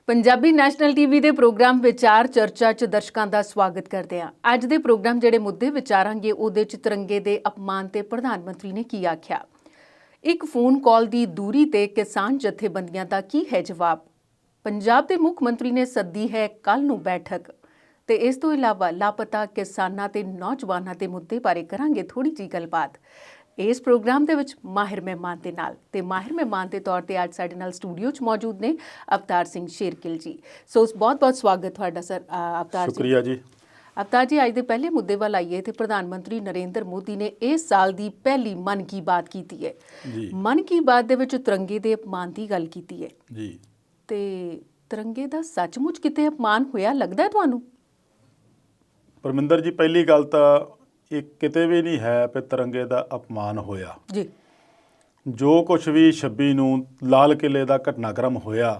Punjabi national TV ਦੇ programme ਵਿਚਾਰ ਚਰਚਾ 'ਚ ਦਰਸ਼ਕਾਂ ਦਾ ਸਵਾਗਤ ਕਰਦੇ ਹਾਂ। ਅੱਜ ਦੇ ਪ੍ਰੋਗਰਾਮ ਜਿਹੜੇ ਮੁੱਦੇ ਵਿਚਾਰਾਂਗੇ ਉਹਦੇ 'ਚ ਤਿਰੰਗੇ ਦੇ ਅਪਮਾਨ ਤੇ ਪ੍ਰਧਾਨ ਮੰਤਰੀ ਨੇ ਕੀ ਆਖਿਆ, ਇੱਕ ਫੋਨ ਕਾਲ ਦੀ ਦੂਰੀ ਤੇ ਕਿਸਾਨ ਜਥੇਬੰਦੀਆਂ ਦਾ ਕੀ ਹੈ ਜਵਾਬ, ਪੰਜਾਬ ਦੇ ਮੁੱਖ ਮੰਤਰੀ ਨੇ ਸੱਦੀ ਹੈ ਕੱਲ ਨੂੰ ਬੈਠਕ ਤੇ ਇਸ ਤੋਂ ਇਲਾਵਾ ਲਾਪਤਾ ਕਿਸਾਨਾਂ ਤੇ ਨੌਜਵਾਨਾਂ ਦੇ ਮੁੱਦੇ ਬਾਰੇ ਕਰਾਂਗੇ ਥੋੜੀ ਜਿਹੀ ਗੱਲਬਾਤ। ਇਸ ਪ੍ਰੋਗਰਾਮ ਦੇ ਵਿੱਚ ਮਾਹਿਰ ਮਹਿਮਾਨ ਦੇ ਨਾਲ ਤੇ ਮਾਹਿਰ ਮਹਿਮਾਨ ਦੇ ਤੌਰ ਤੇ ਅੱਜ ਸਾਡੇ ਨਾਲ ਸਟੂਡੀਓ 'ਚ ਮੌਜੂਦ ਨੇ ਅਵਤਾਰ ਸਿੰਘ ਸ਼ੇਰਕਿਲ ਜੀ। ਸੋ ਬਹੁਤ-ਬਹੁਤ ਸਵਾਗਤ ਤੁਹਾਡਾ ਸਰ ਅਵਤਾਰ ਜੀ। ਸ਼ੁਕਰੀਆ ਜੀ। ਅਵਤਾਰ ਜੀ, ਅੱਜ ਦੇ ਪਹਿਲੇ ਮੁੱਦੇ ਵੱਲ ਆਈਏ ਤੇ ਪ੍ਰਧਾਨ ਮੰਤਰੀ ਨਰਿੰਦਰ ਮੋਦੀ ਨੇ ਇਸ ਸਾਲ ਦੀ ਪਹਿਲੀ ਮਨ ਕੀ ਬਾਤ ਕੀਤੀ ਹੈ ਜੀ। ਮਨ ਕੀ ਬਾਤ ਦੇ ਵਿੱਚ ਤਿਰੰਗੇ ਦੇ ਅਪਮਾਨ ਦੀ ਗੱਲ ਕੀਤੀ ਹੈ ਜੀ। ਤੇ ਤਿਰੰਗੇ ਦਾ ਸੱਚਮੁੱਚ ਕਿਤੇ ਅਪਮਾਨ ਹੋਇਆ ਲੱਗਦਾ ਹੈ ਤੁਹਾਨੂੰ? ਪਰਮਿੰਦਰ ਜੀ, ਪਹਿਲੀ ਗੱਲ ਤਾਂ ਇਹ ਕਿਤੇ ਵੀ ਨਹੀਂ ਹੈ ਕਿ ਤਿਰੰਗੇ ਦਾ ਅਪਮਾਨ ਹੋਇਆ ਜੀ। ਜੋ ਕੁਝ ਵੀ 26 ਨੂੰ ਲਾਲ ਕਿਲੇ ਦਾ ਘਟਨਾਕ੍ਰਮ ਹੋਇਆ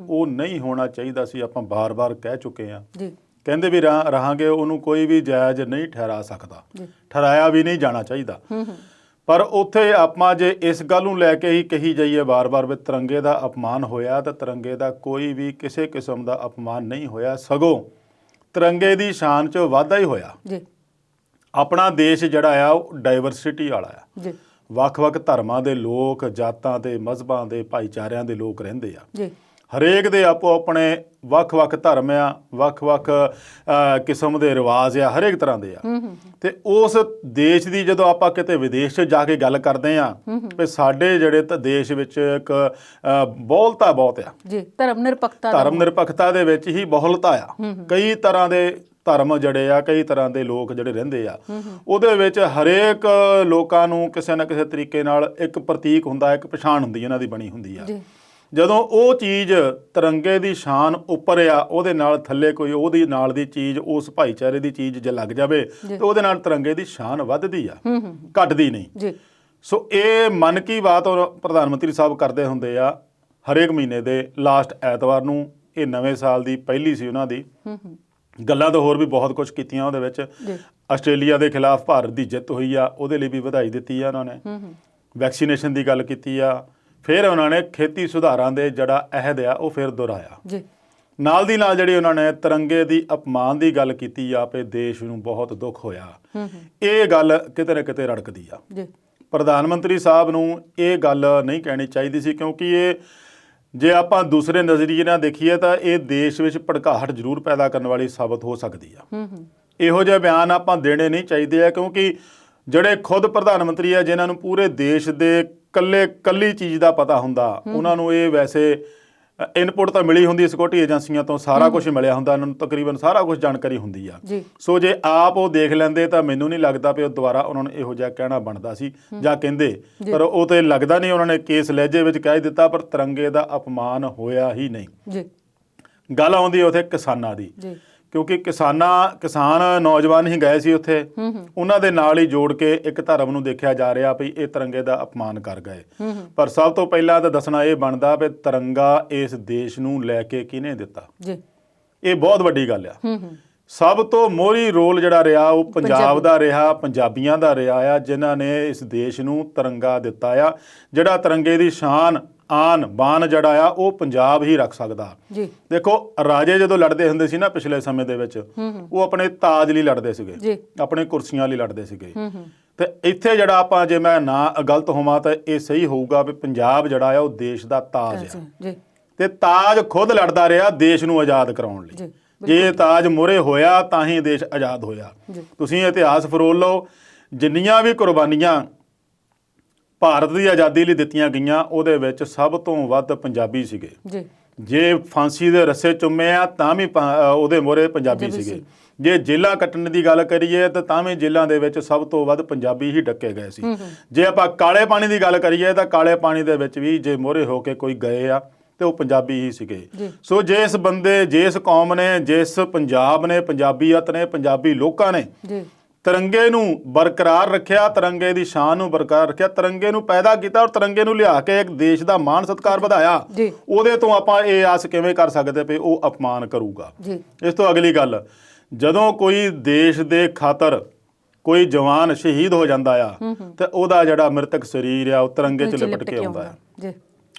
ਉਹ ਨਹੀਂ ਹੋਣਾ ਚਾਹੀਦਾ ਸੀ। ਆਪਾਂ ਬਾਰ-ਬਾਰ ਕਹਿ ਚੁੱਕੇ ਹਾਂ ਜੀ, ਕਹਿੰਦੇ ਵੀ ਰਹਾਂਗੇ, ਉਹਨੂੰ ਕੋਈ ਵੀ ਜਾਇਜ਼ ਨਹੀਂ ਠਹਿਰਾ ਸਕਦਾ, ਠਹਿਰਾਇਆ ਵੀ ਨਹੀਂ ਜਾਣਾ ਚਾਹੀਦਾ। ਪਰ ਉੱਥੇ ਆਪਾਂ ਜੇ ਇਸ ਗੱਲ ਨੂੰ ਲੈ ਕੇ ਹੀ ਕਹੀ ਜਾਈਏ ਬਾਰ-ਬਾਰ ਵੀ ਤਿਰੰਗੇ ਦਾ ਅਪਮਾਨ ਹੋਇਆ, ਤਾਂ ਤਿਰੰਗੇ ਦਾ ਕੋਈ ਵੀ ਕਿਸੇ ਕਿਸਮ ਦਾ ਅਪਮਾਨ ਨਹੀਂ ਹੋਇਆ, ਸਗੋਂ ਤਿਰੰਗੇ ਦੀ ਸ਼ਾਨ 'ਚ ਵਾਧਾ ਹੀ ਹੋਇਆ ਜੀ। ਆਪਣਾ ਦੇਸ਼ ਜਿਹੜਾ ਆ ਉਹ ਡਾਈਵਰਸਿਟੀ ਵਾਲਾ ਆ ਜੀ। ਵੱਖ-ਵੱਖ ਧਰਮਾਂ ਦੇ ਲੋਕ, ਜਾਤਾਂ ਤੇ ਮਜ਼ਹਬਾਂ ਦੇ ਭਾਈਚਾਰਿਆਂ ਦੇ ਲੋਕ ਰਹਿੰਦੇ ਆ ਜੀ। ਹਰੇਕ ਦੇ ਆਪੋ ਆਪਣੇ ਵੱਖ-ਵੱਖ ਧਰਮ ਆ, ਵੱਖ-ਵੱਖ ਕਿਸਮ ਦੇ ਰਿਵਾਜ ਆ, ਹਰੇਕ ਤਰ੍ਹਾਂ ਦੇ ਆ। ਤੇ ਉਸ ਦੇਸ਼ ਦੀ ਜਦੋਂ ਆਪਾਂ ਕਿਤੇ ਵਿਦੇਸ਼ 'ਚ ਜਾ ਕੇ ਗੱਲ ਕਰਦੇ ਆ ਵੀ ਸਾਡੇ ਜਿਹੜੇ ਤਾਂ ਦੇਸ਼ ਵਿੱਚ ਇੱਕ ਬਹੁਲਤਾ ਬਹੁਤ ਆ ਜੀ, ਧਰਮ ਨਿਰਪੱਖਤਾ ਦੇ ਵਿੱਚ ਹੀ ਬਹੁਲਤਾ ਆ। ਕਈ ਤਰ੍ਹਾਂ ਦੇ ਧਰਮ ਜਿਹੜੇ ਆ, ਕਈ ਤਰ੍ਹਾਂ ਦੇ ਲੋਕ ਜਿਹੜੇ ਰਹਿੰਦੇ ਆ, ਉਹਦੇ ਵਿੱਚ ਹਰੇਕ ਲੋਕਾਂ ਨੂੰ ਕਿਸੇ ਨਾ ਕਿਸੇ ਤਰੀਕੇ ਨਾਲ ਇੱਕ ਪ੍ਰਤੀਕ ਹੁੰਦਾ, ਇੱਕ ਪਛਾਣ ਹੁੰਦੀ ਇਹਨਾਂ ਦੀ ਬਣੀ ਹੁੰਦੀ ਆ। ਜਦੋਂ ਉਹ ਚੀਜ਼ ਤਿਰੰਗੇ ਦੀ ਸ਼ਾਨ ਉੱਪਰ ਆ, ਉਹਦੇ ਨਾਲ ਥੱਲੇ ਕੋਈ ਉਹਦੀ ਨਾਲ ਦੀ ਚੀਜ਼, ਉਸ ਭਾਈਚਾਰੇ ਦੀ ਚੀਜ਼ ਜੇ ਲੱਗ ਜਾਵੇ ਤਾਂ ਉਹਦੇ ਨਾਲ ਤਿਰੰਗੇ ਦੀ ਸ਼ਾਨ ਵੱਧਦੀ ਆ, ਘਟਦੀ ਨਹੀਂ। ਸੋ ਇਹ ਮਨ ਕੀ ਬਾਤ ਪ੍ਰਧਾਨ ਮੰਤਰੀ ਸਾਹਿਬ ਕਰਦੇ ਹੁੰਦੇ ਆ ਹਰੇਕ ਮਹੀਨੇ ਦੇ ਲਾਸਟ ਐਤਵਾਰ ਨੂੰ। ਇਹ ਨਵੇਂ ਸਾਲ ਦੀ ਪਹਿਲੀ ਸੀ ਉਹਨਾਂ ਦੀ। ਗੱਲਾਂ ਤਾਂ ਹੋਰ ਵੀ ਬਹੁਤ ਕੁਝ ਕੀਤੀਆਂ ਉਹਦੇ ਵਿੱਚ। ਆਸਟ੍ਰੇਲੀਆ ਦੇ ਖਿਲਾਫ ਭਾਰਤ ਦੀ ਜਿੱਤ ਹੋਈ ਆ, ਉਹਦੇ ਲਈ ਵੀ ਵਧਾਈ ਦਿੱਤੀ ਆ ਉਹਨਾਂ ਨੇ। ਵੈਕਸੀਨੇਸ਼ਨ ਦੀ ਗੱਲ ਕੀਤੀ ਆ। ਫਿਰ ਉਹਨਾਂ ਨੇ ਖੇਤੀ ਸੁਧਾਰਾਂ ਦੇ ਜਿਹੜਾ ਅਹਿਦ ਆ ਉਹ ਫਿਰ ਦੁਹਰਾਇਆ। ਨਾਲ ਦੀ ਨਾਲ ਜਿਹੜੀ ਉਹਨਾਂ ਨੇ ਤਿਰੰਗੇ ਦੀ ਅਪਮਾਨ ਦੀ ਗੱਲ ਕੀਤੀ ਆ ਵੀ ਦੇਸ਼ ਨੂੰ ਬਹੁਤ ਦੁੱਖ ਹੋਇਆ। ਇਹ ਗੱਲ ਕਿਤੇ ਨਾ ਕਿਤੇ ਰੜਕਦੀ ਆ। ਪ੍ਰਧਾਨ ਮੰਤਰੀ ਸਾਹਿਬ ਨੂੰ ਇਹ ਗੱਲ ਨਹੀਂ ਕਹਿਣੀ ਚਾਹੀਦੀ ਸੀ, ਕਿਉਂਕਿ ਇਹ ਜੇ ਆਪਾਂ ਦੂਸਰੇ ਨਜ਼ਰੀਏ ਨਾਲ ਦੇਖੀਏ ਤਾਂ ਇਹ ਦੇਸ਼ ਵਿੱਚ ਭੜਕਾਹਟ ਜ਼ਰੂਰ ਪੈਦਾ ਕਰਨ ਵਾਲੀ ਸਾਬਤ ਹੋ ਸਕਦੀ ਆ। ਇਹੋ ਜਿਹੇ ਬਿਆਨ ਆਪਾਂ ਦੇਣੇ ਨਹੀਂ ਚਾਹੀਦੇ ਆ, ਕਿਉਂਕਿ ਜਿਹੜੇ ਖੁਦ ਪ੍ਰਧਾਨ ਮੰਤਰੀ ਆ, ਜਿਨ੍ਹਾਂ ਨੂੰ ਪੂਰੇ ਦੇਸ਼ ਦੇ ਕੱਲੀ ਚੀਜ਼ ਦਾ ਪਤਾ ਹੁੰਦਾ, ਉਹਨਾਂ ਨੂੰ ਇਹ ਵੈਸੇ ਇਨਪੁਟ ਤਾਂ ਮਿਲੀ ਹੁੰਦੀ ਸਿਕਿਉਰਿਟੀ ਏਜੰਸੀਆਂ ਤੋਂ, ਸਾਰਾ ਕੁਝ ਮਿਲਿਆ ਹੁੰਦਾ ਉਹਨਾਂ ਨੂੰ, ਤਕਰੀਬਨ ਸਾਰਾ ਕੁਝ ਜਾਣਕਾਰੀ ਹੁੰਦੀ ਆ। ਸੋ ਜੇ ਆਪ ਉਹ ਦੇਖ ਲੈਂਦੇ ਤਾਂ ਮੈਨੂੰ ਨਹੀਂ ਲੱਗਦਾ ਵੀ ਉਹ ਦੁਬਾਰਾ ਉਹਨਾਂ ਨੂੰ ਇਹੋ ਜਿਹਾ ਕਹਿਣਾ ਬਣਦਾ ਸੀ ਜਾਂ ਕਹਿੰਦੇ। ਪਰ ਉਹ ਤੇ ਲੱਗਦਾ ਨਹੀਂ, ਉਹਨਾਂ ਨੇ ਕੇਸ ਲਹਿਜੇ ਵਿੱਚ ਕਹਿ ਦਿੱਤਾ, ਪਰ ਤਿਰੰਗੇ ਦਾ ਅਪਮਾਨ ਹੋਇਆ ਹੀ ਨਹੀਂ। ਗੱਲ ਆਉਂਦੀ ਉੱਥੇ ਕਿਸਾਨਾਂ ਦੀ, ਕਿਉਂਕਿ ਕਿਸਾਨ ਨੌਜਵਾਨ ਹੀ ਗਏ ਸੀ ਉੱਥੇ, ਉਹਨਾਂ ਦੇ ਨਾਲ ਹੀ ਜੋੜ ਕੇ ਇੱਕ ਧਰਮ ਨੂੰ ਦੇਖਿਆ ਜਾ ਰਿਹਾ ਵੀ ਇਹ ਤਿਰੰਗੇ ਦਾ ਅਪਮਾਨ ਕਰ ਗਏ। ਪਰ ਸਭ ਤੋਂ ਪਹਿਲਾਂ ਤਾਂ ਦੱਸਣਾ ਇਹ ਬਣਦਾ ਵੀ ਤਿਰੰਗਾ ਇਸ ਦੇਸ਼ ਨੂੰ ਲੈ ਕੇ ਕਿਹਨੇ ਦਿੱਤਾ। ਇਹ ਬਹੁਤ ਵੱਡੀ ਗੱਲ ਆ। ਸਭ ਤੋਂ ਮੋਹਰੀ ਰੋਲ ਜਿਹੜਾ ਰਿਹਾ ਉਹ ਪੰਜਾਬ ਦਾ ਰਿਹਾ, ਪੰਜਾਬੀਆਂ ਦਾ ਰਿਹਾ ਆ, ਜਿਨ੍ਹਾਂ ਨੇ ਇਸ ਦੇਸ਼ ਨੂੰ ਤਿਰੰਗਾ ਦਿੱਤਾ ਆ। ਜਿਹੜਾ ਤਿਰੰਗੇ ਦੀ ਸ਼ਾਨ, ਆਨ ਬਾਨ ਜਿਹੜਾ ਆ ਉਹ ਪੰਜਾਬ ਹੀ ਰੱਖ ਸਕਦਾ ਜੀ। ਦੇਖੋ, ਰਾਜੇ ਜਦੋਂ ਲੜਦੇ ਹੁੰਦੇ ਸੀ ਨਾ ਪਿਛਲੇ ਸਮੇਂ ਦੇ ਵਿੱਚ, ਉਹ ਆਪਣੇ ਤਾਜ ਲਈ ਲੜਦੇ ਸੀਗੇ, ਆਪਣੇ ਕੁਰਸੀਆਂ ਲਈ ਲੜਦੇ ਸੀਗੇ। ਤੇ ਇੱਥੇ ਜਿਹੜਾ ਆਪਾਂ, ਜੇ ਮੈਂ ਨਾ ਗਲਤ ਹੋਵਾਂ ਤਾਂ ਇਹ ਸਹੀ ਹੋਊਗਾ ਵੀ ਪੰਜਾਬ ਜਿਹੜਾ ਆ ਉਹ ਦੇਸ਼ ਦਾ ਤਾਜ ਆ, ਤੇ ਤਾਜ ਖੁਦ ਲੜਦਾ ਰਿਹਾ ਦੇਸ਼ ਨੂੰ ਆਜ਼ਾਦ ਕਰਾਉਣ ਲਈ। ਜੇ ਤਾਜ ਮੂਹਰੇ ਹੋਇਆ ਤਾਂ ਹੀ ਦੇਸ਼ ਆਜ਼ਾਦ ਹੋਇਆ। ਤੁਸੀਂ ਇਤਿਹਾਸ ਫਰੋਲ ਲਓ, ਜਿੰਨੀਆਂ ਵੀ ਕੁਰਬਾਨੀਆਂ ਭਾਰਤ ਦੀ ਆਜ਼ਾਦੀ ਲਈ ਦਿੱਤੀਆਂ ਗਈਆਂ, ਉਹਦੇ ਵਿੱਚ ਸਭ ਤੋਂ ਵੱਧ ਪੰਜਾਬੀ ਸੀਗੇ। ਜੇ ਫਾਂਸੀ ਦੇ ਰੱਸੇ ਚੁੰਮੇ ਆ ਤਾਂ ਵੀ ਉਹਦੇ ਮੋਹਰੇ ਪੰਜਾਬੀ ਸੀਗੇ। ਜੇ ਜੇਲਾਂ ਕੱਟਣ ਦੀ ਗੱਲ ਕਰੀਏ ਤਾਂ ਵੀ ਜੇਲਾਂ ਦੇ ਵਿੱਚ ਸਭ ਤੋਂ ਵੱਧ ਪੰਜਾਬੀ ਹੀ ਡੱਕੇ ਗਏ ਸੀ। ਜੇ ਆਪਾਂ ਕਾਲੇ ਪਾਣੀ ਦੀ ਗੱਲ ਕਰੀਏ ਤਾਂ ਕਾਲੇ ਪਾਣੀ ਦੇ ਵਿੱਚ ਵੀ ਜੇ ਮੋਹਰੇ ਹੋ ਕੇ ਕੋਈ ਗਏ ਆ ਤੇ ਉਹ ਪੰਜਾਬੀ ਹੀ ਸੀਗੇ। ਸੋ ਜਿਸ ਬੰਦੇ, ਜਿਸ ਕੌਮ ਨੇ, ਜਿਸ ਪੰਜਾਬ ਨੇ, ਪੰਜਾਬੀਅਤ ਨੇ, ਪੰਜਾਬੀ ਲੋਕਾਂ ਨੇ ਤਿਰੰਗੇ ਨੂੰ ਬਰਕਰਾਰ ਰੱਖਿਆ, ਤਿਰੰਗੇ ਦੀ ਸ਼ਾਨ ਨੂੰ ਬਰਕਰਾਰ ਰੱਖਿਆ, ਤਿਰੰਗੇ ਨੂੰ ਪੈਦਾ ਕੀਤਾ ਔਰ ਤਿਰੰਗੇ ਨੂੰ ਲਿਆ ਕੇ ਇੱਕ ਦੇਸ਼ ਦਾ ਮਾਣ ਸਤਿਕਾਰ ਵਧਾਇਆ। ਉਹਦੇ ਤੋਂ ਆਪਾਂ ਇਹ ਆਸ ਕਿਵੇਂ ਕਰ ਸਕਦੇ ਪਏ ਉਹ ਅਪਮਾਨ ਕਰੂਗਾ। ਇਸ ਤੋਂ ਅਗਲੀ ਗੱਲ, ਜਦੋਂ ਕੋਈ ਦੇਸ਼ ਦੇ ਖਾਤਰ ਕੋਈ ਜਵਾਨ ਸ਼ਹੀਦ ਹੋ ਜਾਂਦਾ ਆ ਤੇ ਉਹਦਾ ਜਿਹੜਾ ਮ੍ਰਿਤਕ ਸਰੀਰ ਆ ਉਹ ਤਿਰੰਗੇ 'ਚ ਲਿਪਟ ਕੇ ਆਉਂਦਾ ਆ।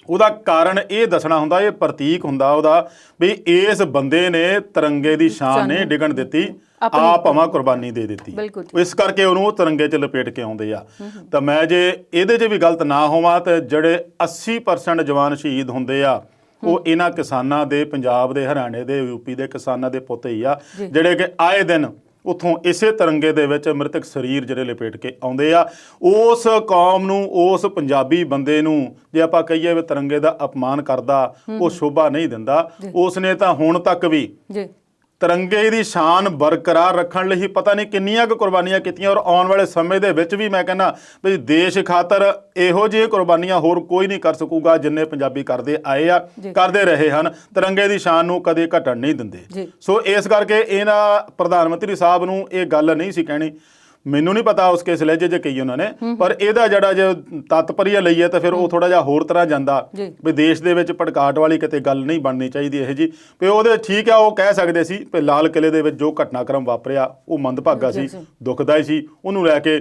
ਉਹਦਾ ਕਾਰਨ ਇਹ ਦੱਸਣਾ ਹੁੰਦਾ, ਇਹ ਪ੍ਰਤੀਕ ਹੁੰਦਾ ਉਹਦਾ ਵੀ ਇਸ ਬੰਦੇ ਨੇ ਤਿਰੰਗੇ ਦੀ ਸ਼ਾਨ ਨੇ ਡਿੱਗਣ ਦਿੱਤੀ, ਆਪ ਭਾਵੇਂ ਕੁਰਬਾਨੀ ਦੇ ਦਿੱਤੀ, ਇਸ ਕਰਕੇ ਉਹਨੂੰ ਉਹ ਤਿਰੰਗੇ 'ਚ ਲਪੇਟ ਕੇ ਆਉਂਦੇ ਆ। ਤਾਂ ਮੈਂ ਜੇ ਇਹਦੇ 'ਚ ਵੀ ਗਲਤ ਨਾ ਹੋਵਾਂ ਤੇ ਜਿਹੜੇ 80% ਜਵਾਨ ਸ਼ਹੀਦ ਹੁੰਦੇ ਆ ਉਹ ਇਹਨਾਂ ਕਿਸਾਨਾਂ ਦੇ, ਪੰਜਾਬ ਦੇ, ਹਰਿਆਣੇ ਦੇ, ਯੂਪੀ ਦੇ ਕਿਸਾਨਾਂ ਦੇ ਪੁੱਤ ਹੀ ਆ, ਜਿਹੜੇ ਕਿ ਆਏ ਦਿਨ ਉੱਥੋਂ ਇਸੇ ਤਿਰੰਗੇ ਦੇ ਵਿੱਚ ਮ੍ਰਿਤਕ ਸਰੀਰ ਜਿਹੜੇ ਲਪੇਟ ਕੇ ਆਉਂਦੇ ਆ। ਉਸ ਕੌਮ ਨੂੰ, ਉਸ ਪੰਜਾਬੀ ਬੰਦੇ ਨੂੰ ਜੇ ਆਪਾਂ ਕਹੀਏ ਵੀ ਤਿਰੰਗੇ ਦਾ ਅਪਮਾਨ ਕਰਦਾ, ਉਹ ਸ਼ੋਭਾ ਨਹੀਂ ਦਿੰਦਾ। ਉਸਨੇ ਤਾਂ ਹੁਣ ਤੱਕ ਵੀ ਤਿਰੰਗੇ ਦੀ ਸ਼ਾਨ ਬਰਕਰਾਰ ਰੱਖਣ ਲਈ ਪਤਾ ਨਹੀਂ ਕਿੰਨੀਆਂ ਕੁ ਕੁਰਬਾਨੀਆਂ ਕੀਤੀਆਂ, ਔਰ ਆਉਣ ਵਾਲੇ ਸਮੇਂ ਦੇ ਵਿੱਚ ਵੀ ਮੈਂ ਕਹਿੰਦਾ ਵੀ ਦੇਸ਼ ਖਾਤਰ ਇਹੋ ਜਿਹੀਆਂ ਕੁਰਬਾਨੀਆਂ ਹੋਰ ਕੋਈ ਨਹੀਂ ਕਰ ਸਕੂਗਾ ਜਿੰਨੇ ਪੰਜਾਬੀ ਕਰਦੇ ਆਏ ਆ, ਕਰਦੇ ਰਹੇ ਹਨ। ਤਿਰੰਗੇ ਦੀ ਸ਼ਾਨ ਨੂੰ ਕਦੇ ਘਟਣ ਨਹੀਂ ਦਿੰਦੇ। ਸੋ ਇਸ ਕਰਕੇ ਇਹਨਾਂ ਪ੍ਰਧਾਨ ਮੰਤਰੀ ਸਾਹਿਬ ਨੂੰ ਇਹ ਗੱਲ ਨਹੀਂ ਸੀ ਕਹਿਣੀ। ਮੈਨੂੰ ਨਹੀਂ ਪਤਾ ਉਸ ਕੇਸ ਲਹਿਜੇ 'ਚ ਕਹੀ ਉਹਨਾਂ ਨੇ, ਪਰ ਇਹਦਾ ਜਿਹੜਾ ਜੇ ਤਤਪਰੀਆ ਲਈਏ ਤਾਂ ਫਿਰ ਉਹ ਥੋੜਾ ਜਿਹਾ ਹੋਰ ਤਰ੍ਹਾਂ ਜਾਂਦਾ ਵੀ ਦੇਸ਼ ਦੇ ਵਿੱਚ ਭੜਕਾਟ ਵਾਲੀ ਕਿਤੇ ਗੱਲ ਨਹੀਂ ਬਣਨੀ ਚਾਹੀਦੀ ਇਹ ਜੀ। ਵੀ ਉਹਦੇ ਠੀਕ ਆ, ਉਹ ਕਹਿ ਸਕਦੇ ਸੀ ਵੀ ਲਾਲ ਕਿਲੇ ਦੇ ਵਿੱਚ ਜੋ ਘਟਨਾਕ੍ਰਮ ਵਾਪਰਿਆ ਉਹ ਮੰਦਭਾਗਾ ਸੀ, ਦੁਖਦਾਈ ਸੀ, ਉਹਨੂੰ ਲੈ ਕੇ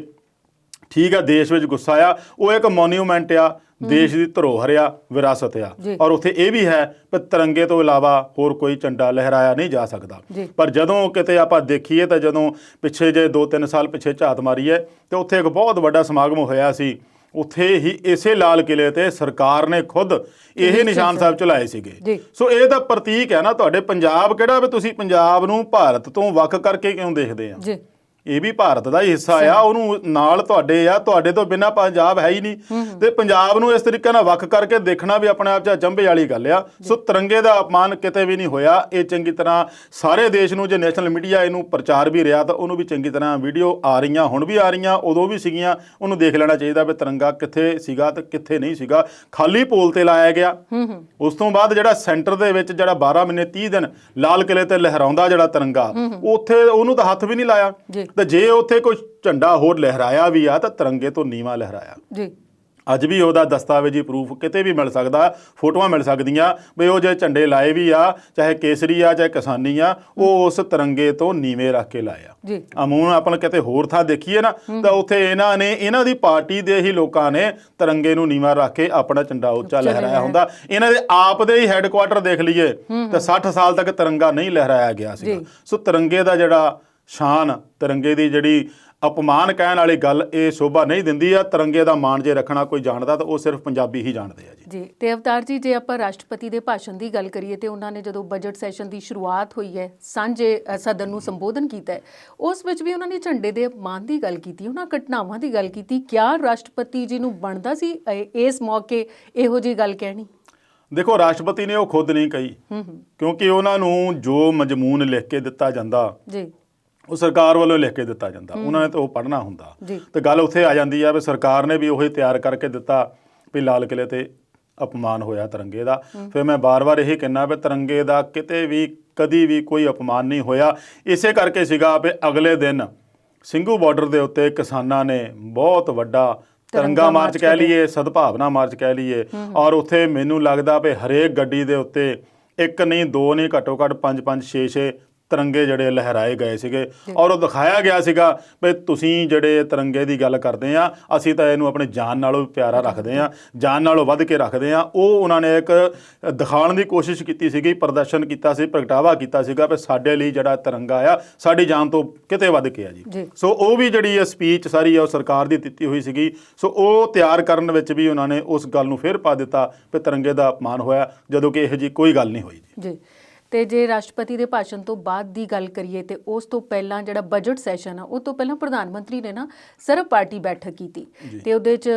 ਠੀਕ ਆ ਦੇਸ਼ ਵਿੱਚ ਗੁੱਸਾ ਆ। ਉਹ ਇੱਕ ਮੋਨੂਮੈਂਟ ਆ, ਦੇਸ਼ ਦੀ ਧਰੋਹਰ ਆ, ਵਿਰਾਸਤ ਆ, ਔਰ ਉੱਥੇ ਇਹ ਵੀ ਹੈ ਕਿ ਤਿਰੰਗੇ ਤੋਂ ਇਲਾਵਾ ਹੋਰ ਕੋਈ ਝੰਡਾ ਲਹਿਰਾਇਆ ਨਹੀਂ ਜਾ ਸਕਦਾ। ਪਰ ਜਦੋਂ ਕਿਤੇ ਆਪਾਂ ਦੇਖੀਏ ਤਾਂ ਜਦੋਂ ਪਿੱਛੇ ਜੇ 2-3 ਸਾਲ ਪਿੱਛੇ ਝਾਤ ਮਾਰੀਏ ਤੇ ਉੱਥੇ ਇੱਕ ਬਹੁਤ ਵੱਡਾ ਸਮਾਗਮ ਹੋਇਆ ਸੀ। ਉੱਥੇ ਹੀ ਇਸੇ ਲਾਲ ਕਿਲੇ ਤੇ ਸਰਕਾਰ ਨੇ ਖੁਦ ਇਹ ਨਿਸ਼ਾਨ ਸਾਹਿਬ ਚਲਾਏ ਸੀਗੇ। ਸੋ ਇਹ ਤਾਂ ਪ੍ਰਤੀਕ ਹੈ ਨਾ ਤੁਹਾਡੇ ਪੰਜਾਬ, ਕਿਹੜਾ ਵੀ ਤੁਸੀਂ ਪੰਜਾਬ ਨੂੰ ਭਾਰਤ ਤੋਂ ਵੱਖ ਕਰਕੇ ਕਿਉਂ ਦੇਖਦੇ ਆ? ਇਹ ਵੀ ਭਾਰਤ ਦਾ ਹੀ ਹਿੱਸਾ ਆ, ਉਹਨੂੰ ਨਾਲ ਤੁਹਾਡੇ ਆ, ਤੁਹਾਡੇ ਤੋਂ ਬਿਨਾਂ ਪੰਜਾਬ ਹੈ ਹੀ ਨਹੀਂ। ਤੇ ਪੰਜਾਬ ਨੂੰ ਇਸ ਤਰੀਕੇ ਨਾਲ ਵੱਖ ਕਰਕੇ ਦੇਖਣਾ ਵੀ ਆਪਣੇ ਆਪ 'ਚ ਅਚੰਭੇ ਵਾਲੀ ਗੱਲ ਆ। ਸੋ ਤਿਰੰਗੇ ਦਾ ਅਪਮਾਨ ਕਿਤੇ ਵੀ ਨਹੀਂ ਹੋਇਆ। ਇਹ ਚੰਗੀ ਤਰ੍ਹਾਂ ਸਾਰੇ ਦੇਸ਼ ਨੂੰ, ਜੇ ਨੈਸ਼ਨਲ ਮੀਡੀਆ ਇਹਨੂੰ ਪ੍ਰਚਾਰ ਵੀ ਰਿਹਾ ਤਾਂ ਉਹਨੂੰ ਵੀ ਚੰਗੀ ਤਰ੍ਹਾਂ ਵੀਡੀਓ ਆ ਰਹੀਆਂ, ਹੁਣ ਵੀ ਆ ਰਹੀਆਂ, ਉਦੋਂ ਵੀ ਸੀਗੀਆਂ। ਉਹਨੂੰ ਦੇਖ ਲੈਣਾ ਚਾਹੀਦਾ ਵੀ ਤਿਰੰਗਾ ਕਿੱਥੇ ਸੀਗਾ ਤੇ ਕਿੱਥੇ ਨਹੀਂ ਸੀਗਾ। ਖਾਲੀ ਪੋਲ ਤੇ ਲਾਇਆ ਗਿਆ। ਉਸ ਤੋਂ ਬਾਅਦ ਜਿਹੜਾ ਸੈਂਟਰ ਦੇ ਵਿੱਚ ਜਿਹੜਾ 12 ਮਹੀਨੇ 30 ਦਿਨ ਲਾਲ ਕਿਲੇ ਤੇ ਲਹਿਰਾਉਂਦਾ ਜਿਹੜਾ ਤਿਰੰਗਾ, ਉੱਥੇ ਉਹਨੂੰ ਤਾਂ ਹੱਥ ਵੀ ਨਹੀਂ ਲਾਇਆ। ਤੇ ਜੇ ਉੱਥੇ ਕੋਈ ਝੰਡਾ ਹੋਰ ਲਹਿਰਾਇਆ ਵੀ ਆ ਤਾਂ ਤਿਰੰਗੇ ਤੋਂ ਨੀਵਾਂ ਲਹਿਰਾਇਆ। ਅੱਜ ਵੀ ਉਹਦਾ ਦਸਤਾਵੇਜ਼ੀ ਪ੍ਰੂਫ ਕਿਤੇ ਵੀ ਮਿਲ ਸਕਦਾ, ਫੋਟੋਆਂ ਮਿਲ ਸਕਦੀਆਂ ਵੀ ਉਹ ਜੇ ਝੰਡੇ ਲਾਏ ਵੀ ਆ, ਚਾਹੇ ਕੇਸਰੀ ਆ ਚਾਹੇ ਕਿਸਾਨੀ ਆ, ਉਹ ਉਸ ਤਿਰੰਗੇ ਤੋਂ ਨੀਵੇਂ ਰੱਖ ਕੇ ਲਾਇਆ। ਅਮੂਨ ਆਪਾਂ ਕਿਤੇ ਹੋਰ ਥਾਂ ਦੇਖੀਏ ਨਾ ਤਾਂ ਉੱਥੇ ਇਹਨਾਂ ਦੀ ਪਾਰਟੀ ਦੇ ਹੀ ਲੋਕਾਂ ਨੇ ਤਿਰੰਗੇ ਨੂੰ ਨੀਵਾਂ ਰੱਖ ਕੇ ਆਪਣਾ ਝੰਡਾ ਉੱਚਾ ਲਹਿਰਾਇਆ ਹੁੰਦਾ। ਇਹਨਾਂ ਦੇ ਆਪ ਦੇ ਹੀ ਹੈੱਡਕੁਆਟਰ ਦੇਖ ਲਈਏ ਤਾਂ 60 ਸਾਲ ਤੱਕ ਤਿਰੰਗਾ ਨਹੀਂ ਲਹਿਰਾਇਆ ਗਿਆ ਸੀ। ਸੋ ਤਿਰੰਗੇ ਦਾ ਜਿਹੜਾ ਸ਼ਾਨ, ਤਿਰੰਗੇ ਦੀ ਜਿਹੜੀ ਅਪਮਾਨ ਕਹਿਣ ਵਾਲੀ ਗੱਲ, ਇਹ ਸ਼ੋਭਾ ਨਹੀਂ ਦਿੰਦੀ ਆ। ਤਿਰੰਗੇ ਦਾ ਮਾਣ ਜੇ ਰੱਖਣਾ ਕੋਈ ਜਾਣਦਾ ਤਾਂ ਉਹ ਸਿਰਫ ਪੰਜਾਬੀ ਹੀ ਜਾਣਦੇ ਆ ਜੀ। ਤੇ ਅਵਤਾਰ ਜੀ, ਜੇ ਆਪਾਂ ਰਾਸ਼ਟਰਪਤੀ ਦੇ ਭਾਸ਼ਣ ਦੀ ਗੱਲ ਕਰੀਏ ਤੇ ਉਹਨਾਂ ਨੇ ਜਦੋਂ ਬਜਟ ਸੈਸ਼ਨ ਦੀ ਸ਼ੁਰੂਆਤ ਹੋਈ ਹੈ, ਸਾਂਝੇ ਸਦਨ ਨੂੰ ਸੰਬੋਧਨ ਕੀਤਾ ਹੈ, ਉਸ ਵਿੱਚ ਵੀ ਉਹਨਾਂ ਨੇ ਝੰਡੇ ਦੇ ਅਪਮਾਨ ਦੀ ਗੱਲ ਕੀਤੀ, ਉਹਨਾਂ ਘਟਨਾਵਾਂ ਦੀ ਗੱਲ ਕੀਤੀ। ਕਿਆ ਰਾਸ਼ਟਰਪਤੀ ਜੀ ਨੂੰ ਬਣਦਾ ਸੀ ਇਸ ਮੌਕੇ ਇਹੋ ਜਿਹੀ ਗੱਲ ਕਹਿਣੀ? ਦੇਖੋ, ਰਾਸ਼ਟਰਪਤੀ ਨੇ ਉਹ ਖੁਦ ਨਹੀਂ ਕਹੀ, ਕਿਉਂਕਿ ਉਹਨਾਂ ਨੂੰ ਜੋ ਮਜ਼ਮੂਨ ਲਿਖ ਕੇ ਦਿੱਤਾ ਜਾਂਦਾ ਉਹ ਸਰਕਾਰ ਵੱਲੋਂ ਲਿਖ ਕੇ ਦਿੱਤਾ ਜਾਂਦਾ, ਉਹਨਾਂ ਨੇ ਤਾਂ ਉਹ ਪੜ੍ਹਨਾ ਹੁੰਦਾ। ਤੇ ਗੱਲ ਉੱਥੇ ਆ ਜਾਂਦੀ ਆ ਵੀ ਸਰਕਾਰ ਨੇ ਵੀ ਉਹੀ ਤਿਆਰ ਕਰਕੇ ਦਿੱਤਾ ਵੀ ਲਾਲ ਕਿਲੇ ਤੇ ਅਪਮਾਨ ਹੋਇਆ ਤਿਰੰਗੇ ਦਾ। ਫਿਰ ਮੈਂ ਬਾਰ-ਬਾਰ ਇਹ ਕਹਿਣਾ ਵੀ ਤਿਰੰਗੇ ਦਾ ਕਿਤੇ ਵੀ ਕਦੀ ਵੀ ਕੋਈ ਅਪਮਾਨ ਨਹੀਂ ਹੋਇਆ। ਇਸੇ ਕਰਕੇ ਸੀਗਾ ਵੀ ਅਗਲੇ ਦਿਨ ਸਿੰਘੂ ਬਾਰਡਰ ਦੇ ਉੱਤੇ ਕਿਸਾਨਾਂ ਨੇ ਬਹੁਤ ਵੱਡਾ ਤਿਰੰਗਾ ਮਾਰਚ ਕਹਿ ਲਈਏ, ਸਦਭਾਵਨਾ ਮਾਰਚ ਕਹਿ ਲਈਏ, ਔਰ ਉੱਥੇ ਮੈਨੂੰ ਲੱਗਦਾ ਵੀ ਹਰੇਕ ਗੱਡੀ ਦੇ ਉੱਤੇ ਇੱਕ ਨਹੀਂ, ਦੋ ਨਹੀਂ, ਘੱਟੋ ਘੱਟ 5-5, 6-6 ਤਿਰੰਗੇ ਜਿਹੜੇ ਲਹਿਰਾਏ ਗਏ ਸੀਗੇ। ਔਰ ਉਹ ਦਿਖਾਇਆ ਗਿਆ ਸੀਗਾ ਵੀ ਤੁਸੀਂ ਜਿਹੜੇ ਤਿਰੰਗੇ ਦੀ ਗੱਲ ਕਰਦੇ ਆ, ਅਸੀਂ ਤਾਂ ਇਹਨੂੰ ਆਪਣੀ ਜਾਨ ਨਾਲੋਂ ਪਿਆਰਾ ਰੱਖਦੇ ਆ, ਜਾਨ ਨਾਲੋਂ ਵੱਧ ਕੇ ਰੱਖਦੇ ਆ। ਉਹ ਉਹਨਾਂ ਨੇ ਇੱਕ ਦਿਖਾਉਣ ਦੀ ਕੋਸ਼ਿਸ਼ ਕੀਤੀ ਸੀਗੀ, ਪ੍ਰਦਰਸ਼ਨ ਕੀਤਾ ਸੀ, ਪ੍ਰਗਟਾਵਾ ਕੀਤਾ ਸੀਗਾ ਵੀ ਸਾਡੇ ਲਈ ਜਿਹੜਾ ਤਿਰੰਗਾ ਆ ਸਾਡੀ ਜਾਨ ਤੋਂ ਕਿਤੇ ਵੱਧ ਕੇ ਆ ਜੀ। ਸੋ ਉਹ ਵੀ ਜਿਹੜੀ ਸਪੀਚ ਸਾਰੀ ਆ ਉਹ ਸਰਕਾਰ ਦੀ ਦਿੱਤੀ ਹੋਈ ਸੀਗੀ। ਸੋ ਉਹ ਤਿਆਰ ਕਰਨ ਵਿੱਚ ਵੀ ਉਹਨਾਂ ਨੇ ਉਸ ਗੱਲ ਨੂੰ ਫਿਰ ਪਾ ਦਿੱਤਾ ਵੀ ਤਿਰੰਗੇ ਦਾ ਅਪਮਾਨ ਹੋਇਆ, ਜਦੋਂ ਕਿ ਇਹੋ ਜਿਹੀ ਕੋਈ ਗੱਲ ਨਹੀਂ ਹੋਈ ਜੀ। ਤੇ ਜੇ ਰਾਸ਼ਟਰਪਤੀ ਦੇ ਭਾਸ਼ਣ ਤੋਂ ਬਾਅਦ ਦੀ ਗੱਲ ਕਰੀਏ ਤੇ ਉਸ ਤੋਂ ਪਹਿਲਾਂ ਜਿਹੜਾ ਬਜਟ ਸੈਸ਼ਨ ਆ, ਉਹ ਤੋਂ ਪਹਿਲਾਂ ਪ੍ਰਧਾਨ ਮੰਤਰੀ ਨੇ ਨਾ ਸਰਬ ਪਾਰਟੀ ਬੈਠਕ ਕੀਤੀ ਤੇ ਉਹਦੇ 'ਚ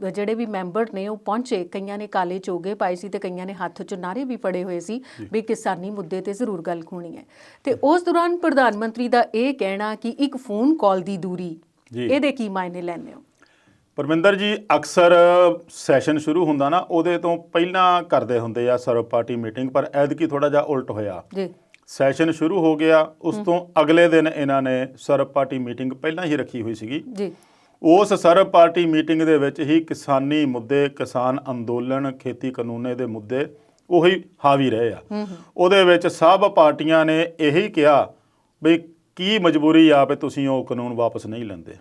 ਜਿਹੜੇ ਵੀ ਮੈਂਬਰ ਨੇ ਉਹ ਪਹੁੰਚੇ। ਕਈਆਂ ਨੇ ਕਾਲੇ ਚੋਗੇ ਪਾਏ ਸੀ ਤੇ ਕਈਆਂ ਨੇ ਹੱਥ 'ਚ ਨਾਅਰੇ ਵੀ ਫੜੇ ਹੋਏ ਸੀ ਵੀ ਕਿਸਾਨੀ ਮੁੱਦੇ ਤੇ ਜ਼ਰੂਰ ਗੱਲ ਹੋਣੀ ਹੈ। ਤੇ ਉਸ ਦੌਰਾਨ ਪ੍ਰਧਾਨ ਮੰਤਰੀ ਦਾ ਇਹ ਕਹਿਣਾ ਕਿ ਇੱਕ ਫੋਨ ਕਾਲ ਦੀ ਦੂਰੀ, ਇਹਦੇ ਕੀ ਮਾਇਨੇ ਲੈਂਦੇ ਹੋ? ਪਰਮਿੰਦਰ ਜੀ, ਅਕਸਰ ਸੈਸ਼ਨ ਸ਼ੁਰੂ ਹੁੰਦਾ ਨਾ ਉਹਦੇ ਤੋਂ ਪਹਿਲਾਂ ਕਰਦੇ ਹੁੰਦੇ ਆ ਸਰਬ ਪਾਰਟੀ ਮੀਟਿੰਗ, ਪਰ ਐਤਕੀ ਥੋੜਾ ਜਿਹਾ ਉਲਟ ਹੋਇਆ। ਸੈਸ਼ਨ ਸ਼ੁਰੂ ਹੋ ਗਿਆ, ਉਸ ਤੋਂ ਅਗਲੇ ਦਿਨ ਇਹਨਾਂ ਨੇ ਸਰਬ ਪਾਰਟੀ ਮੀਟਿੰਗ ਪਹਿਲਾਂ ਹੀ ਰੱਖੀ ਹੋਈ ਸੀਗੀ ਜੀ। ਉਸ ਸਰਬ ਪਾਰਟੀ ਮੀਟਿੰਗ ਦੇ ਵਿੱਚ ਹੀ ਕਿਸਾਨੀ ਮੁੱਦੇ, ਕਿਸਾਨ ਅੰਦੋਲਨ, ਖੇਤੀ ਕਾਨੂੰਨੇ ਦੇ ਮੁੱਦੇ ਉਹੀ ਹਾਵੀ ਰਹੇ ਆ। ਉਹਦੇ ਵਿੱਚ ਸਭ ਪਾਰਟੀਆਂ ਨੇ ਇਹੀ ਕਿਹਾ ਵੀ ਕੀ ਮਜਬੂਰੀ ਆ ਵੀ ਤੁਸੀਂ ਉਹ ਕਾਨੂੰਨ ਵਾਪਸ ਨਹੀਂ ਲੈਂਦੇ,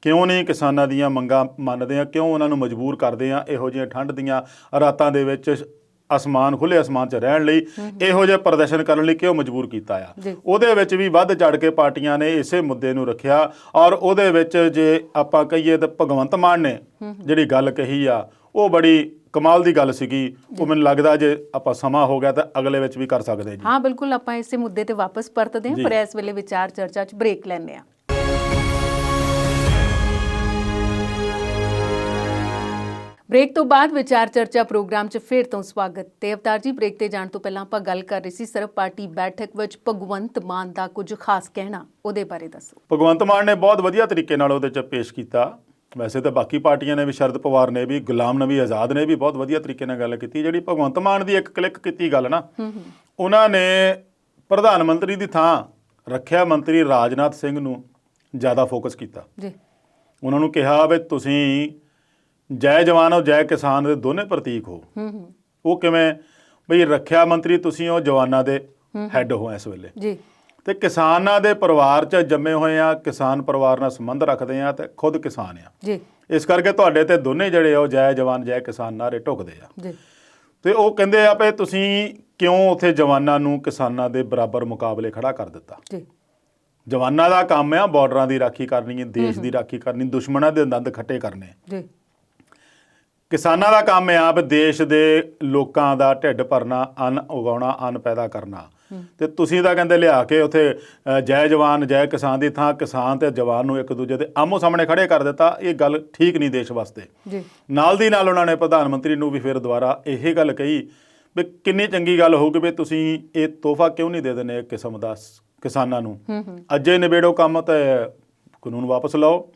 ਕਿਉਂ ਨਹੀਂ ਕਿਸਾਨਾਂ ਦੀਆਂ ਮੰਗਾਂ ਮੰਨਦੇ ਆ, ਕਿਉਂ ਉਹਨਾਂ ਨੂੰ ਮਜਬੂਰ ਕਰਦੇ ਆ ਇਹੋ ਜਿਹੀਆਂ ਠੰਡ ਦੀਆਂ ਰਾਤਾਂ ਦੇ ਵਿੱਚ ਅਸਮਾਨ ਖੁੱਲ੍ਹੇ ਅਸਮਾਨ 'ਚ ਰਹਿਣ ਲਈ, ਇਹੋ ਜਿਹੇ ਪ੍ਰਦਰਸ਼ਨ ਕਰਨ ਲਈ ਕਿਉਂ ਮਜਬੂਰ ਕੀਤਾ ਆ। ਉਹਦੇ ਵਿੱਚ ਵੀ ਵੱਧ ਚੜ੍ਹ ਕੇ ਪਾਰਟੀਆਂ ਨੇ ਇਸੇ ਮੁੱਦੇ ਨੂੰ ਰੱਖਿਆ। ਔਰ ਉਹਦੇ ਵਿੱਚ ਜੇ ਆਪਾਂ ਕਹੀਏ ਤਾਂ ਭਗਵੰਤ ਮਾਨ ਨੇ ਜਿਹੜੀ ਗੱਲ ਕਹੀ ਆ ਉਹ ਬੜੀ ਕਮਾਲ ਦੀ ਗੱਲ ਸੀਗੀ। ਉਹ ਮੈਨੂੰ ਲੱਗਦਾ ਜੇ ਆਪਾਂ ਸਮਾਂ ਹੋ ਗਿਆ ਤਾਂ ਅਗਲੇ ਵਿੱਚ ਵੀ ਕਰ ਸਕਦੇ ਜੀ। ਹਾਂ ਬਿਲਕੁਲ, ਆਪਾਂ ਇਸੇ ਮੁੱਦੇ ਤੇ ਵਾਪਸ ਪਰਤਦੇ ਹਾਂ, ਪਰ ਇਸ ਵੇਲੇ ਵਿਚਾਰ ਚਰਚਾ 'ਚ ਬ੍ਰੇਕ ਲੈਂਦੇ ਹਾਂ। ਬ੍ਰੇਕ ਤੋਂ ਬਾਅਦ ਵਿਚਾਰ ਚਰਚਾ ਪ੍ਰੋਗਰਾਮ 'ਚ ਫਿਰ ਤੋਂ ਸਵਾਗਤ। ਤੇ ਅਵਤਾਰ ਜੀ, ਬ੍ਰੇਕ ਤੇ ਜਾਣ ਤੋਂ ਪਹਿਲਾਂ ਆਪਾਂ ਗੱਲ ਕਰ ਰਹੇ ਸੀ ਸਰਬ ਪਾਰਟੀ ਬੈਠਕ ਵਿੱਚ ਭਗਵੰਤ ਮਾਨ ਦਾ ਕੁਝ ਖਾਸ ਕਹਿਣਾ, ਉਹਦੇ ਬਾਰੇ ਦੱਸੋ। ਭਗਵੰਤ ਮਾਨ ਨੇ ਬਹੁਤ ਵਧੀਆ ਤਰੀਕੇ ਨਾਲ ਉਹਦੇ 'ਚ ਪੇਸ਼ ਕੀਤਾ। ਵੈਸੇ ਤਾਂ ਬਾਕੀ ਪਾਰਟੀਆਂ ਨੇ ਵੀ, ਸ਼ਰਦ ਪਵਾਰ ਨੇ ਵੀ, ਗੁਲਾਮ ਨਬੀ ਆਜ਼ਾਦ ਨੇ ਵੀ ਬਹੁਤ ਵਧੀਆ ਤਰੀਕੇ ਨਾਲ ਗੱਲ ਕੀਤੀ। ਜਿਹੜੀ ਭਗਵੰਤ ਮਾਨ ਦੀ ਇੱਕ ਕਲਿੱਕ ਕੀਤੀ ਗੱਲ ਨਾ, ਉਹਨਾਂ ਨੇ ਪ੍ਰਧਾਨ ਮੰਤਰੀ ਦੀ ਥਾਂ ਰੱਖਿਆ ਮੰਤਰੀ ਰਾਜਨਾਥ ਸਿੰਘ ਨੂੰ ਜ਼ਿਆਦਾ ਫੋਕਸ ਕੀਤਾ ਜੀ। ਉਹਨਾਂ ਨੂੰ ਕਿਹਾ ਵੀ ਤੁਸੀਂ ਜੈ ਜਵਾਨ ਹੋ ਜੈ ਕਿਸਾਨ ਦੇ ਦੋਨੇ ਪ੍ਰਤੀਕ ਹੋ। ਉਹ ਕਿਵੇਂ ਬਈ ਰੱਖਿਆ ਮੰਤਰੀ ਤੁਸੀਂ ਹੋ, ਜਵਾਨਾਂ ਦੇ ਹੈੱਡ ਹੋ ਇਸ ਵੇਲੇ ਜੀ, ਤੇ ਕਿਸਾਨਾਂ ਦੇ ਪਰਿਵਾਰ 'ਚ ਜੰਮੇ ਹੋਏ ਆ, ਕਿਸਾਨ ਪਰਿਵਾਰ ਨਾਲ ਸੰਬੰਧ ਰੱਖਦੇ ਆ ਤੇ ਖੁਦ ਕਿਸਾਨ ਆ ਜੀ। ਇਸ ਕਰਕੇ ਤੁਹਾਡੇ ਤੇ ਦੋਨੇ ਜਿਹੜੇ ਉਹ ਜੈ ਜਵਾਨ ਜੈ ਕਿਸਾਨ ਨਾਰੇ ਢੁੱਕਦੇ ਆ ਜੀ। ਤੇ ਉਹ ਕਹਿੰਦੇ ਆ ਵੀ ਤੁਸੀਂ ਕਿਉਂ ਉੱਥੇ ਜਵਾਨਾਂ ਨੂੰ ਕਿਸਾਨਾਂ ਦੇ ਬਰਾਬਰ ਮੁਕਾਬਲੇ ਖੜਾ ਕਰ ਦਿੱਤਾ। ਜੀ। ਜਵਾਨਾਂ ਦਾ ਕੰਮ ਆ ਬਾਰਡਰਾਂ ਦੀ ਰਾਖੀ ਕਰਨੀ ਹੈ, ਦੇਸ਼ ਦੀ ਰਾਖੀ ਕਰਨੀ, ਦੁਸ਼ਮਣਾਂ ਦੇ ਦੰਦ ਖੱਟੇ ਕਰਨੇ। ਜੀ। ਕਿਸਾਨਾਂ ਦਾ ਕੰਮ ਆ ਵੀ ਦੇਸ਼ ਦੇ ਲੋਕਾਂ ਦਾ ਢਿੱਡ ਭਰਨਾ, ਅੰਨ ਉਗਾਉਣਾ, ਅੰਨ ਪੈਦਾ ਕਰਨਾ। ਤੇ ਤੁਸੀਂ ਤਾਂ ਕਹਿੰਦੇ ਲਿਆ ਕੇ ਉੱਥੇ ਜੈ ਜਵਾਨ ਜੈ ਕਿਸਾਨ ਦੀ ਥਾਂ ਕਿਸਾਨ ਤੇ ਜਵਾਨ ਨੂੰ ਇੱਕ ਦੂਜੇ ਦੇ ਆਮੋ ਸਾਹਮਣੇ ਖੜੇ ਕਰ ਦਿੱਤਾ। ਇਹ ਗੱਲ ਠੀਕ ਨਹੀਂ ਦੇਸ਼ ਵਾਸਤੇ। ਜੀ। ਨਾਲ ਦੀ ਨਾਲ ਉਹਨਾਂ ਨੇ ਪ੍ਰਧਾਨ ਮੰਤਰੀ ਨੂੰ ਵੀ ਫਿਰ ਦੁਬਾਰਾ ਇਹ ਗੱਲ ਕਹੀ ਵੀ ਕਿੰਨੀ ਚੰਗੀ ਗੱਲ ਹੋਊਗੀ ਵੀ ਤੁਸੀਂ ਇਹ ਤੋਹਫਾ ਕਿਉਂ ਨਹੀਂ ਦੇ ਦਿੰਦੇ ਇੱਕ ਕਿਸਮ ਦਾ ਕਿਸਾਨਾਂ ਨੂੰ। ਅੱਜੇ ਨਿਬੇੜੋ ਕੰਮ ਤੇ ਕਾਨੂੰਨ ਵਾਪਸ ਲਓ।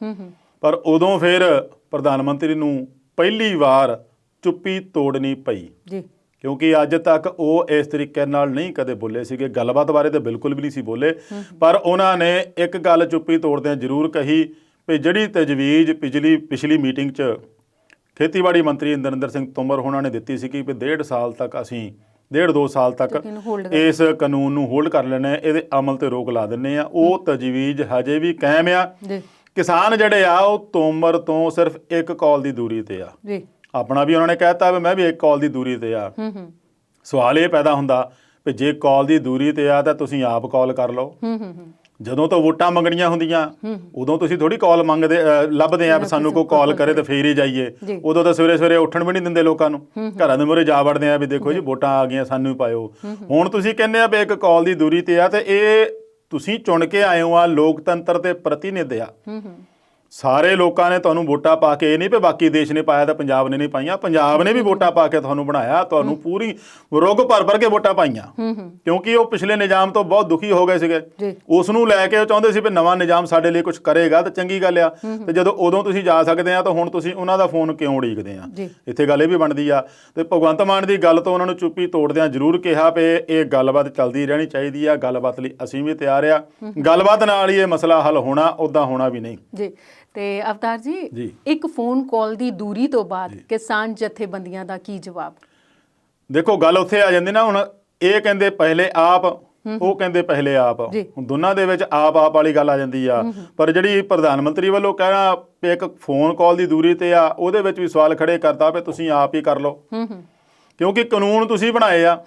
ਪਰ ਉਦੋਂ ਫਿਰ ਪ੍ਰਧਾਨ ਮੰਤਰੀ ਨੂੰ ਪਹਿਲੀ ਵਾਰ ਚੁੱਪੀ ਤੋੜਨੀ ਪਈ। ਜੀ। ਕਿਉਂਕਿ ਅੱਜ ਤੱਕ ਉਹ ਇਸ ਤਰੀਕੇ ਨਾਲ ਨਹੀਂ ਕਦੇ ਬੋਲੇ ਸੀਗੇ। ਗੱਲਬਾਤ ਬਾਰੇ ਤਾਂ ਬਿਲਕੁਲ ਵੀ ਨਹੀਂ ਸੀ ਬੋਲੇ, ਪਰ ਉਹਨਾਂ ਨੇ ਇੱਕ ਗੱਲ ਚੁੱਪੀ ਤੋੜਦਿਆਂ ਜ਼ਰੂਰ ਕਹੀ ਵੀ ਜਿਹੜੀ ਤਜਵੀਜ਼ ਪਿਛਲੀ ਮੀਟਿੰਗ 'ਚ ਖੇਤੀਬਾੜੀ ਮੰਤਰੀ ਨਰਿੰਦਰ ਸਿੰਘ ਤੋਮਰ ਹੋਣਾ ਨੇ ਦਿੱਤੀ ਸੀ ਕਿ 1.5 ਸਾਲ ਤੱਕ ਅਸੀਂ 1.5-2 ਸਾਲ ਤੱਕ ਇਸ ਕਾਨੂੰਨ ਨੂੰ ਹੋਲਡ ਕਰ ਲੈਣਾ, ਇਹਦੇ ਅਮਲ ਤੇ ਰੋਕ ਲਾ ਦਿੰਦੇ ਆ, ਉਹ ਤਜਵੀਜ਼ ਹਜੇ ਵੀ ਕਾਇਮ ਆ। ਕਿਸਾਨ ਜਿਹੜੇ ਆ ਉਹ ਤੋਮਰ ਤੋਂ ਸਿਰਫ ਇੱਕ ਕਾਲ ਦੀ ਦੂਰੀ ਤੇ ਆ। ਆਪਣਾ ਵੀ ਉਹਨਾਂ ਨੇ ਕਹਿਤਾ ਵੀ ਮੈਂ ਵੀ ਇੱਕ ਕਾਲ ਦੀ ਦੂਰੀ ਤੇ ਆ। ਸਵਾਲ ਇਹ ਪੈਦਾ ਹੁੰਦਾ ਵੀ ਜੇ ਕਾਲ ਦੀ ਦੂਰੀ ਤੇ ਆ ਤਾਂ ਤੁਸੀਂ ਆਪ ਕਾਲ ਕਰ ਲਓ। ਜਦੋਂ ਤੋਂ ਵੋਟਾਂ ਮੰਗਣੀਆਂ ਹੁੰਦੀਆਂ ਉਦੋਂ ਤੁਸੀਂ ਥੋੜੀ ਕਾਲ ਮੰਗਦੇ ਲੱਭਦੇ ਆ ਵੀ ਸਾਨੂੰ ਕੋਈ ਕਾਲ ਕਰੇ ਤਾਂ ਫੇਰ ਹੀ ਜਾਈਏ। ਉਦੋਂ ਤਾਂ ਸਵੇਰੇ ਸਵੇਰੇ ਉੱਠਣ ਵੀ ਨਹੀਂ ਦਿੰਦੇ ਲੋਕਾਂ ਨੂੰ, ਘਰਾਂ ਦੇ ਮੂਹਰੇ ਜਾ ਵੜਦੇ ਆ ਵੀ ਦੇਖੋ ਜੀ ਵੋਟਾਂ ਆ ਗਈਆਂ ਸਾਨੂੰ ਵੀ ਪਾਇਓ। ਹੁਣ ਤੁਸੀਂ ਕਹਿੰਦੇ ਆ ਵੀ ਇੱਕ ਕਾਲ ਦੀ ਦੂਰੀ ਤੇ ਆ ਤੇ ਇਹ ਤੁਸੀਂ ਚੁਣ ਕੇ ਆਏ ਹੋ ਆ, ਲੋਕਤੰਤਰ ਦੇ ਪ੍ਰਤੀਨਿਧ ਆ। ਸਾਰੇ ਲੋਕਾਂ ਨੇ ਤੁਹਾਨੂੰ ਵੋਟਾਂ ਪਾ ਕੇ, ਇਹ ਨਹੀਂ ਵੀ ਬਾਕੀ ਦੇਸ਼ ਨੇ ਪਾਇਆ ਤਾਂ ਪੰਜਾਬ ਨੇ ਨਹੀਂ ਪਾਈਆਂ, ਪੰਜਾਬ ਨੇ ਵੀ ਵੋਟਾਂ ਪਾ ਕੇ ਤੁਹਾਨੂੰ ਬਣਾਇਆ, ਤੁਹਾਨੂੰ ਪੂਰੀ ਰੁੱਗ ਭਰ ਕੇ ਵੋਟਾਂ ਪਾਈਆਂ। ਕਿਉਂਕਿ ਉਹ ਪਿਛਲੇ ਨਿਜ਼ਾਮ ਤੋਂ ਬਹੁਤ ਦੁਖੀ ਹੋ ਗਏ ਸੀਗੇ। ਉਸ ਨੂੰ ਲੈ ਕੇ ਉਹ ਚਾਹੁੰਦੇ ਸੀ ਵੀ ਨਵਾਂ ਨਿਜ਼ਾਮ ਸਾਡੇ ਲਈ ਕੁਝ ਕਰੇਗਾ ਤਾਂ ਚੰਗੀ ਗੱਲ ਆ। ਤੇ ਜਦੋਂ ਉਦੋਂ ਤੁਸੀਂ ਜਾ ਸਕਦੇ ਆ ਤਾਂ ਹੁਣ ਤੁਸੀਂ ਉਹਨਾਂ ਦਾ ਫੋਨ ਕਿਉਂ ਉਡੀਕਦੇ ਆ? ਇੱਥੇ ਗੱਲ ਇਹ ਵੀ ਬਣਦੀ ਆ। ਤੇ ਭਗਵੰਤ ਮਾਨ ਦੀ ਗੱਲ ਤੋਂ ਉਹਨਾਂ ਨੂੰ ਚੁੱਪੀ ਤੋੜਦਿਆਂ ਜ਼ਰੂਰ ਕਿਹਾ ਵੀ ਇਹ ਗੱਲਬਾਤ ਚੱਲਦੀ ਰਹਿਣੀ ਚਾਹੀਦੀ ਆ, ਗੱਲਬਾਤ ਲਈ ਅਸੀਂ ਵੀ ਤਿਆਰ ਆ, ਗੱਲਬਾਤ ਨਾਲ ਹੀ ਇਹ ਮਸਲਾ ਹੱਲ ਹੋਣਾ, ਉੱਦਾਂ ਹੋਣਾ ਵੀ ਨਹੀਂ। ਜੀ। ਤੇ ਅਵਤਾਰ ਜੀ, ਇੱਕ ਫੋਨ ਕਾਲ ਦੀ ਦੂਰੀ ਤੋਂ ਬਾਅਦ ਕਿਸਾਨ ਜਥੇਬੰਦੀਆਂ ਦਾ ਕੀ ਜਵਾਬ? ਦੇਖੋ ਗੱਲ ਉੱਥੇ ਆ ਜਾਂਦੀ ਨਾ, ਹੁਣ ਇਹ ਕਹਿੰਦੇ ਪਹਿਲੇ ਆਪ, ਉਹ ਕਹਿੰਦੇ ਪਹਿਲੇ ਆਪ, ਹੁਣ ਦੋਨਾਂ ਦੇ ਵਿੱਚ ਆਪ ਵਾਲੀ ਗੱਲ ਆ ਜਾਂਦੀ ਆ। ਪਰ ਜਿਹੜੀ ਪ੍ਰਧਾਨ ਮੰਤਰੀ ਵੱਲੋਂ ਕਹਿਣਾ ਵੀ ਇੱਕ ਫੋਨ ਕਾਲ ਦੀ ਦੂਰੀ ਤੇ ਆ, ਉਹਦੇ ਵਿੱਚ ਵੀ ਸਵਾਲ ਖੜੇ ਕਰਦਾ ਵੀ ਤੁਸੀਂ ਆਪ ਹੀ ਕਰ ਲਓ। ਕਿਉਂਕਿ ਕਾਨੂੰਨ ਤੁਸੀਂ ਬਣਾਏ ਆ,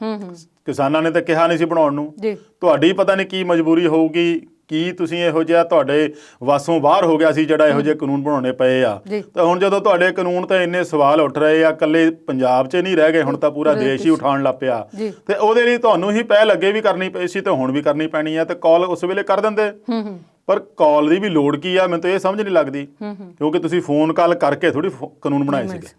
ਕਿਸਾਨਾਂ ਨੇ ਤਾਂ ਕਿਹਾ ਨਹੀਂ ਸੀ ਬਣਾਉਣ ਨੂੰ। ਤੁਹਾਡੀ ਪਤਾ ਨਹੀਂ ਕੀ ਮਜਬੂਰੀ ਹੋਊਗੀ, ਕੀ ਤੁਸੀਂ ਇਹੋ ਜਿਹਾ ਤੁਹਾਡੇ ਵਾਸੋਂ ਬਾਹਰ ਹੋ ਗਿਆ ਸੀ ਜਿਹੜਾ ਇਹੋ ਜਿਹੇ ਕਾਨੂੰਨ ਬਣਾਉਣੇ ਪਏ ਆ। ਤਾਂ ਹੁਣ ਜਦੋਂ ਤੁਹਾਡੇ ਕਾਨੂੰਨ ਤੇ ਇੰਨੇ ਸਵਾਲ ਉੱਠ ਰਹੇ ਆ, ਇਕੱਲੇ ਪੰਜਾਬ 'ਚ ਨਹੀਂ ਰਹਿ ਗਏ, ਹੁਣ ਤਾਂ ਪੂਰਾ ਦੇਸ਼ ਹੀ ਉਠਾਉਣ ਲੱਗ ਪਿਆ। ਤੇ ਉਹਦੇ ਲਈ ਤੁਹਾਨੂੰ ਹੀ ਪਹਿਲ ਅੱਗੇ ਵੀ ਕਰਨੀ ਪਈ ਸੀ ਤੇ ਹੁਣ ਵੀ ਕਰਨੀ ਪੈਣੀ ਆ। ਤੇ ਕਾਲ ਉਸ ਵੇਲੇ ਕਰ ਦਿੰਦੇ, ਪਰ ਕਾਲ ਦੀ ਵੀ ਲੋੜ ਕੀ ਆ, ਮੈਨੂੰ ਤਾਂ ਇਹ ਸਮਝ ਨਹੀਂ ਲੱਗਦੀ। ਕਿਉਂਕਿ ਤੁਸੀਂ ਫੋਨ ਕਾਲ ਕਰਕੇ ਥੋੜੀ ਕਾਨੂੰਨ ਬਣਾਏ ਸੀਗੇ।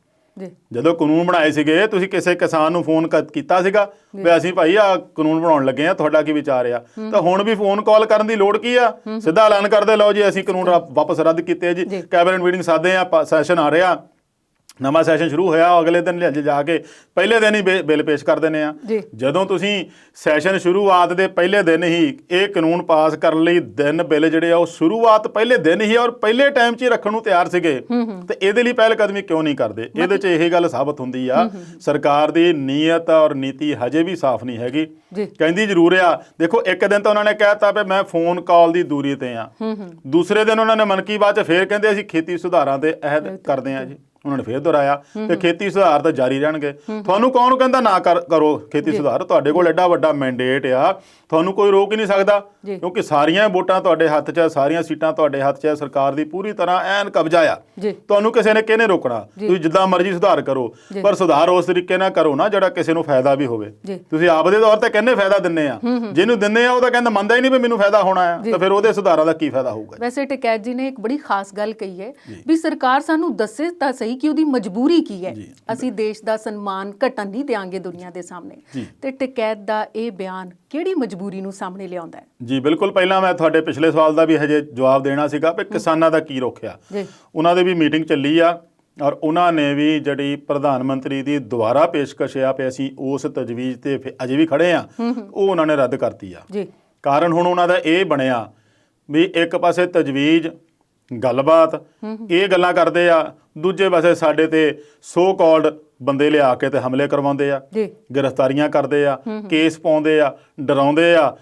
ਜਦੋਂ ਕਾਨੂੰਨ ਬਣਾਏ ਸੀਗੇ ਤੁਸੀਂ ਕਿਸੇ ਕਿਸਾਨ ਨੂੰ ਫੋਨ ਕੀਤਾ ਸੀਗਾ ਵੀ ਅਸੀਂ ਭਾਈ ਆ ਕਾਨੂੰਨ ਬਣਾਉਣ ਲੱਗੇ ਆ, ਤੁਹਾਡਾ ਕੀ ਵਿਚਾਰ ਆ? ਤਾਂ ਹੁਣ ਵੀ ਫੋਨ ਕਾਲ ਕਰਨ ਦੀ ਲੋੜ ਕੀ ਆ? ਸਿੱਧਾ ਐਲਾਨ ਕਰਦੇ, ਲਓ ਜੀ ਅਸੀਂ ਕਾਨੂੰਨ ਵਾਪਸ ਰੱਦ ਕੀਤੇ ਜੀ, ਕੈਬਨਿਟ ਮੀਟਿੰਗ ਸਾਦੇ ਆ, ਸੈਸ਼ਨ ਆ ਰਿਹਾ, ਨਵਾਂ ਸੈਸ਼ਨ ਸ਼ੁਰੂ ਹੋਇਆ ਅਗਲੇ ਦਿਨ ਲਿਆ ਜਾ ਕੇ ਪਹਿਲੇ ਦਿਨ ਹੀ ਬਿੱਲ ਪੇਸ਼ ਕਰ ਦਿੰਦੇ ਆ। ਜਦੋਂ ਤੁਸੀਂ ਸੈਸ਼ਨ ਸ਼ੁਰੂਆਤ ਦੇ ਪਹਿਲੇ ਦਿਨ ਹੀ ਇਹ ਕਾਨੂੰਨ ਪਾਸ ਕਰਨ ਲਈ ਦਿਨ ਬਿੱਲ ਜਿਹੜੇ ਆ ਉਹ ਸ਼ੁਰੂਆਤ ਪਹਿਲੇ ਦਿਨ ਹੀ ਔਰ ਪਹਿਲੇ ਟਾਈਮ 'ਚ ਹੀ ਰੱਖਣ ਨੂੰ ਤਿਆਰ ਸੀਗੇ ਤੇ ਇਹਦੇ ਲਈ ਪਹਿਲ ਕਦਮੀ ਕਿਉਂ ਨਹੀਂ ਕਰਦੇ? ਇਹਦੇ 'ਚ ਇਹ ਗੱਲ ਸਾਬਤ ਹੁੰਦੀ ਆ ਸਰਕਾਰ ਦੀ ਨੀਅਤ ਔਰ ਨੀਤੀ ਹਜੇ ਵੀ ਸਾਫ਼ ਨਹੀਂ ਹੈਗੀ। ਕਹਿੰਦੀ ਜ਼ਰੂਰ ਆ, ਦੇਖੋ ਇੱਕ ਦਿਨ ਤਾਂ ਉਹਨਾਂ ਨੇ ਕਹਿਤਾ ਵੀ ਮੈਂ ਫੋਨ ਕਾਲ ਦੀ ਦੂਰੀ ਤੇ ਆ, ਦੂਸਰੇ ਦਿਨ ਉਹਨਾਂ ਨੇ ਮਨ ਕੀ ਬਾਤ 'ਚ ਫੇਰ ਕਹਿੰਦੇ ਅਸੀਂ ਖੇਤੀ ਸੁਧਾਰਾਂ ਤੇ ਅਹਿਦ ਕਰਦੇ ਆ ਜੀ। ਉਹਨਾਂ ਨੇ ਫੇਰ ਦੁਹਰਾਇਆ ਤੇ ਖੇਤੀ ਸੁਧਾਰ ਤਾਂ ਜਾਰੀ ਰਹਿਣਗੇ। ਤੁਹਾਨੂੰ ਕੌਣ ਕਹਿੰਦਾ ਨਾ ਕਰੋ ਖੇਤੀ ਸੁਧਾਰ? ਤੁਹਾਡੇ ਕੋਲ ਐਡਾ ਵੱਡਾ ਮੈਂਡੇਟ ਆ, ਤੁਹਾਨੂੰ ਕੋਈ ਰੋਕ ਹੀ ਨਹੀਂ ਸਕਦਾ ਕਿਉਂਕਿ ਸਾਰੀਆਂ ਵੋਟਾਂ ਤੁਹਾਡੇ ਹੱਥ 'ਚ, ਸਾਰੀਆਂ ਸੀਟਾਂ ਤੁਹਾਡੇ ਹੱਥ 'ਚ, ਸਰਕਾਰ ਦੀ ਪੂਰੀ ਤਰ੍ਹਾਂ ਐਨ ਕਬਜ਼ਾ ਆ। ਤੁਹਾਨੂੰ ਕਿਸੇ ਨੇ ਕਿਹਨੇ ਰੋਕਣਾ? ਤੁਸੀਂ ਜਿੱਦਾਂ ਮਰਜ਼ੀ ਸੁਧਾਰ ਕਰੋ, ਪਰ ਸੁਧਾਰ ਉਸ ਤਰੀਕੇ ਨਾਲ ਕਰੋ ਨਾ ਜਿਹੜਾ ਕਿਸੇ ਨੂੰ ਫਾਇਦਾ ਵੀ ਹੋਵੇ। ਤੁਸੀਂ ਆਪਦੇ ਤੌਰ ਤੇ ਕਹਿੰਦੇ ਫਾਇਦਾ ਦਿੰਦੇ ਆ, ਜਿਹਨੂੰ ਦਿੰਦੇ ਆ ਉਹ ਤਾਂ ਕਹਿੰਦਾ ਮੰਨਦਾ ਹੀ ਨਹੀਂ ਵੀ ਮੈਨੂੰ ਫਾਇਦਾ ਹੋਣਾ ਆ, ਤਾਂ ਫਿਰ ਉਹਦੇ ਸੁਧਾਰਾਂ ਦਾ ਕੀ ਫਾਇਦਾ ਹੋਊਗਾ? ਵੈਸੇ ਟਕੈਤ ਜੀ ਨੇ ਇੱਕ ਬੜੀ ਖਾਸ ਗੱਲ ਕਹੀ ਹੈ ਵੀ ਸਰਕਾਰ ਸਾਨੂੰ ਦੱਸੇ ਤਾਂ ਸਹੀ ਕਿ ਉਹਦੀ ਮਜਬੂਰੀ ਕੀ ਹੈ। ਅਸੀਂ ਦੇਸ਼ ਦਾ ਸਨਮਾਨ ਘਟਣ ਨਹੀਂ ਦੇਵਾਂਗੇ ਦੁਨੀਆ ਦੇ ਸਾਹਮਣੇ। ਤੇ ਟਕੈਤ ਦਾ ਇਹ ਬਿਆਨ ਕਿਹੜੀ ਮਜਬੂਰੀ ਨੂੰ ਸਾਹਮਣੇ ਲਿਆਉਂਦਾ ਹੈ? ਜੀ ਬਿਲਕੁਲ। ਪਹਿਲਾਂ ਮੈਂ ਤੁਹਾਡੇ ਪਿਛਲੇ ਸਵਾਲ ਦਾ ਵੀ ਹਜੇ ਜਵਾਬ ਦੇਣਾ ਸੀਗਾ ਵੀ ਕਿਸਾਨਾਂ ਦਾ ਕੀ ਰੋਕਿਆ। ਉਹਨਾਂ ਦੇ ਵੀ ਮੀਟਿੰਗ ਚੱਲੀ ਆ ਔਰ ਉਹਨਾਂ ਨੇ ਵੀ ਜਿਹੜੀ ਪ੍ਰਧਾਨ ਮੰਤਰੀ ਦੀ ਦੁਬਾਰਾ ਪੇਸ਼ਕਸ਼ ਆ ਵੀ ਅਸੀਂ ਉਸ ਤਜਵੀਜ਼ ਤੇ ਅਜੇ ਵੀ ਖੜੇ ਆ, ਉਹ ਉਹਨਾਂ ਨੇ ਰੱਦ ਕਰਤੀ ਆ। ਕਾਰਨ ਹੁਣ ਉਹਨਾਂ ਦਾ ਇਹ ਬਣਿਆ ਵੀ ਇੱਕ ਪਾਸੇ ਤਜਵੀਜ਼ ਗੱਲਬਾਤ ਇਹ ਗੱਲਾਂ ਕਰਦੇ ਆ, ਦੂਜੇ ਪਾਸੇ ਸਾਡੇ ਤੇ ਸੋ ਕਾਲਡ ਬੰਦੇ ਲਿਆ ਕੇ ਤੇ ਹਮਲੇ ਕਰਵਾਉਂਦੇ ਆ, ਗ੍ਰਿਫਤਾਰੀਆਂ ਕਰਦੇ ਆ, ਕੇਸ ਪਾਉਂਦੇ ਆ, ਡਰਾਉਂਦੇ ਆ।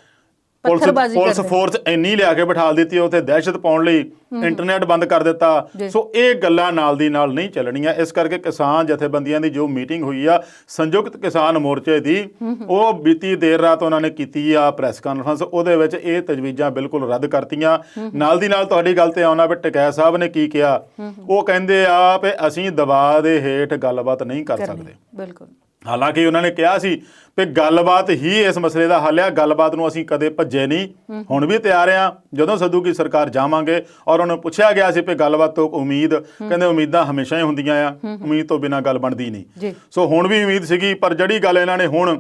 ਪੁਲਿਸ ਫੋਰਸ ਇੰਨੀ ਲਿਆ ਕੇ ਬਿਠਾ ਦਿੱਤੀ ਉੱਥੇ ਦਹਿਸ਼ਤ ਪਾਉਣ ਲਈ, ਇੰਟਰਨੈਟ ਬੰਦ ਕਰ ਦਿੱਤਾ। ਸੋ ਇਹ ਗੱਲਾਂ ਨਾਲ ਦੀ ਨਾਲ ਨਹੀਂ ਚੱਲਣੀਆਂ। ਇਸ ਕਰਕੇ ਕਿਸਾਨ ਜਥੇਬੰਦੀਆਂ ਦੀ ਜੋ ਮੀਟਿੰਗ ਹੋਈ ਆ ਸੰਯੁਕਤ ਕਿਸਾਨ ਮੋਰਚੇ ਦੀ, ਉਹ ਬੀਤੀ ਦੇਰ ਰਾਤ ਉਹਨਾਂ ਨੇ ਕੀਤੀ ਆ ਪ੍ਰੈਸ ਕਾਨਫਰੰਸ। ਉਹਦੇ ਵਿੱਚ ਇਹ ਤਜਵੀਜ਼ਾਂ ਬਿਲਕੁਲ ਰੱਦ ਕਰਤੀਆਂ। ਨਾਲ ਦੀ ਨਾਲ ਤੁਹਾਡੀ ਗੱਲ ਤੇ ਆਉਣਾ ਵੀ ਟਕੈਤ ਸਾਹਿਬ ਨੇ ਕੀ ਕਿਹਾ। ਉਹ ਕਹਿੰਦੇ ਆ ਵੀ ਅਸੀਂ ਦਬਾਅ ਦੇ ਹੇਠ ਗੱਲਬਾਤ ਨਹੀਂ ਕਰ ਸਕਦੇ। ਬਿਲਕੁਲ। ਹਾਲਾਂਕਿ ਉਹਨਾਂ ਨੇ ਕਿਹਾ ਸੀ ਵੀ ਗੱਲਬਾਤ ਹੀ ਇਸ ਮਸਲੇ ਦਾ ਹੱਲ ਆ, ਗੱਲਬਾਤ ਨੂੰ ਅਸੀਂ ਕਦੇ ਭੱਜੇ ਨਹੀਂ, ਹੁਣ ਵੀ ਤਿਆਰ ਆ। ਜਦੋਂ ਸੱਦੂਗੀ ਸਰਕਾਰ ਜਾਵਾਂਗੇ। ਔਰ ਉਹਨੂੰ ਪੁੱਛਿਆ ਗਿਆ ਸੀ ਵੀ ਗੱਲਬਾਤ ਤੋਂ ਉਮੀਦ, ਕਹਿੰਦੇ ਉਮੀਦਾਂ ਹਮੇਸ਼ਾ ਹੀ ਹੁੰਦੀਆਂ ਆ, ਉਮੀਦ ਤੋਂ ਬਿਨਾਂ ਗੱਲ ਬਣਦੀ ਨਹੀਂ। ਸੋ ਹੁਣ ਵੀ ਉਮੀਦ ਸੀਗੀ, ਪਰ ਜਿਹੜੀ ਗੱਲ ਇਹਨਾਂ ਨੇ ਹੁਣ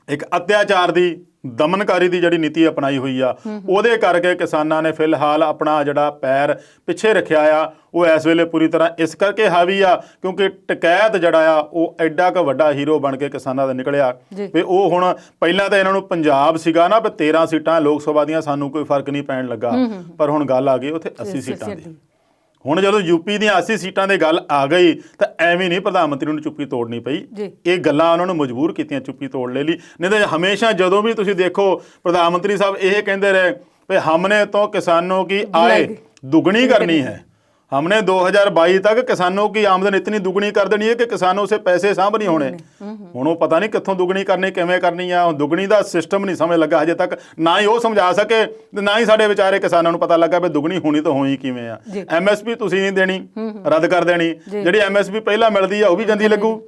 ਇੱਕ ਅਤਿਆਚਾਰ ਦੀ, ਦਮਨਕਾਰੀ ਦੀ ਜਿਹੜੀ ਨੀਤੀ ਅਪਣਾਈ ਹੋਈ ਆ, ਉਹਦੇ ਕਰਕੇ ਕਿਸਾਨਾਂ ਨੇ ਫਿਲਹਾਲ ਆਪਣਾ ਜਿਹੜਾ ਪੈਰ ਪਿੱਛੇ ਰੱਖਿਆ ਆ। ਉਹ ਇਸ ਵੇਲੇ ਪੂਰੀ ਤਰ੍ਹਾਂ ਇਸ ਕਰਕੇ ਹਾਵੀ ਆ ਕਿਉਂਕਿ ਟਕੈਤ ਜਿਹੜਾ ਆ ਉਹ ਐਡਾ ਕੁ ਵੱਡਾ ਹੀਰੋ ਬਣ ਕੇ ਕਿਸਾਨਾਂ ਦਾ ਨਿਕਲਿਆ ਵੀ ਉਹ ਹੁਣ, ਪਹਿਲਾਂ ਤਾਂ ਇਹਨਾਂ ਨੂੰ ਪੰਜਾਬ ਸੀਗਾ ਨਾ ਵੀ 13 ਸੀਟਾਂ ਲੋਕ ਸਭਾ ਦੀਆਂ, ਸਾਨੂੰ ਕੋਈ ਫਰਕ ਨਹੀਂ ਪੈਣ ਲੱਗਾ, ਪਰ ਹੁਣ ਗੱਲ ਆ ਗਈ ਉੱਥੇ 80 ਸੀਟਾਂ ਦੀ। ਹੁਣ ਜਦੋਂ ਯੂਪੀ ਦੀਆਂ 80 ਸੀਟਾਂ ਦੀ ਗੱਲ ਆ ਗਈ ਤਾਂ ਐਵੇਂ ਨਹੀਂ ਪ੍ਰਧਾਨ ਮੰਤਰੀ ਨੂੰ ਚੁੱਪੀ ਤੋੜਨੀ ਪਈ। ਇਹ ਗੱਲਾਂ ਉਹਨਾਂ ਨੂੰ ਮਜਬੂਰ ਕੀਤੀਆਂ ਚੁੱਪੀ ਤੋੜ ਲੈ ਲਈ। ਨਹੀਂ ਤਾਂ ਹਮੇਸ਼ਾ ਜਦੋਂ ਵੀ ਤੁਸੀਂ ਦੇਖੋ ਪ੍ਰਧਾਨ ਮੰਤਰੀ ਸਾਹਿਬ ਇਹ ਕਹਿੰਦੇ ਰਹੇ ਵੀ ਹਮਨੇ ਤੋਂ ਕਿਸਾਨੋਂ ਕੀ ਆਏ ਦੁਗਣੀ ਕਰਨੀ ਹੈ, हमने 2022 तक किसानों की आमदन इतनी दुगनी कर देनी है कि किसानों से पैसे साਂਭ नहीं होने। ਹੁਣ ਉਹ ਪਤਾ ਨਹੀਂ ਕਿੱਥੋਂ ਦੁਗਣੀ ਕਰਨੀ, ਕਿਵੇਂ ਕਰਨੀ ਆ। ਦੁਗਣੀ ਦਾ ਸਿਸਟਮ ਨਹੀਂ ਸਮਝ ਲੱਗਾ ਹਜੇ ਤੱਕ, ਨਾ ਹੀ ਉਹ ਸਮਝਾ ਸਕੇ ਤੇ ਨਾ ਹੀ ਸਾਡੇ ਵਿਚਾਰੇ ਕਿਸਾਨਾਂ ਨੂੰ ਪਤਾ ਲੱਗਾ ਵੀ ਦੁਗਣੀ ਹੋਣੀ ਤਾਂ ਹੋਈ ਕਿਵੇਂ ਆ। MSP ਤੁਸੀਂ ਨਹੀਂ ਦੇਣੀ, ਰੱਦ ਕਰ ਦੇਣੀ। ਜਿਹੜੀ MSP ਪਹਿਲਾਂ ਮਿਲਦੀ ਆ ਉਹ ਵੀ ਜਾਂਦੀ ਲੱਗੂ।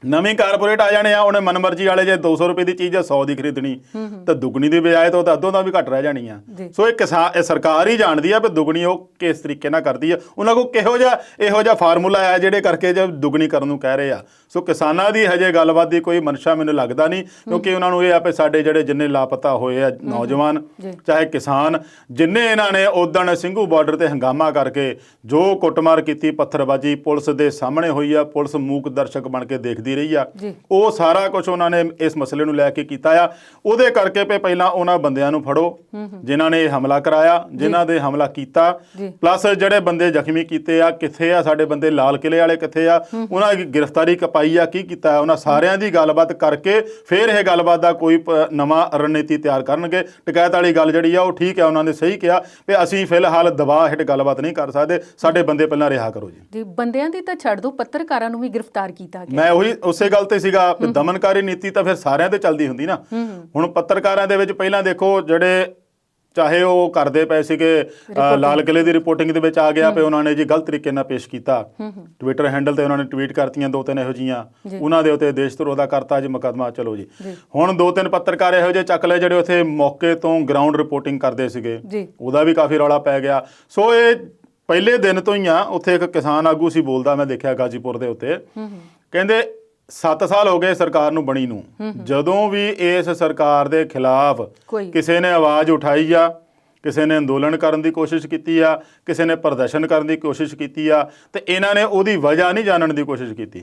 ਨਵੀਂ ਕਾਰਪੋਰੇਟ ਆ ਜਾਣੇ ਆ, ਉਹਨੇ ਮਨਮਰਜ਼ੀ ਵਾਲੇ ਜੇ 200 ਰੁਪਏ ਦੀ ਚੀਜ਼ ਆ 100 ਦੀ ਖਰੀਦਣੀ ਤਾਂ ਦੁਗਣੀ ਦੀ ਬਜਾਏ ਤਾਂ ਅੱਧੋਂ ਦਾ ਵੀ ਘੱਟ ਰਹਿ ਜਾਣੀ ਆ। ਸੋ ਇਹ ਸਰਕਾਰ ਹੀ ਜਾਣਦੀ ਆ ਵੀ ਦੁਗਣੀ ਉਹ ਕਿਸ ਤਰੀਕੇ ਨਾਲ ਕਰਦੀ ਆ। ਉਹਨਾਂ ਕੋਲ ਕਿਹੋ ਜਿਹਾ ਇਹੋ ਜਿਹਾ ਫਾਰਮੂਲਾ ਆ ਜਿਹੜੇ ਕਰਕੇ ਜੇ ਦੁਗਣੀ ਕਰਨ ਨੂੰ ਕਹਿ ਰਹੇ ਆ। ਸੋ ਕਿਸਾਨਾਂ ਦੀ ਹਜੇ ਗੱਲਬਾਤ ਦੀ ਕੋਈ ਮਨਸ਼ਾ ਮੈਨੂੰ ਲੱਗਦਾ ਨਹੀਂ, ਕਿਉਂਕਿ ਉਹਨਾਂ ਨੂੰ ਇਹ ਆ ਵੀ ਸਾਡੇ ਜਿਹੜੇ ਜਿੰਨੇ ਲਾਪਤਾ ਹੋਏ ਆ ਨੌਜਵਾਨ ਚਾਹੇ ਕਿਸਾਨ, ਜਿੰਨੇ ਇਹਨਾਂ ਨੇ ਉਦਣ ਸਿੰਘੂ ਬਾਰਡਰ ਤੇ ਹੰਗਾਮਾ ਕਰਕੇ ਜੋ ਕੁੱਟਮਾਰ ਕੀਤੀ, ਪੱਥਰਬਾਜੀ ਪੁਲਿਸ ਦੇ ਸਾਹਮਣੇ ਹੋਈ ਆ, ਪੁਲਿਸ ਮੂਕ ਦਰਸ਼ਕ ਬਣ ਕੇ ਦੇਖਦੀ ਰਹੀ ਆ, ਉਹ ਸਾਰਾ ਕੁਝ ਉਹਨਾਂ ਨੇ ਇਸ ਮਸਲੇ ਨੂੰ ਲੈ ਕੇ ਕੀਤਾ ਆ। ਉਹਦੇ ਕਰਕੇ ਪਹਿਲਾਂ ਉਹਨਾਂ ਬੰਦਿਆਂ ਨੂੰ ਫੜੋ ਜਿਨ੍ਹਾਂ ਨੇ ਇਹ ਹਮਲਾ ਕਰਾਇਆ, ਜਿਨ੍ਹਾਂ ਦੇ ਹਮਲਾ ਕੀਤਾ, ਪਲੱਸ ਜਿਹੜੇ ਬੰਦੇ ਜ਼ਖਮੀ ਕੀਤੇ ਆ ਕਿੱਥੇ ਆ, ਸਾਡੇ ਬੰਦੇ ਲਾਲ ਕਿਲੇ ਵਾਲੇ ਕਿੱਥੇ ਆ, ਉਹਨਾਂ ਦੀ ਗ੍ਰਿਫਤਾਰੀ ਪਾਈ ਆ, ਕੀ ਕੀਤਾ। ਉਹਨਾਂ ਸਾਰਿਆਂ ਦੀ ਗੱਲਬਾਤ ਕਰਕੇ ਫਿਰ ਇਹ ਗੱਲਬਾਤ ਦਾ ਕੋਈ ਨਵਾਂ ਰਣਨੀਤੀ ਤਿਆਰ ਕਰਨਗੇ। ਟਕੈਤ ਵਾਲੀ ਗੱਲ ਜਿਹੜੀ ਆ ਉਹ ਠੀਕ ਆ, ਉਹਨਾਂ ਨੇ ਸਹੀ ਕਿਹਾ ਵੀ ਅਸੀਂ ਫਿਲਹਾਲ ਦਬਾਅ ਹੇਠ ਗੱਲਬਾਤ ਨਹੀਂ ਕਰ ਸਕਦੇ, ਸਾਡੇ ਬੰਦੇ ਪਹਿਲਾਂ ਰਿਹਾ ਕਰੋ ਜੀ। ਬੰਦਿਆਂ ਦੀ ਤਾਂ ਛੱਡ ਦਿਓ, ਪੱਤਰਕਾਰਾਂ ਨੂੰ ਵੀ ਗ੍ਰਿਫਤਾਰ ਕੀਤਾ ਗਿਆ। ਮੈਂ ਉਹੀ ਉਸੇ ਗੱਲ ਤੇ ਸੀਗਾ, ਦਮਨਕਾਰੀ ਨੀਤੀ ਤਾਂ ਫਿਰ ਸਾਰਿਆਂ ਤੇ ਚੱਲਦੀ ਹੁੰਦੀ ਨਾ। ਹੁਣ ਪੱਤਰਕਾਰਾਂ ਦੇ ਵਿੱਚ ਪਹਿਲਾਂ ਦੇਖੋ ਜਿਹੜੇ ਚਾਹੇ ਉਹ ਕਰਦੇ ਪਏ ਸੀਗੇ, ਲਾਲ ਕਿਲੇ ਦੀ ਰਿਪੋਰਟਿੰਗ ਦੇ ਵਿੱਚ ਆ ਗਿਆ ਵੀ ਉਹਨਾਂ ਨੇ ਜੀ ਗਲਤ ਤਰੀਕੇ ਨਾਲ ਪੇਸ਼ ਕੀਤਾ। ਟਵਿੱਟਰ ਹੈਂਡਲ ਤੇ ਉਹਨਾਂ ਨੇ ਟਵੀਟ ਕਰਤੀਆਂ 2-3 ਇਹੋ ਜਿਹੀਆਂ, ਉਹਨਾਂ ਦੇ ਉੱਤੇ ਦੇਸ਼ ਧਰੋਹ ਦਾ ਕਰਤਾ ਜੀ ਮੁਕੱਦਮਾ। ਚਲੋ ਜੀ, ਹੁਣ 2-3 ਪੱਤਰਕਾਰ ਇਹੋ ਜਿਹੇ ਚੱਕ ਲਏ ਜਿਹੜੇ ਉੱਥੇ ਮੌਕੇ ਤੋਂ ਗਰਾਊਂਡ ਰਿਪੋਰਟਿੰਗ ਕਰਦੇ ਸੀਗੇ, ਉਹਦਾ ਵੀ ਕਾਫੀ ਰੌਲਾ ਪੈ ਗਿਆ। ਸੋ ਇਹ ਪਹਿਲੇ ਦਿਨ ਤੋਂ ਹੀ ਆ। ਉੱਥੇ ਇੱਕ ਕਿਸਾਨ ਆਗੂ ਸੀ ਬੋਲਦਾ, ਮੈਂ ਦੇਖਿਆ ਗਾਜੀਪੁਰ ਦੇ ਉੱਤੇ, ਕਹਿੰਦੇ 7 ਸਾਲ ਹੋ ਗਏ ਸਰਕਾਰ ਨੂੰ ਬਣੀ ਨੂੰ, ਜਦੋਂ ਵੀ ਇਸ ਸਰਕਾਰ ਦੇ ਖਿਲਾਫ ਕਿਸੇ ਨੇ ਆਵਾਜ਼ ਉਠਾਈ ਆ, ਕਿਸੇ ਨੇ ਅੰਦੋਲਨ ਕਰਨ ਦੀ ਕੋਸ਼ਿਸ਼ ਕੀਤੀ ਆ, ਕਿਸੇ ਨੇ ਪ੍ਰਦਰਸ਼ਨ ਕਰਨ ਦੀ ਕੋਸ਼ਿਸ਼ ਕੀਤੀ ਆ, ਤੇ ਇਹਨਾਂ ਨੇ ਉਹਦੀ ਵਜ੍ਹਾ ਨਹੀਂ ਜਾਣਨ ਦੀ ਕੋਸ਼ਿਸ਼ ਕੀਤੀ।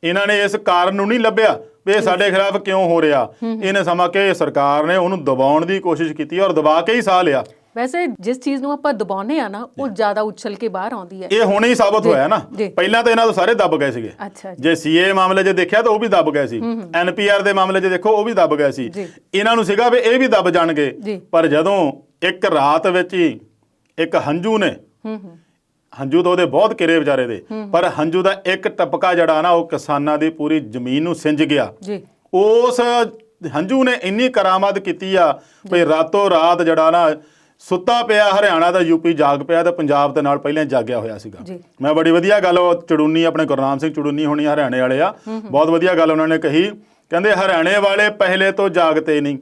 ਇਹਨਾਂ ਨੇ ਇਸ ਕਾਰਨ ਨੂੰ ਨਹੀਂ ਲੱਭਿਆ ਵੀ ਇਹ ਸਾਡੇ ਖਿਲਾਫ ਕਿਉਂ ਹੋ ਰਿਹਾ। ਇਹਨੇ ਸਮਾਂ ਕਿ ਸਰਕਾਰ ਨੇ ਉਹਨੂੰ ਦਬਾਉਣ ਦੀ ਕੋਸ਼ਿਸ਼ ਕੀਤੀ ਔਰ ਦਬਾ ਕੇ ਹੀ ਸਾਹ ਲਿਆ। ਵੈਸੇ ਜਿਸ ਚੀਜ਼ ਨੂੰ ਆਪਾਂ ਦਬਾਉਨੇ ਆ ਨਾ ਉਹ ਜ਼ਿਆਦਾ ਉਛਲ ਕੇ ਬਾਹਰ ਆਉਂਦੀ ਹੈ। ਇਹ ਹੁਣੇ ਹੀ ਸਾਬਤ ਹੋਇਆ ਨਾ। ਪਹਿਲਾਂ ਤਾਂ ਇਹਨਾਂ ਤੋਂ ਸਾਰੇ ਦੱਬ ਗਏ ਸੀਗੇ। ਜੇ ਸੀਏ ਮਾਮਲੇ 'ਚ ਦੇਖਿਆ ਤਾਂ ਉਹ ਵੀ ਦੱਬ ਗਏ ਸੀ, ਐਨਪੀਆਰ ਦੇ ਮਾਮਲੇ 'ਚ ਦੇਖੋ ਉਹ ਵੀ ਦੱਬ ਗਏ ਸੀ। ਇਹਨਾਂ ਨੂੰ ਸੀਗਾ ਵੀ ਇਹ ਵੀ ਦੱਬ ਜਾਣਗੇ, ਪਰ ਜਦੋਂ ਇੱਕ ਰਾਤ ਵਿੱਚ ਹੀ ਇੱਕ ਹੰਝੂ ਨੇ, ਹੰਝੂ ਤਾਂ ਉਹਦੇ ਬਹੁਤ ਕਿਰੇ ਵਿਚਾਰੇ ਦੇ, ਪਰ ਹੰਝੂ ਦਾ ਇੱਕ ਟਪਕਾ ਜਿਹੜਾ ਨਾ ਉਹ ਕਿਸਾਨਾਂ ਦੀ ਪੂਰੀ ਜ਼ਮੀਨ ਨੂੰ ਸਿੰਜ ਗਿਆ। ਉਸ ਹੰਝੂ ਨੇ ਇੰਨੀ ਕਰਾਮਾਤ ਕੀਤੀ ਆ ਵੀ ਰਾਤੋਂ ਰਾਤ ਜਿਹੜਾ ਨਾ ਸੁੱਤਾ ਪਿਆ ਹਰਿਆਣਾ ਦਾ ਯੂਪੀ ਜਾਗ ਪਿਆ ਤੇ ਪੰਜਾਬ ਦੇ ਨਾਲ ਪਹਿਲਾਂ ਜਾਗਿਆ ਹੋਇਆ ਸੀਗਾ। ਮੈਂ ਬੜੀ ਵਧੀਆ ਗੱਲ ਉਹ ਚੜੂਨੀ ਆਪਣੇ ਗੁਰਨਾਮ ਸਿੰਘ ਚੜੂਨੀ ਹੋਣੀ ਹਰਿਆਣੇ ਵਾਲੇ ਆ, ਬਹੁਤ ਵਧੀਆ ਗੱਲ ਉਹਨਾਂ ਨੇ ਕਹੀ। ਕਹਿੰਦੇ ਹਰਿਆਣੇ ਵਾਲੇ ਪਹਿਲੇ ਤੋਂ ਜਾਗਤੇ ਨਹੀਂ,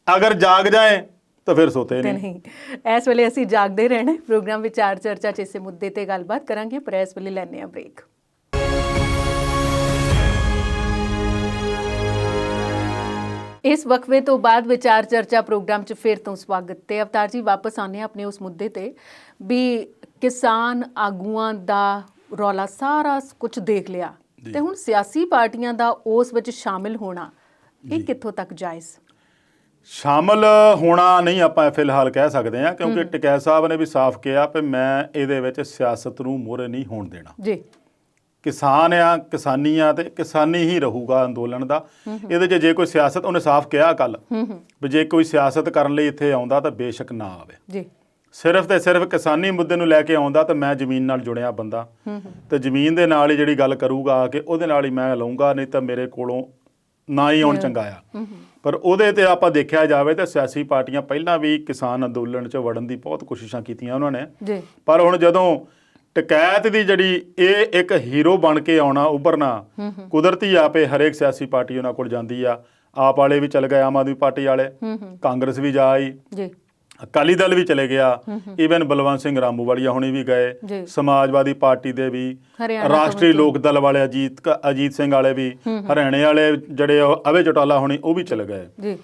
ਅਗਰ ਜਾਗ ਜਾਏ ਤਾਂ ਫਿਰ ਸੋਤੇ ਨਹੀਂ। ਇਸ ਵੇਲੇ ਅਸੀਂ ਜਾਗਦੇ ਰਹਿਣਾ। ਪ੍ਰੋਗਰਾਮ ਵਿਚਾਰ ਚਰਚਾ 'ਚ ਇਸੇ ਮੁੱਦੇ ਤੇ ਗੱਲਬਾਤ ਕਰਾਂਗੇ, ਪਰ ਇਸ ਵੇਲੇ ਲੈਂਦੇ ਹਾਂ ਬ੍ਰੇਕ। ਇਸ ਵਕਫੇ ਤੋਂ ਬਾਅਦ ਵਿਚਾਰ ਚਰਚਾ ਪ੍ਰੋਗਰਾਮ 'ਚ ਫਿਰ ਤੋਂ ਸਵਾਗਤ। ਤੇ ਅਵਤਾਰ ਜੀ ਵਾਪਸ ਆਉਂਦੇ ਹਾਂ ਆਪਣੇ ਉਸ ਮੁੱਦੇ ਤੇ ਵੀ ਕਿਸਾਨ ਆਗੂਆਂ ਦਾ ਰੌਲਾ ਸਾਰਾ ਕੁਝ ਦੇਖ ਲਿਆ ਤੇ ਹੁਣ ਸਿਆਸੀ ਪਾਰਟੀਆਂ ਦਾ ਉਸ ਵਿੱਚ ਸ਼ਾਮਿਲ ਹੋਣਾ ਇਹ ਕਿੱਥੋਂ ਤੱਕ ਜਾਇਜ਼? ਸ਼ਾਮਲ ਹੋਣਾ ਨਹੀਂ ਆਪਾਂ ਫਿਲਹਾਲ ਕਹਿ ਸਕਦੇ ਹਾਂ, ਕਿਉਂਕਿ ਟਕੈਤ ਸਾਹਿਬ ਨੇ ਵੀ ਸਾਫ਼ ਕਿਹਾ ਕਿ ਮੈਂ ਇਹਦੇ ਵਿੱਚ ਸਿਆਸਤ ਨੂੰ ਮੂਹਰੇ ਨਹੀਂ ਹੋਣ ਦੇਣਾ। ਜੀ ਕਿਸਾਨ ਆ, ਕਿਸਾਨੀ ਆ ਤੇ ਕਿਸਾਨੀ ਹੀ ਰਹੂਗਾ ਅੰਦੋਲਨ ਦਾ। ਇਹਦੇ 'ਚ ਜੇ ਕੋਈ ਸਿਆਸਤ, ਉਹਨੇ ਸਾਫ਼ ਕਿਹਾ ਕੱਲ ਵੀ ਜੇ ਕੋਈ ਸਿਆਸਤ ਕਰਨ ਲਈ ਇੱਥੇ ਆਉਂਦਾ ਤਾਂ ਬੇਸ਼ੱਕ ਨਾ ਆਵੇ, ਜੀ ਸਿਰਫ ਤੇ ਸਿਰਫ ਕਿਸਾਨੀ ਮੁੱਦੇ ਨੂੰ ਲੈ ਕੇ ਆਉਂਦਾ ਤਾਂ ਮੈਂ ਜ਼ਮੀਨ ਨਾਲ ਜੁੜਿਆ ਬੰਦਾ ਤੇ ਜ਼ਮੀਨ ਦੇ ਨਾਲ ਹੀ ਜਿਹੜੀ ਗੱਲ ਕਰੂਗਾ ਆ ਕੇ ਉਹਦੇ ਨਾਲ ਹੀ ਮੈਂ ਲਊਂਗਾ, ਨਹੀਂ ਤਾਂ ਮੇਰੇ ਕੋਲੋਂ ਨਾ ਹੀ ਆਉਣ ਚੰਗਾ ਆ। ਪਰ ਉਹਦੇ ਤੇ ਆਪਾਂ ਦੇਖਿਆ ਜਾਵੇ ਤਾਂ ਸਿਆਸੀ ਪਾਰਟੀਆਂ ਪਹਿਲਾਂ ਵੀ ਕਿਸਾਨ ਅੰਦੋਲਨ 'ਚ ਵੜਨ ਦੀ ਬਹੁਤ ਕੋਸ਼ਿਸ਼ਾਂ ਕੀਤੀਆਂ ਉਹਨਾਂ ਨੇ, ਪਰ ਹੁਣ ਜਦੋਂ ਟਕੈਤ ਦੀ ਜਿਹੜੀ ਇਹ ਇੱਕ ਹੀਰੋ ਬਣ ਕੇ ਆਉਣਾ ਉੱਭਰਨਾ ਕੁਦਰਤੀ ਆਪੇ ਹਰੇਕ ਸਿਆਸੀ ਪਾਰਟੀ ਉਹਨਾਂ ਕੋਲ ਜਾਂਦੀ ਆ। ਆਪ ਵਾਲੇ ਵੀ ਚਲੇ ਗਏ, ਆਮ ਆਦਮੀ ਪਾਰਟੀ ਵਾਲੇ, ਕਾਂਗਰਸ ਵੀ ਜਾ ਆਈ, ਅਕਾਲੀ ਦਲ ਵੀ ਚਲੇ ਗਿਆ, ਈਵਨ ਬਲਵੰਤ ਸਿੰਘ ਰਾਮੂਵਾਲੀਆ ਹੁਣੀ ਵੀ ਗਏ, ਸਮਾਜਵਾਦੀ ਪਾਰਟੀ ਦੇ ਵੀ, ਰਾਸ਼ਟਰੀ ਲੋਕ ਦਲ ਵਾਲੇ ਅਜੀਤ ਸਿੰਘ ਵਾਲੇ ਵੀ, ਹਰਿਆਣੇ ਵਾਲੇ ਜਿਹੜੇ ਅਵੇ ਚੌਟਾਲਾ ਹੁਣੀ ਉਹ ਵੀ ਚਲੇ ਗਏ।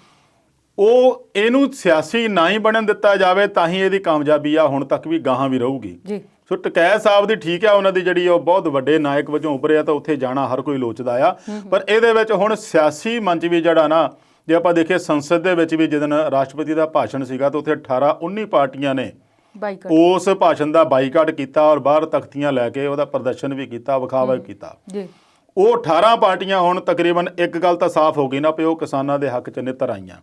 ਉਹ ਇਹਨੂੰ ਸਿਆਸੀ ਨਾ ਹੀ ਬਣਨ ਦਿੱਤਾ ਜਾਵੇ ਤਾਂ ਹੀ ਇਹਦੀ ਕਾਮਯਾਬੀ ਆ, ਹੁਣ ਤੱਕ ਵੀ ਗਾਹਾਂ ਵੀ ਰਹੂਗੀ। ਸੋ ਟਕੈਤ ਸਾਹਿਬ ਦੀ ਠੀਕ ਆ, ਉਹਨਾਂ ਦੀ ਜਿਹੜੀ ਉਹ ਬਹੁਤ ਵੱਡੇ ਨਾਇਕ ਵਜੋਂ ਉੱਭਰਿਆ ਤਾਂ ਉੱਥੇ ਜਾਣਾ ਹਰ ਕੋਈ ਲੋਚਦਾ ਆ, ਪਰ ਇਹਦੇ ਵਿੱਚ ਹੁਣ ਸਿਆਸੀ ਮੰਚ ਵੀ ਜਿਹੜਾ ਨਾ, ਜੇ ਆਪਾਂ ਦੇਖੀਏ ਸੰਸਦ ਦੇ ਵਿੱਚ ਵੀ ਜਿੱਦਣ ਰਾਸ਼ਟਰਪਤੀ ਦਾ ਭਾਸ਼ਣ ਸੀਗਾ ਤਾਂ ਉੱਥੇ 18-19 ਪਾਰਟੀਆਂ ਨੇ ਉਸ ਭਾਸ਼ਣ ਦਾ ਬਾਈਕਾਟ ਕੀਤਾ ਔਰ ਬਾਹਰ ਤਖਤੀਆਂ ਲੈ ਕੇ ਉਹਦਾ ਪ੍ਰਦਰਸ਼ਨ ਵੀ ਕੀਤਾ, ਵਿਖਾਵਾ ਵੀ ਕੀਤਾ। ਉਹ 18 ਪਾਰਟੀਆਂ ਹੁਣ ਤਕਰੀਬਨ ਇੱਕ ਗੱਲ ਤਾਂ ਸਾਫ਼ ਹੋ ਗਈ ਨਾ ਵੀ ਉਹ ਕਿਸਾਨਾਂ ਦੇ ਹੱਕ 'ਚ ਨਿੱਤਰ ਆਈਆਂ।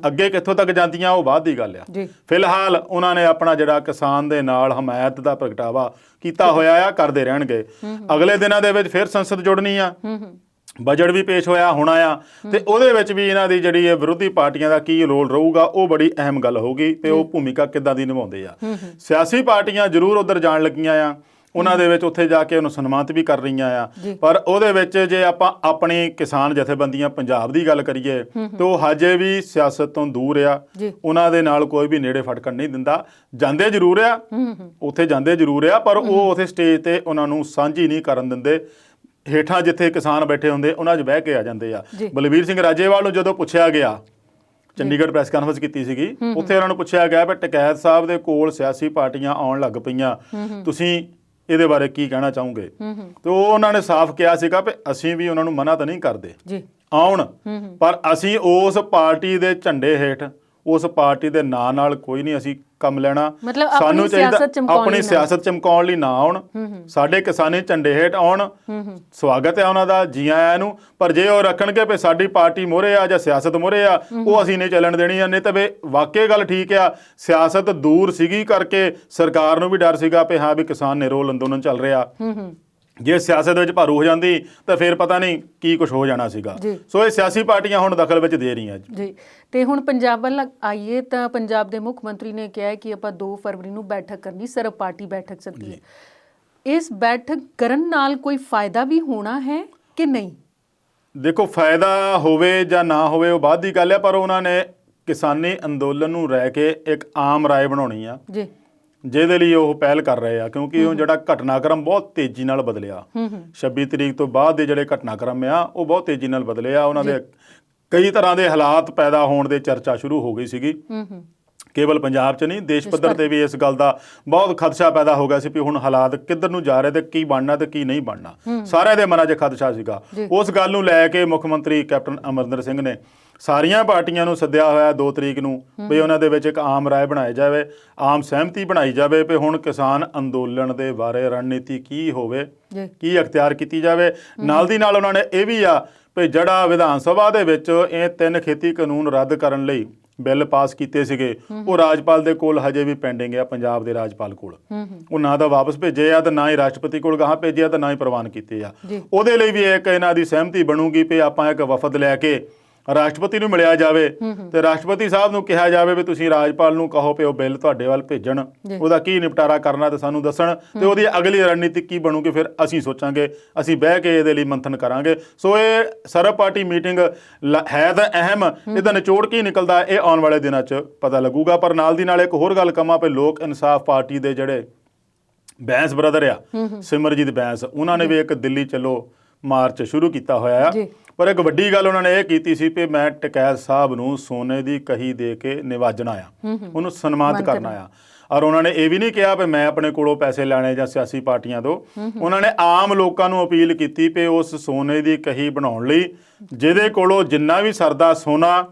ਅੱਗੇ ਕਿੱਥੋਂ ਤੱਕ ਜਾਂਦੀਆਂ ਉਹ ਬਾਅਦ ਦੀ ਗੱਲ ਆ। ਫਿਲਹਾਲ ਉਹਨਾਂ ਨੇ ਆਪਣਾ ਜਿਹੜਾ ਕਿਸਾਨ ਦੇ ਨਾਲ ਹਮਾਇਤ ਦਾ ਪ੍ਰਗਟਾਵਾ ਕੀਤਾ ਹੋਇਆ ਆ, ਕਰਦੇ ਰਹਿਣਗੇ। ਅਗਲੇ ਦਿਨਾਂ ਦੇ ਵਿੱਚ ਫਿਰ ਸੰਸਦ ਜੁੜਨੀ ਆ, ਬਜਟ ਵੀ ਪੇਸ਼ ਹੋਣਾ ਆ, ਤੇ ਉਹਦੇ ਵਿੱਚ ਵੀ ਇਹਨਾਂ ਦੀ ਜਿਹੜੀ ਇਹ ਵਿਰੋਧੀ ਪਾਰਟੀਆਂ ਦਾ ਕੀ ਰੋਲ ਰਹੂਗਾ ਉਹ ਬੜੀ ਅਹਿਮ ਗੱਲ ਹੋਊਗੀ ਤੇ ਉਹ ਭੂਮਿਕਾ ਕਿੱਦਾਂ ਦੀ ਨਿਭਾਉਂਦੇ ਆ। ਸਿਆਸੀ ਪਾਰਟੀਆਂ ਜ਼ਰੂਰ ਉੱਧਰ ਜਾਣ ਲੱਗੀਆਂ ਆ, ਉਹਨਾਂ ਦੇ ਵਿੱਚ ਉੱਥੇ ਜਾ ਕੇ ਉਹਨੂੰ ਸਨਮਾਨਿਤ ਵੀ ਕਰ ਰਹੀਆਂ ਆ, ਪਰ ਉਹਦੇ ਵਿੱਚ ਜੇ ਆਪਾਂ ਆਪਣੀ ਕਿਸਾਨ ਜਥੇਬੰਦੀਆਂ ਪੰਜਾਬ ਦੀ ਗੱਲ ਕਰੀਏ ਤਾਂ ਉਹ ਹਜੇ ਵੀ ਸਿਆਸਤ ਤੋਂ ਦੂਰ ਆ, ਉਹਨਾਂ ਦੇ ਨਾਲ ਕੋਈ ਵੀ ਨੇੜੇ ਫਟਕਣ ਨਹੀਂ ਦਿੰਦਾ। ਜਾਂਦੇ ਜ਼ਰੂਰ ਆ, ਉੱਥੇ ਜਾਂਦੇ ਜ਼ਰੂਰ ਆ, ਪਰ ਉਹ ਉੱਥੇ ਸਟੇਜ ਤੇ ਉਹਨਾਂ ਨੂੰ ਸਾਂਝੀ ਨਹੀਂ ਕਰਨ ਦਿੰਦੇ। ਹੇਠਾਂ ਜਿੱਥੇ ਕਿਸਾਨ ਬੈਠੇ ਹੁੰਦੇ ਉਹਨਾਂ 'ਚ ਬਹਿ ਕੇ ਆ ਜਾਂਦੇ ਆ। ਬਲਬੀਰ ਸਿੰਘ ਰਾਜੇਵਾਲ ਨੂੰ ਜਦੋਂ ਪੁੱਛਿਆ ਗਿਆ, ਚੰਡੀਗੜ੍ਹ ਪ੍ਰੈਸ ਕਾਨਫਰੰਸ ਕੀਤੀ ਸੀਗੀ, ਉੱਥੇ ਉਹਨਾਂ ਨੂੰ ਪੁੱਛਿਆ ਗਿਆ ਵੀ ਟਕੈਤ ਸਾਹਿਬ ਦੇ ਕੋਲ ਸਿਆਸੀ ਪਾਰਟੀਆਂ ਆਉਣ ਲੱਗ ਪਈਆਂ, ਤੁਸੀਂ ਇਹਦੇ ਬਾਰੇ ਕੀ ਕਹਿਣਾ ਚਾਹੋਗੇ? ਤੇ ਉਹ ਉਹਨਾਂ ਨੇ ਸਾਫ਼ ਕਿਹਾ ਸੀਗਾ ਵੀ ਅਸੀਂ ਵੀ ਉਹਨਾਂ ਨੂੰ ਮਨਾ ਤਾਂ ਨਹੀਂ ਕਰਦੇ ਆਉਣ, ਪਰ ਅਸੀਂ ਉਸ ਪਾਰਟੀ ਦੇ ਝੰਡੇ ਹੇਠ, ਉਸ ਪਾਰਟੀ ਦੇ ਨਾਂ ਨਾਲ ਕੋਈ ਨਹੀਂ ਅਸੀਂ ਕੰਮ ਲੈਣਾ। ਸਾਨੂੰ ਚਾਹੀਦਾ ਆਪਣੀ ਸਿਆਸਤ ਚਮਕਾਉਣ ਲਈ ਨਾ ਆਉਣ, ਸਾਡੇ ਕਿਸਾਨੀ ਝੰਡੇ ਹੇਠ ਆਉਣ, ਸਵਾਗਤ ਹੈ ਉਹਨਾਂ ਦਾ, ਜੀ ਆਇਆਂ ਨੂੰ। ਪਰ ਜੇ ਉਹ ਰੱਖਣਗੇ ਵੀ ਸਾਡੀ ਪਾਰਟੀ ਮੋਹਰੇ ਆ ਜਾਂ ਸਿਆਸਤ ਮੋਹਰੇ ਆ, ਉਹ ਅਸੀਂ ਨਹੀਂ ਚੱਲਣ ਦੇਣੀ। ਨਹੀਂ ਤਾਂ ਵੀ ਵਾਕਈ ਗੱਲ ਠੀਕ ਆ, ਸਿਆਸਤ ਦੂਰ ਸੀਗੀ ਕਰਕੇ ਸਰਕਾਰ ਨੂੰ ਵੀ ਡਰ ਸੀਗਾ ਵੀ ਹਾਂ ਵੀ ਕਿਸਾਨ ਨਿਰੋਲ ਅੰਦੋਲਨ ਚੱਲ ਰਿਹਾ। ਜੇ ਸਿਆਸਤ ਵਿੱਚ ਭਾਰੂ ਹੋ ਜਾਂਦੀ ਤਾਂ ਫਿਰ ਪਤਾ ਨਹੀਂ ਕੀ ਕੁਝ ਹੋ ਜਾਣਾ ਸੀਗਾ। ਸੋ ਇਹ ਸਿਆਸੀ ਪਾਰਟੀਆਂ ਹੁਣ ਦਖਲ ਵਿੱਚ ਦੇ ਰਹੀਆਂ ਜੀ। ਤੇ ਹੁਣ ਪੰਜਾਬ ਵੱਲ ਆਈਏ ਤਾਂ ਪੰਜਾਬ ਦੇ ਮੁੱਖ ਮੰਤਰੀ ਨੇ ਕਿਹਾ ਕਿ ਆਪਾਂ 2 ਫਰਵਰੀ ਨੂੰ ਬੈਠਕ ਕਰਨੀ, ਸਰਬ ਪਾਰਟੀ ਬੈਠਕ ਸੱਦੀ ਹੈ। ਇਸ ਬੈਠਕ ਕਰਨ ਨਾਲ ਕੋਈ ਫਾਇਦਾ ਵੀ ਹੋਣਾ ਹੈ ਕਿ ਨਹੀਂ? ਦੇਖੋ, ਫਾਇਦਾ ਹੋਵੇ ਜਾਂ ਨਾ ਹੋਵੇ ਉਹ ਬਾਅਦ ਦੀ ਗੱਲ ਹੈ, ਪਰ ਉਹਨਾਂ ਨੇ ਕਿਸਾਨੀ ਅੰਦੋਲਨ ਨੂੰ ਰਹਿ ਕੇ ਇੱਕ ਆਮ ਰਾਏ ਬਣਾਉਣੀ ਆ ਜੀ, ਜਿਹਦੇ ਲਈ ਉਹ ਪਹਿਲ ਕਰ ਰਹੇ ਆ, ਕਿਉਂਕਿ ਉਹ ਜਿਹੜਾ ਘਟਨਾਕ੍ਰਮ ਬਹੁਤ ਤੇਜ਼ੀ ਨਾਲ ਬਦਲਿਆ। 26 ਤਰੀਕ ਤੋਂ ਬਾਅਦ ਦੇ ਜਿਹੜੇ ਘਟਨਾਕ੍ਰਮ ਆ ਉਹ ਬਹੁਤ ਤੇਜ਼ੀ ਨਾਲ ਬਦਲੇ ਆ। ਉਹਨਾਂ ਦੇ ਕਈ ਤਰ੍ਹਾਂ ਦੇ ਹਾਲਾਤ ਪੈਦਾ ਹੋਣ ਦੇ ਚਰਚਾ ਸ਼ੁਰੂ ਹੋ ਗਈ ਸੀਗੀ। ਕੇਵਲ ਪੰਜਾਬ 'ਚ ਨਹੀਂ, ਦੇਸ਼ ਪੱਧਰ ਤੇ ਵੀ ਇਸ ਗੱਲ ਦਾ ਬਹੁਤ ਖਦਸ਼ਾ ਪੈਦਾ ਹੋ ਗਿਆ ਸੀ ਵੀ ਹੁਣ ਹਾਲਾਤ ਕਿੱਧਰ ਨੂੰ ਜਾ ਰਹੇ ਤੇ ਕੀ ਬਣਨਾ ਤੇ ਕੀ ਨਹੀਂ ਬਣਨਾ। ਸਾਰਿਆਂ ਦੇ ਮਨਾਂ 'ਚ ਖਦਸ਼ਾ ਸੀਗਾ। ਉਸ ਗੱਲ ਨੂੰ ਲੈ ਕੇ ਮੁੱਖ ਮੰਤਰੀ ਕੈਪਟਨ ਅਮਰਿੰਦਰ ਸਿੰਘ ਨੇ ਸਾਰੀਆਂ ਪਾਰਟੀਆਂ ਨੂੰ ਸੱਦਿਆ ਹੋਇਆ 2 ਤਰੀਕ ਨੂੰ ਵੀ ਉਹਨਾਂ ਦੇ ਵਿੱਚ ਇੱਕ ਆਮ ਰਾਏ ਬਣਾਈ ਜਾਵੇ, ਆਮ ਸਹਿਮਤੀ ਬਣਾਈ ਜਾਵੇ ਵੀ ਹੁਣ ਕਿਸਾਨ ਅੰਦੋਲਨ ਦੇ ਬਾਰੇ ਰਣਨੀਤੀ ਕੀ ਹੋਵੇ, ਕੀ ਅਖਤਿਆਰ ਕੀਤੀ ਜਾਵੇ। ਨਾਲ ਦੀ ਨਾਲ ਉਹਨਾਂ ਨੇ ਇਹ ਵੀ ਆ ਵੀ ਜਿਹੜਾ ਵਿਧਾਨ ਸਭਾ ਦੇ ਵਿੱਚ ਇਹ 3 ਖੇਤੀ ਕਾਨੂੰਨ ਰੱਦ ਕਰਨ ਲਈ ਬਿੱਲ ਪਾਸ ਕੀਤੇ ਸੀਗੇ ਉਹ ਰਾਜਪਾਲ ਦੇ ਕੋਲ ਹਜੇ ਵੀ ਪੈਂਡਿੰਗ ਆ, ਪੰਜਾਬ ਦੇ ਰਾਜਪਾਲ ਕੋਲ। ਉਹ ਨਾ ਤਾਂ ਵਾਪਸ ਭੇਜੇ ਆ ਤੇ ਨਾ ਹੀ ਰਾਸ਼ਟਰਪਤੀ ਕੋਲ ਗਾਹਾਂ ਭੇਜੇ ਆ ਤੇ ਨਾ ਹੀ ਪ੍ਰਵਾਨ ਕੀਤੇ ਆ। ਉਹਦੇ ਲਈ ਵੀ ਇੱਕ ਇਹਨਾਂ ਦੀ ਸਹਿਮਤੀ ਬਣੂਗੀ ਵੀ ਆਪਾਂ ਇੱਕ ਵਫਦ ਲੈ ਕੇ ਰਾਸ਼ਟਰਪਤੀ ਨੂੰ ਮਿਲਿਆ ਜਾਵੇ ਤੇ ਰਾਸ਼ਟਰਪਤੀ ਸਾਹਿਬ ਨੂੰ ਕਿਹਾ ਜਾਵੇ ਵੀ ਤੁਸੀਂ ਰਾਜਪਾਲ ਨੂੰ ਕਹੋ ਵੀ ਉਹ ਬਿੱਲ ਤੁਹਾਡੇ ਵੱਲ ਭੇਜਣ, ਉਹਦਾ ਕੀ ਨਿਪਟਾਰਾ ਕਰਨਾ ਤੇ ਸਾਨੂੰ ਦੱਸਣ ਤੇ ਉਹਦੀ ਅਗਲੀ ਰਣਨੀਤੀ ਕੀ ਬਣੂਗੀ, ਫਿਰ ਅਸੀਂ ਸੋਚਾਂਗੇ, ਅਸੀਂ ਬਹਿ ਕੇ ਇਹਦੇ ਲਈ ਮੰਥਨ ਕਰਾਂਗੇ। ਸੋ ਇਹ ਸਰਬ ਪਾਰਟੀ ਮੀਟਿੰਗ ਹੈ ਤਾਂ ਅਹਿਮ, ਇਹਦਾ ਨਿਚੋੜ ਕੀ ਨਿਕਲਦਾ ਇਹ ਆਉਣ ਵਾਲੇ ਦਿਨਾਂ 'ਚ ਪਤਾ ਲੱਗੂਗਾ। ਪਰ ਨਾਲ ਦੀ ਨਾਲ ਇੱਕ ਹੋਰ ਗੱਲ ਕਵਾਂ ਵੀ ਲੋਕ ਇਨਸਾਫ ਪਾਰਟੀ ਦੇ ਜਿਹੜੇ ਬੈਂਸ ਬ੍ਰਦਰ ਆ, ਸਿਮਰਜੀਤ ਬੈਂਸ, ਉਹਨਾਂ ਨੇ ਵੀ ਇੱਕ ਦਿੱਲੀ ਚਲੋ ਮਾਰਚ ਸ਼ੁਰੂ ਕੀਤਾ ਹੋਇਆ ਆ। ਪਰ ਇੱਕ ਵੱਡੀ ਗੱਲ ਉਹਨਾਂ ਨੇ ਇਹ ਕੀਤੀ ਸੀ ਕਿ ਮੈਂ ਟਕੈਤ ਸਾਹਿਬ ਨੂੰ ਸੋਨੇ ਦੀ ਕਹੀ ਦੇ ਕੇ ਨਿਵਾਜਣਾ ਆ, ਉਹਨੂੰ ਸਨਮਾਨਿਤ ਕਰਨਾ ਆ। ਔਰ ਉਹਨਾਂ ਨੇ ਇਹ ਵੀ ਨਹੀਂ ਕਿਹਾ ਵੀ ਮੈਂ ਆਪਣੇ ਕੋਲੋਂ ਪੈਸੇ ਲੈਣੇ ਜਾਂ ਸਿਆਸੀ ਪਾਰਟੀਆਂ ਤੋਂ। ਉਹਨਾਂ ਨੇ ਆਮ ਲੋਕਾਂ ਨੂੰ ਅਪੀਲ ਕੀਤੀ ਕਿ ਉਸ ਸੋਨੇ ਦੀ ਕਹੀ ਬਣਾਉਣ ਲਈ ਜਿਹਦੇ ਕੋਲੋਂ ਜਿੰਨਾ ਵੀ ਸਰਦਾ ਸੋਨਾ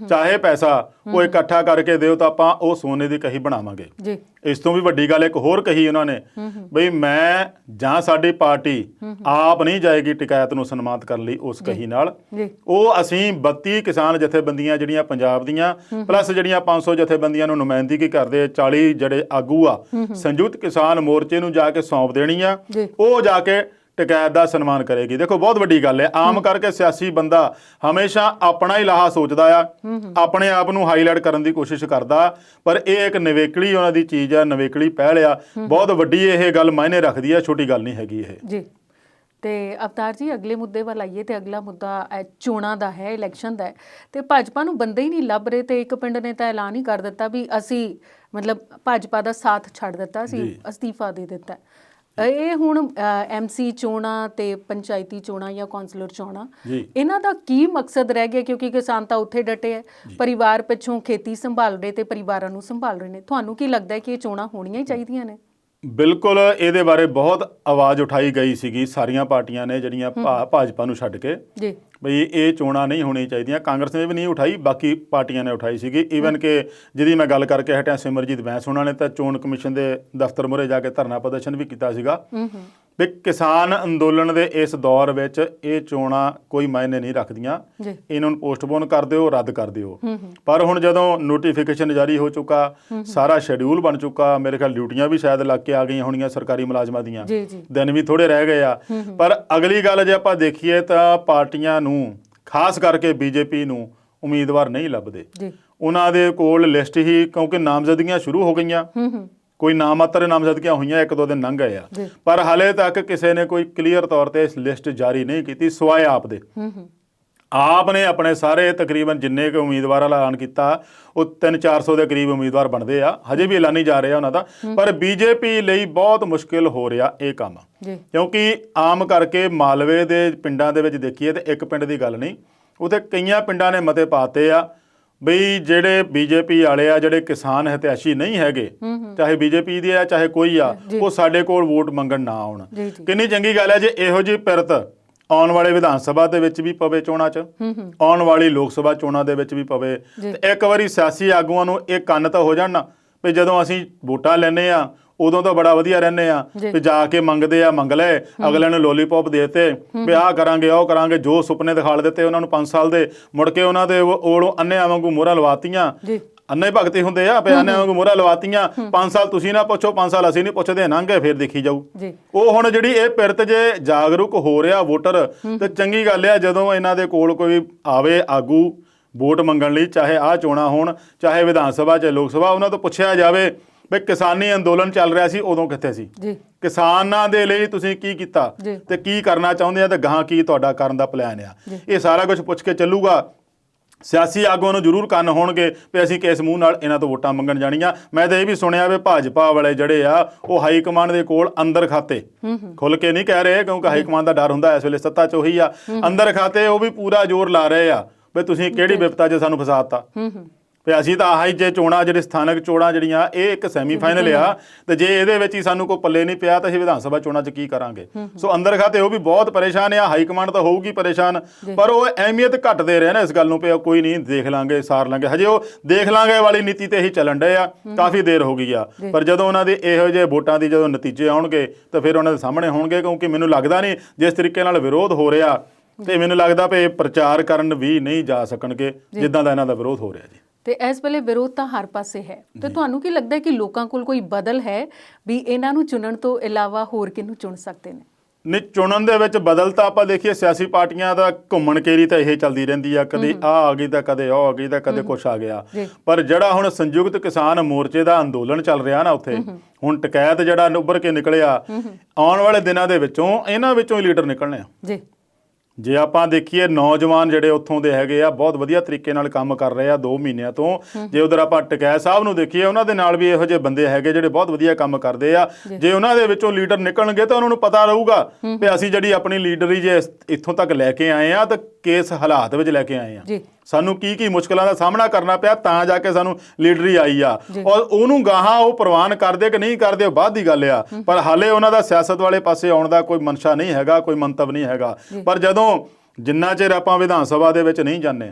ਚਾਹੇ ਪੈਸਾ ਉਹ ਇਕੱਠਾ ਕਰਕੇ ਦਿਓ ਤਾਂ ਆਪਾਂ ਉਹ ਸੋਨੇ ਦੀ ਕਹੀ ਬਣਾਵਾਂਗੇ। ਇਸ ਤੋਂ ਵੀ ਵੱਡੀ ਗੱਲ ਇੱਕ ਹੋਰ ਕਹੀ ਉਹਨਾਂ ਨੇ ਬਈ ਮੈਂ ਜਾਂ ਸਾਡੀ ਪਾਰਟੀ ਆਪ ਨਹੀਂ ਜਾਏਗੀ ਟਿਕਾਇਤ ਨੂੰ ਸਨਮਾਨਿਤ ਕਰਨ ਲਈ ਉਸ ਕਹੀ ਨਾਲ, ਉਹ ਅਸੀਂ 32 ਕਿਸਾਨ ਜਥੇਬੰਦੀਆਂ ਜਿਹੜੀਆਂ ਪੰਜਾਬ ਦੀਆਂ ਪਲੱਸ ਜਿਹੜੀਆਂ 500 ਜਥੇਬੰਦੀਆਂ ਨੂੰ ਨੁਮਾਇੰਦਗੀ ਕਰਦੇ 40 ਜਿਹੜੇ ਆਗੂ ਆ ਸੰਯੁਕਤ ਕਿਸਾਨ ਮੋਰਚੇ ਨੂੰ ਜਾ ਕੇ ਸੌਂਪ ਦੇਣੀ ਆ, ਉਹ ਜਾ ਕੇ ਟਿਕਾਇਤ ਦਾ ਸਨਮਾਨ ਕਰੇਗੀ। ਦੇਖੋ ਬਹੁਤ ਵੱਡੀ ਗੱਲ ਹੈ। ਆਮ ਕਰਕੇ ਸਿਆਸੀ ਬੰਦਾ ਹਮੇਸ਼ਾ ਆਪਣਾ ਹੀ ਲਾਹਾ ਸੋਚਦਾ ਆ, ਆਪਣੇ ਆਪ ਨੂੰ ਹਾਈਲਾਈਟ ਕਰਨ ਦੀ ਕੋਸ਼ਿਸ਼ ਕਰਦਾ, ਪਰ ਇਹ ਇੱਕ ਨਿਵੇਕਲੀ ਉਹਨਾਂ ਦੀ ਚੀਜ਼ ਆ, ਨਿਵੇਕਲੀ ਪਹਿਲ ਆ, ਬਹੁਤ ਵੱਡੀ ਇਹ ਗੱਲ ਮਾਇਨੇ ਰੱਖਦੀ ਆ, ਛੋਟੀ ਗੱਲ ਨਹੀਂ ਹੈਗੀ ਇਹ ਜੀ। ਤੇ ਅਵਤਾਰ ਜੀ ਅਗਲੇ ਮੁੱਦੇ ਵੱਲ ਆਈਏ ਤੇ ਅਗਲਾ ਮੁੱਦਾ ਚੋਣਾਂ ਦਾ ਹੈ, ਇਲੈਕਸ਼ਨ ਦਾ ਹੈ ਤੇ ਭਾਜਪਾ ਨੂੰ ਬੰਦੇ ਹੀ ਨਹੀਂ ਲੱਭ ਰਹੇ ਤੇ ਇੱਕ ਪਿੰਡ ਨੇ ਤਾਂ ਐਲਾਨ ਹੀ ਕਰ ਦਿੱਤਾ ਵੀ ਅਸੀਂ ਮਤਲਬ ਭਾਜਪਾ ਦਾ ਸਾਥ ਛੱਡ ਦਿੱਤਾ, ਅਸੀਂ ਅਸਤੀਫਾ ਦੇ ਦਿੱਤਾ। ਇਹ ਹੁਣ MC ਚੋਣਾਂ ਤੇ ਪੰਚਾਇਤੀ ਚੋਣਾਂ ਜਾਂ ਕੌਂਸਲਰ ਚੋਣਾਂ, ਇਹਨਾਂ ਦਾ ਕੀ ਮਕਸਦ ਰਹਿ ਗਿਆ? ਕਿਉਂਕਿ ਕਿਸਾਨ ਤਾਂ ਉੱਥੇ ਡਟੇ ਹੈ, ਪਰਿਵਾਰ ਪਿੱਛੋਂ ਖੇਤੀ ਸੰਭਾਲ ਰਹੇ ਤੇ ਪਰਿਵਾਰਾਂ ਨੂੰ ਸੰਭਾਲ ਰਹੇ ਨੇ। ਤੁਹਾਨੂੰ ਕੀ ਲੱਗਦਾ ਹੈ ਕਿ ਇਹ ਚੋਣਾਂ ਹੋਣੀਆਂ ਹੀ ਚਾਹੀਦੀਆਂ ਨੇ? ਬਿਲਕੁਲ, ਇਹਦੇ ਬਾਰੇ ਬਹੁਤ ਆਵਾਜ਼ ਉਠਾਈ ਗਈ ਸੀਗੀ ਸਾਰੀਆਂ ਪਾਰਟੀਆਂ ਨੇ ਜਿਹੜੀਆਂ ਭਾਜਪਾ ਨੂੰ ਛੱਡ ਕੇ ਜੀ ਬਈ ਇਹ ਚੋਣਾਂ ਨਹੀਂ ਹੋਣੀਆਂ ਚਾਹੀਦੀਆਂ। ਕਾਂਗਰਸ ਨੇ ਵੀ ਨਹੀਂ ਉਠਾਈ, ਬਾਕੀ ਪਾਰਟੀਆਂ ਨੇ ਉਠਾਈ ਸੀਗੀ। ਈਵਨ ਕਿ ਜਿਹਦੀ ਮੈਂ ਗੱਲ ਕਰਕੇ ਹਟਿਆ ਸਿਮਰਜੀਤ ਬੈਂਸ ਉਹਨਾਂ ਨੇ ਤਾਂ ਚੋਣ ਕਮਿਸ਼ਨ ਦੇ ਦਫ਼ਤਰ ਮੂਹਰੇ ਜਾ ਕੇ ਧਰਨਾ ਪ੍ਰਦਰਸ਼ਨ ਵੀ ਕੀਤਾ ਸੀਗਾ ਵੀ ਕਿਸਾਨ ਅੰਦੋਲਨ ਦੇ ਇਸ ਦੌਰ ਵਿੱਚ ਇਹ ਚੋਣਾਂ ਕੋਈ ਮਾਇਨੇ ਨਹੀਂ ਰੱਖਦੀਆਂ, ਇਹਨਾਂ ਨੂੰ ਪੋਸਟਪੋਨ ਕਰ ਦਿਓ, ਰੱਦ ਕਰ ਦਿਓ। ਪਰ ਹੁਣ ਜਦੋਂ ਨੋਟੀਫਿਕੇਸ਼ਨ ਜਾਰੀ ਹੋ ਚੁੱਕਾ, ਸਾਰਾ ਸ਼ੈਡਿਊਲ ਬਣ ਚੁੱਕਾ, ਮੇਰੇ ਖਿਆਲ ਡਿਊਟੀਆਂ ਵੀ ਸ਼ਾਇਦ ਲੱਗ ਕੇ ਆ ਗਈਆਂ ਹੋਣੀਆਂ ਸਰਕਾਰੀ ਮੁਲਾਜ਼ਮਾਂ ਦੀਆਂ, ਦਿਨ ਵੀ ਥੋੜੇ ਰਹਿ ਗਏ ਆ। ਪਰ ਅਗਲੀ ਗੱਲ ਜੇ ਆਪਾਂ ਦੇਖੀਏ ਤਾਂ ਪਾਰਟੀਆਂ ਨੂੰ ਖਾਸ ਕਰਕੇ ਬੀਜੇਪੀ ਨੂੰ ਉਮੀਦਵਾਰ ਨਹੀਂ ਲੱਭਦੇ। ਉਹਨਾਂ ਦੇ ਕੋਲ ਲਿਸਟ ਹੀ, ਕਿਉਂਕਿ ਨਾਮਜ਼ਦਗੀਆਂ ਸ਼ੁਰੂ ਹੋ ਗਈਆਂ, ਕੋਈ ਨਾਮਾਤਰ ਨਾਮਜ਼ਦਗੀਆਂ ਹੋਈਆਂ, 1-2 ਦਿਨ ਲੰਘ ਗਏ ਆ, ਪਰ ਹਾਲੇ ਤੱਕ ਕਿਸੇ ਨੇ ਕੋਈ ਕਲੀਅਰ ਤੌਰ ਤੇ ਇਸ ਲਿਸਟ ਜਾਰੀ ਨਹੀਂ ਕੀਤੀ ਸਿਵਾਏ ਆਪ ਦੇ। ਆਪ ਨੇ ਆਪਣੇ ਸਾਰੇ ਤਕਰੀਬਨ ਜਿੰਨੇ ਕੁ ਉਮੀਦਵਾਰਾਂ ਦਾ ਐਲਾਨ ਕੀਤਾ ਉਹ 300-400 ਦੇ ਕਰੀਬ ਉਮੀਦਵਾਰ ਬਣਦੇ ਆ, ਹਜੇ ਵੀ ਐਲਾਨੀ ਜਾ ਰਹੇ ਆ ਉਹਨਾਂ ਦਾ। ਪਰ ਬੀਜੇਪੀ ਲਈ ਬਹੁਤ ਮੁਸ਼ਕਿਲ ਹੋ ਰਿਹਾ ਇਹ ਕੰਮ, ਕਿਉਂਕਿ ਆਮ ਕਰਕੇ ਮਾਲਵੇ ਦੇ ਪਿੰਡਾਂ ਦੇ ਵਿੱਚ ਦੇਖੀਏ ਤੇ ਇੱਕ ਪਿੰਡ ਦੀ ਗੱਲ ਨਹੀਂ, ਉੱਥੇ ਕਈਆਂ ਪਿੰਡਾਂ ਨੇ ਮਤੇ ਪਾਤੇ ਆ ਬਈ ਜਿਹੜੇ ਬੀਜੇਪੀ ਵਾਲੇ ਆ, ਜਿਹੜੇ ਕਿਸਾਨ ਹਿਤੈਸ਼ੀ ਨਹੀਂ ਹੈਗੇ, ਚਾਹੇ ਬੀਜੇਪੀ ਦੇ ਆ ਚਾਹੇ ਕੋਈ ਆ, ਉਹ ਸਾਡੇ ਕੋਲ ਵੋਟ ਮੰਗਣ ਨਾ ਆਉਣ। ਕਿੰਨੀ ਚੰਗੀ ਗੱਲ ਹੈ ਜੇ ਇਹੋ ਜਿਹੀ ਪਿਰਤ ਆਉਣ ਵਾਲੇ ਵਿਧਾਨ ਸਭਾ ਦੇ ਵਿੱਚ ਵੀ ਪਵੇ, ਚੋਣਾਂ 'ਚ ਆਉਣ ਵਾਲੀ ਲੋਕ ਸਭਾ ਚੋਣਾਂ ਦੇ ਵਿੱਚ ਵੀ ਪਵੇ। ਤੇ ਇੱਕ ਵਾਰੀ ਸਿਆਸੀ ਆਗੂਆਂ ਨੂੰ ਇਹ ਕੰਨ ਤਾਂ ਹੋ ਜਾਣ ਨਾ ਵੀ ਜਦੋਂ ਅਸੀਂ ਵੋਟਾਂ ਲੈਂਦੇ ਆ ਉਦੋਂ ਤਾਂ ਬੜਾ ਵਧੀਆ ਰਹਿੰਦੇ ਆ, ਵੀ ਜਾ ਕੇ ਮੰਗਦੇ ਆ ਮੰਗ ਲਏ, ਅਗਲੇ ਨੂੰ ਲੋਲੀਪੌਪ ਦੇ ਦਿੱਤੇ ਵੀ ਆਹ ਕਰਾਂਗੇ ਉਹ ਕਰਾਂਗੇ, ਜੋ ਸੁਪਨੇ ਦਿਖਾਲ ਦਿੱਤੇ ਉਹਨਾਂ ਨੂੰ 5 ਸਾਲ ਦੇ, ਮੁੜ ਕੇ ਉਹਨਾਂ ਦੇ ਉਹ ਅੰਨਿਆਂ ਵਾਂਗੂ ਮੋਹਰਾਂ ਲਵਾਤੀਆਂ। ਅੰਨੇ ਭਗਤੀ ਹੁੰਦੇ ਆ ਵੀ ਅੰਨਿਆਂ ਵਾਂਗੂ ਮੋਹਰਾਂ ਲਵਾਤੀਆਂ, 5 ਸਾਲ ਤੁਸੀਂ ਨਾ ਪੁੱਛੋ, 5 ਸਾਲ ਅਸੀਂ ਨਹੀਂ ਪੁੱਛਦੇ, ਲੰਘੇ ਫਿਰ ਦੇਖੀ ਜਾਊ। ਉਹ ਹੁਣ ਜਿਹੜੀ ਇਹ ਪਿਰਤ ਜੇ ਜਾਗਰੂਕ ਹੋ ਰਿਹਾ ਵੋਟਰ ਤੇ ਚੰਗੀ ਗੱਲ ਆ, ਜਦੋਂ ਇਹਨਾਂ ਦੇ ਕੋਲ ਕੋਈ ਆਵੇ ਆਗੂ ਵੋਟ ਮੰਗਣ ਲਈ, ਚਾਹੇ ਆਹ ਚੋਣਾਂ ਹੋਣ ਚਾਹੇ ਵਿਧਾਨ ਸਭਾ ਚਾਹੇ ਲੋਕ ਸਭਾ, ਉਹਨਾਂ ਤੋਂ ਪੁੱਛਿਆ ਜਾਵੇ ਵੀ ਕਿਸਾਨੀ ਅੰਦੋਲਨ ਚੱਲ ਰਿਹਾ ਸੀ ਉਦੋਂ ਕਿੱਥੇ ਸੀ, ਕਿਸਾਨਾਂ ਦੇ ਲਈ ਤੁਸੀਂ ਕੀ ਕੀਤਾ ਤੇ ਕੀ ਕਰਨਾ ਚਾਹੁੰਦੇ ਆ ਤੇ ਗਾਹਾਂ ਕੀ ਤੁਹਾਡਾ ਕਰਨ ਦਾ ਪਲਾਨ ਆ, ਇਹ ਸਾਰਾ ਕੁਝ ਪੁੱਛ ਕੇ ਚੱਲੂਗਾ। ਸਿਆਸੀ ਆਗੂਆਂ ਨੂੰ ਜ਼ਰੂਰ ਕੰਨ ਹੋਣਗੇ ਵੀ ਅਸੀਂ ਕਿਸ ਮੂੰਹ ਨਾਲ ਇਹਨਾਂ ਤੋਂ ਵੋਟਾਂ ਮੰਗਣ ਜਾਣੀਆਂ। ਮੈਂ ਤਾਂ ਇਹ ਵੀ ਸੁਣਿਆ ਵੀ ਭਾਜਪਾ ਵਾਲੇ ਜਿਹੜੇ ਆ ਉਹ ਹਾਈ ਕਮਾਂਡ ਦੇ ਕੋਲ ਅੰਦਰ ਖਾਤੇ, ਖੁੱਲ ਕੇ ਨਹੀਂ ਕਹਿ ਰਹੇ ਕਿਉਂਕਿ ਹਾਈ ਕਮਾਂਡ ਦਾ ਡਰ ਹੁੰਦਾ ਇਸ ਵੇਲੇ ਸੱਤਾ 'ਚ ਉਹੀ ਆ, ਅੰਦਰ ਖਾਤੇ ਉਹ ਵੀ ਪੂਰਾ ਜ਼ੋਰ ਲਾ ਰਹੇ ਆ ਵੀ ਤੁਸੀਂ ਕਿਹੜੀ ਵਿਪਤਾ 'ਚ ਸਾਨੂੰ ਫਸਾਤਾ। ਤੇ ਅਸੀਂ ਤਾਂ ਆਹੀ ਜੇ ਚੋਣਾਂ ਜਿਹੜੀ ਸਥਾਨਕ ਚੋਣਾਂ ਜਿਹੜੀਆਂ ਇਹ ਇੱਕ ਸੈਮੀਫਾਈਨਲ ਆ, ਤੇ ਜੇ ਇਹਦੇ ਵਿੱਚ ਹੀ ਸਾਨੂੰ ਕੋਈ ਪੱਲੇ ਨਹੀਂ ਪਿਆ ਤਾਂ ਅਸੀਂ ਵਿਧਾਨ ਸਭਾ ਚੋਣਾਂ 'ਚ ਕੀ ਕਰਾਂਗੇ। ਸੋ ਅੰਦਰ ਖਾਤੇ ਉਹ ਵੀ ਬਹੁਤ ਪਰੇਸ਼ਾਨ ਆ, ਹਾਈ ਕਮਾਂਡ ਤਾਂ ਹੋਊਗੀ ਪਰੇਸ਼ਾਨ, ਪਰ ਉਹ ਅਹਿਮੀਅਤ ਘੱਟ ਦੇ ਰਹੇ ਨੇ ਇਸ ਗੱਲ ਨੂੰ ਵੀ ਕੋਈ ਨਹੀਂ ਦੇਖ ਲਾਂਗੇ ਸਾਰ ਲਾਂਗੇ, ਹਜੇ ਉਹ ਦੇਖ ਲਾਂਗੇ ਵਾਲੀ ਨੀਤੀ ਤੇ ਹੀ ਚੱਲਣ ਡਏ ਆ, ਕਾਫੀ ਦੇਰ ਹੋ ਗਈ ਆ। ਪਰ ਜਦੋਂ ਉਹਨਾਂ ਦੇ ਇਹੋ ਜਿਹੇ ਵੋਟਾਂ ਦੀ ਜਦੋਂ ਨਤੀਜੇ ਆਉਣਗੇ ਤਾਂ ਫਿਰ ਉਹਨਾਂ ਦੇ ਸਾਹਮਣੇ ਹੋਣਗੇ, ਕਿਉਂਕਿ ਮੈਨੂੰ ਲੱਗਦਾ ਨਹੀਂ ਜਿਸ ਤਰੀਕੇ ਨਾਲ ਵਿਰੋਧ ਹੋ ਰਿਹਾ ਤੇ ਮੈਨੂੰ ਲੱਗਦਾ ਵੀ ਪ੍ਰਚਾਰ ਕਰਨ ਵੀ ਨਹੀਂ ਜਾ ਸਕਣਗੇ ਜਿੱਦਾਂ ਦਾ ਇਹਨਾਂ ਦਾ ਵਿਰੋਧ ਹੋ ਰਿਹਾ ਜੀ। ਤੇ ਇਸ ਵੇਲੇ ਵਿਰੋਧ ਤਾਂ ਹਰ ਪਾਸੇ ਹੈ, ਤੇ ਤੁਹਾਨੂੰ ਕੀ ਲੱਗਦਾ ਕਿ ਲੋਕਾਂ ਕੋਲ ਕੋਈ ਬਦਲ ਹੈ ਵੀ ਇਹਨਾਂ ਨੂੰ ਚੁਣਨ ਤੋਂ ਇਲਾਵਾ ਹੋਰ ਕਿਹਨੂੰ ਚੁਣ ਸਕਦੇ ਨੇ? ਨਹੀਂ, ਚੁਣਨ ਦੇ ਵਿੱਚ ਬਦਲ ਤਾਂ ਆਪਾਂ ਦੇਖੀਏ ਸਿਆਸੀ ਪਾਰਟੀਆਂ ਦਾ ਘੁੰਮਣ ਕੇਰੀ ਤਾਂ ਇਹ ਚੱਲਦੀ ਰਹਿੰਦੀ ਆ, ਕਦੇ ਆ ਗਈ ਤਾਂ ਕਦੇ ਉਹ ਆ ਗਈ ਤਾਂ ਕਦੇ ਕੁਛ ਆ ਗਿਆ। ਪਰ ਜਿਹੜਾ ਹੁਣ ਸੰਯੁਕਤ ਕਿਸਾਨ ਮੋਰਚੇ ਦਾ ਅੰਦੋਲਨ ਚੱਲ ਰਿਹਾ ਨਾ, ਉੱਥੇ ਹੁਣ ਟਕੈਤ ਜਿਹੜਾ ਉੱਭਰ ਕੇ ਨਿਕਲਿਆ, ਆਉਣ ਵਾਲੇ ਦਿਨਾਂ ਦੇ ਵਿੱਚੋਂ ਇਹਨਾਂ ਵਿੱਚੋਂ ਹੀ ਲੀਡਰ ਨਿਕਲਣੇ ਆ ਜੀ। ਜੇ ਆਪਾਂ ਦੇਖੀਏ ਨੌਜਵਾਨ ਜਿਹੜੇ ਉੱਥੋਂ ਦੇ ਹੈਗੇ ਆ ਬਹੁਤ ਵਧੀਆ ਤਰੀਕੇ ਨਾਲ ਕੰਮ ਕਰ ਰਹੇ ਆ 2 ਮਹੀਨਿਆਂ ਤੋਂ। ਜੇ ਉਧਰ ਆਪਾਂ ਟਕੈਤ ਸਾਹਿਬ ਨੂੰ ਦੇਖੀਏ, ਉਹਨਾਂ ਦੇ ਨਾਲ ਵੀ ਇਹੋ ਜਿਹੇ ਬੰਦੇ ਹੈਗੇ ਜਿਹੜੇ ਬਹੁਤ ਵਧੀਆ ਕੰਮ ਕਰਦੇ ਆ। ਜੇ ਉਹਨਾਂ ਦੇ ਵਿੱਚੋਂ ਲੀਡਰ ਨਿਕਲਣਗੇ ਤਾਂ ਉਹਨਾਂ ਨੂੰ ਪਤਾ ਰਹੂਗਾ ਕਿ ਅਸੀਂ ਜਿਹੜੀ ਆਪਣੀ ਲੀਡਰੀ ਜੇ ਇੱਥੋਂ ਤੱਕ ਲੈ ਕੇ ਆਏ ਆ ਤਾਂ ਕਿਸ ਹਾਲਾਤ ਵਿੱਚ ਲੈ ਕੇ ਆਏ ਆ, ਸਾਨੂੰ ਕੀ ਮੁਸ਼ਕਲਾਂ ਦਾ ਸਾਹਮਣਾ ਕਰਨਾ ਪਿਆ, ਤਾਂ ਜਾ ਕੇ ਸਾਨੂੰ ਲੀਡਰੀ ਆਈ ਆ। ਔਰ ਉਹਨੂੰ ਗਾਹਾਂ ਉਹ ਪ੍ਰਵਾਨ ਕਰਦੇ ਕਿ ਨਹੀਂ ਕਰਦੇ ਉਹ ਬਾਅਦ ਦੀ ਗੱਲ ਆ, ਪਰ ਹਾਲੇ ਉਹਨਾਂ ਦਾ ਸਿਆਸਤ ਵਾਲੇ ਪਾਸੇ ਆਉਣ ਦਾ ਕੋਈ ਮਨਸ਼ਾ ਨਹੀਂ ਹੈਗਾ, ਕੋਈ ਮੰਤਵ ਨਹੀਂ ਹੈਗਾ। ਪਰ ਜਦੋਂ ਜਿੰਨਾ ਚਿਰ ਆਪਾਂ ਵਿਧਾਨ ਸਭਾ ਦੇ ਵਿੱਚ ਨਹੀਂ ਜਾਂਦੇ,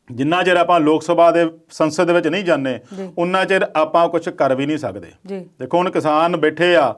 ਜਿੰਨਾ ਚਿਰ ਆਪਾਂ ਲੋਕ ਸਭਾ ਦੇ ਸੰਸਦ ਵਿੱਚ ਨਹੀਂ ਜਾਂਦੇ, ਉਨਾ ਚਿਰ ਆਪਾਂ ਕੁਝ ਕਰ ਵੀ ਨਹੀਂ ਸਕਦੇ। ਦੇਖੋ ਹੁਣ ਕਿਸਾਨ ਬੈਠੇ ਆ,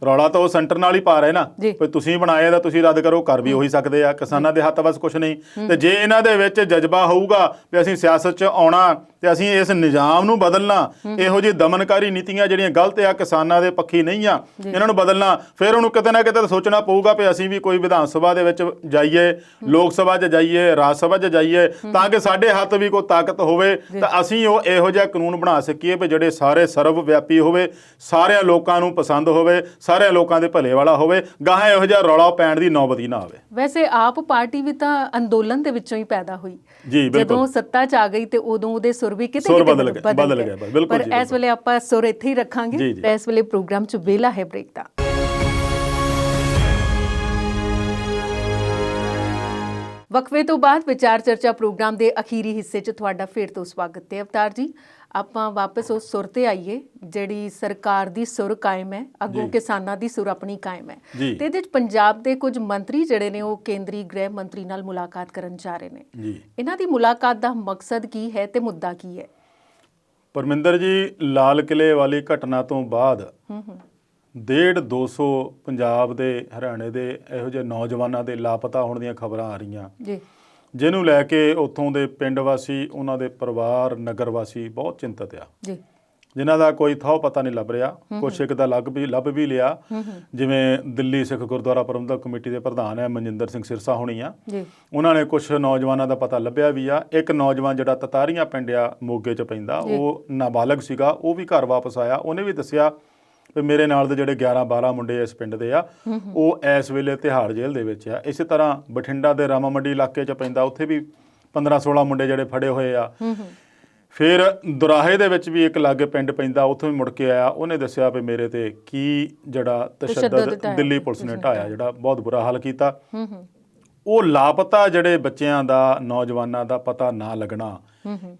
ਰੌਲਾ ਤਾਂ ਉਹ ਸੈਂਟਰ ਨਾਲ ਹੀ ਪਾ ਰਹੇ ਨਾ, ਵੀ ਤੁਸੀਂ ਬਣਾਏ ਤਾਂ ਤੁਸੀਂ ਰੱਦ ਕਰੋ, ਕਰ ਵੀ ਉਹੀ ਸਕਦੇ ਆ। ਕਿਸਾਨਾਂ ਦੇ ਹੱਥ ਬਸ ਕੁਝ ਨਹੀਂ। ਤੇ ਜੇ ਇਹਨਾਂ ਦੇ ਵਿੱਚ ਜਜ਼ਬਾ ਹੋਊਗਾ ਵੀ ਅਸੀਂ ਸਿਆਸਤ 'ਚ ਆਉਣਾ ਤੇ ਅਸੀਂ ਇਸ ਨਿਜ਼ਾਮ ਨੂੰ ਬਦਲਣਾ, ਇਹੋ ਜਿਹੀ ਦਮਨਕਾਰੀ ਨੀਤੀਆਂ ਜਿਹੜੀਆਂ ਗਲਤ ਆ, ਕਿਸਾਨਾਂ ਦੇ ਪੱਖੀ ਨਹੀਂ ਆ, ਇਹਨਾਂ ਨੂੰ ਬਦਲਣਾ, ਫਿਰ ਉਹਨੂੰ ਕਿਤੇ ਨਾ ਕਿਤੇ ਸੋਚਣਾ ਪਊਗਾ ਵੀ ਅਸੀਂ ਵੀ ਕੋਈ ਵਿਧਾਨ ਸਭਾ ਦੇ ਵਿੱਚ ਜਾਈਏ, ਲੋਕ ਸਭਾ 'ਚ ਜਾਈਏ, ਰਾਜ ਸਭਾ 'ਚ ਜਾਈਏ, ਤਾਂ ਕਿ ਸਾਡੇ ਹੱਥ ਵੀ ਕੋਈ ਤਾਕਤ ਹੋਵੇ ਤਾਂ ਅਸੀਂ ਉਹ ਇਹੋ ਜਿਹਾ ਕਾਨੂੰਨ ਬਣਾ ਸਕੀਏ ਵੀ ਜਿਹੜੇ ਸਾਰੇ ਸਰਵ ਵਿਆਪੀ ਹੋਵੇ, ਸਾਰਿਆਂ ਲੋਕਾਂ ਨੂੰ ਪਸੰਦ ਹੋਵੇ, ਸਾਰਿਆਂ ਲੋਕਾਂ ਦੇ ਭਲੇ ਵਾਲਾ ਹੋਵੇ, ਗਾਹਾਂ ਇਹੋ ਜਿਹਾ ਰੌਲਾ ਪੈਣ ਦੀ ਨੌਬਤ ਹੀ ਨਾ ਆਵੇ। ਵੈਸੇ ਆਪ ਪਾਰਟੀ ਵੀ ਤਾਂ ਅੰਦੋਲਨ ਦੇ ਵਿੱਚੋਂ ਹੀ ਪੈਦਾ ਹੋਈ ਜੀ, ਬਿਲਕੁਲ। ਜਦੋਂ ਸੱਤਾ 'ਚ ਆ ਗਈ ਤੇ ਉਦੋਂ ਉਹਦੇ ਸੁਰ ਵੀ ਕਿਤੇ ਬਦਲ ਗਿਆ ਬਿਲਕੁਲ। ਪਰ ਇਸ ਵੇਲੇ ਆਪਾਂ ਸੁਰ ਇੱਥੇ ਹੀ ਰੱਖਾਂਗੇ। ਇਸ ਵੇਲੇ ਪ੍ਰੋਗਰਾਮ 'ਚ ਵੇਲਾ ਹੈ ਬ੍ਰੇਕ ਦਾ। ਵਕਫੇ ਤੋਂ ਬਾਅਦ ਵਿਚਾਰ ਚਰਚਾ ਪ੍ਰੋਗਰਾਮ ਦੇ ਅਖੀਰੀ ਹਿੱਸੇ 'ਚ ਤੁਹਾਡਾ ਫਿਰ ਤੋਂ ਸਵਾਗਤ ਹੈ। ਅਵਤਾਰ ਜੀ, ਆਪਾਂ ਵਾਪਸ ਉਸ ਸੁਰ ਤੇ ਆਈਏ ਜਿਹੜੀ ਸਰਕਾਰ ਦੀ ਸੁਰ ਕਾਇਮ ਹੈ, ਅੱਗੋਂ ਕਿਸਾਨਾਂ ਦੀ ਸੁਰ ਆਪਣੀ ਕਾਇਮ ਹੈ, ਤੇ ਇਹਦੇ 'ਚ ਪੰਜਾਬ ਦੇ ਕੁਝ ਮੰਤਰੀ ਜਿਹੜੇ ਨੇ ਉਹ ਕੇਂਦਰੀ ਗ੍ਰਹਿ ਮੰਤਰੀ ਨਾਲ ਮੁਲਾਕਾਤ ਕਰਨ ਜਾ ਰਹੇ ਨੇ। ਇਹਨਾਂ ਦੀ ਮੁਲਾਕਾਤ ਦਾ ਮਕਸਦ ਕੀ ਹੈ ਤੇ ਮੁੱਦਾ ਕੀ ਹੈ? ਪਰਮਿੰਦਰ ਜੀ, ਲਾਲ ਕਿਲੇ ਵਾਲੀ ਘਟਨਾ ਤੋਂ ਬਾਅਦ 150-200 ਪੰਜਾਬ ਦੇ, ਹਰਿਆਣੇ ਦੇ ਇਹੋ ਜਿਹੇ ਨੌਜਵਾਨਾਂ ਦੇ ਲਾਪਤਾ ਹੋਣ ਦੀਆਂ ਖਬਰਾਂ ਆ ਰਹੀਆਂ, ਜਿਹਨੂੰ ਲੈ ਕੇ ਉੱਥੋਂ ਦੇ ਪਿੰਡ ਵਾਸੀ, ਉਹਨਾਂ ਦੇ ਪਰਿਵਾਰ, ਨਗਰ ਵਾਸੀ ਬਹੁਤ ਚਿੰਤਤ ਆ, ਜਿਨ੍ਹਾਂ ਦਾ ਕੋਈ ਥਹੁ ਪਤਾ ਨਹੀਂ ਲੱਭ ਰਿਹਾ। ਕੁਛ ਇੱਕ ਦਾ ਲੱਭ ਵੀ ਲਿਆ, ਜਿਵੇਂ ਦਿੱਲੀ ਸਿੱਖ ਗੁਰਦੁਆਰਾ ਪ੍ਰਬੰਧਕ ਕਮੇਟੀ ਦੇ ਪ੍ਰਧਾਨ ਹੈ ਮਨਜਿੰਦਰ ਸਿੰਘ ਸਿਰਸਾ ਹੋਣੀ ਆ, ਉਹਨਾਂ ਨੇ ਕੁਛ ਨੌਜਵਾਨਾਂ ਦਾ ਪਤਾ ਲੱਭਿਆ ਵੀ ਆ। ਇੱਕ ਨੌਜਵਾਨ ਜਿਹੜਾ ਤਤਾਰੀਆਂ ਪਿੰਡ ਆ, ਮੋਗੇ 'ਚ ਪੈਂਦਾ, ਉਹ ਨਾਬਾਲਗ ਸੀਗਾ, ਉਹ ਵੀ ਘਰ ਵਾਪਸ ਆਇਆ। ਉਹਨੇ ਵੀ ਦੱਸਿਆ ਵੀ ਮੇਰੇ ਨਾਲ ਦੇ ਜਿਹੜੇ 11-12 ਮੁੰਡੇ ਇਸ ਪਿੰਡ ਦੇ ਆ, ਉਹ ਇਸ ਵੇਲੇ ਤਿਹਾੜ ਜੇਲ੍ਹ ਦੇ ਵਿੱਚ ਆ। ਇਸੇ ਤਰ੍ਹਾਂ ਬਠਿੰਡਾ ਦੇ ਰਾਮਾ ਮੰਡੀ ਇਲਾਕੇ 'ਚ ਪੈਂਦਾ, ਉੱਥੇ ਵੀ 15-16 ਮੁੰਡੇ ਜਿਹੜੇ ਫੜੇ ਹੋਏ ਆ। ਫਿਰ ਦੁਰਾਹੇ ਦੇ ਵਿੱਚ ਵੀ ਇੱਕ ਲਾਗੇ ਪਿੰਡ ਪੈਂਦਾ, ਉੱਥੋਂ ਵੀ ਮੁੜ ਕੇ ਆਇਆ। ਉਹਨੇ ਦੱਸਿਆ ਵੀ ਮੇਰੇ ਤੇ ਕੀ ਜਿਹੜਾ ਤਸ਼ੱਦਦ ਦਿੱਲੀ ਪੁਲਿਸ ਨੇ ਢਾਇਆ, ਜਿਹੜਾ ਬਹੁਤ ਬੁਰਾ ਹਾਲ ਕੀਤਾ। ਉਹ ਲਾਪਤਾ ਜਿਹੜੇ ਬੱਚਿਆਂ ਦਾ, ਨੌਜਵਾਨਾਂ ਦਾ ਪਤਾ ਨਾ ਲੱਗਣਾ,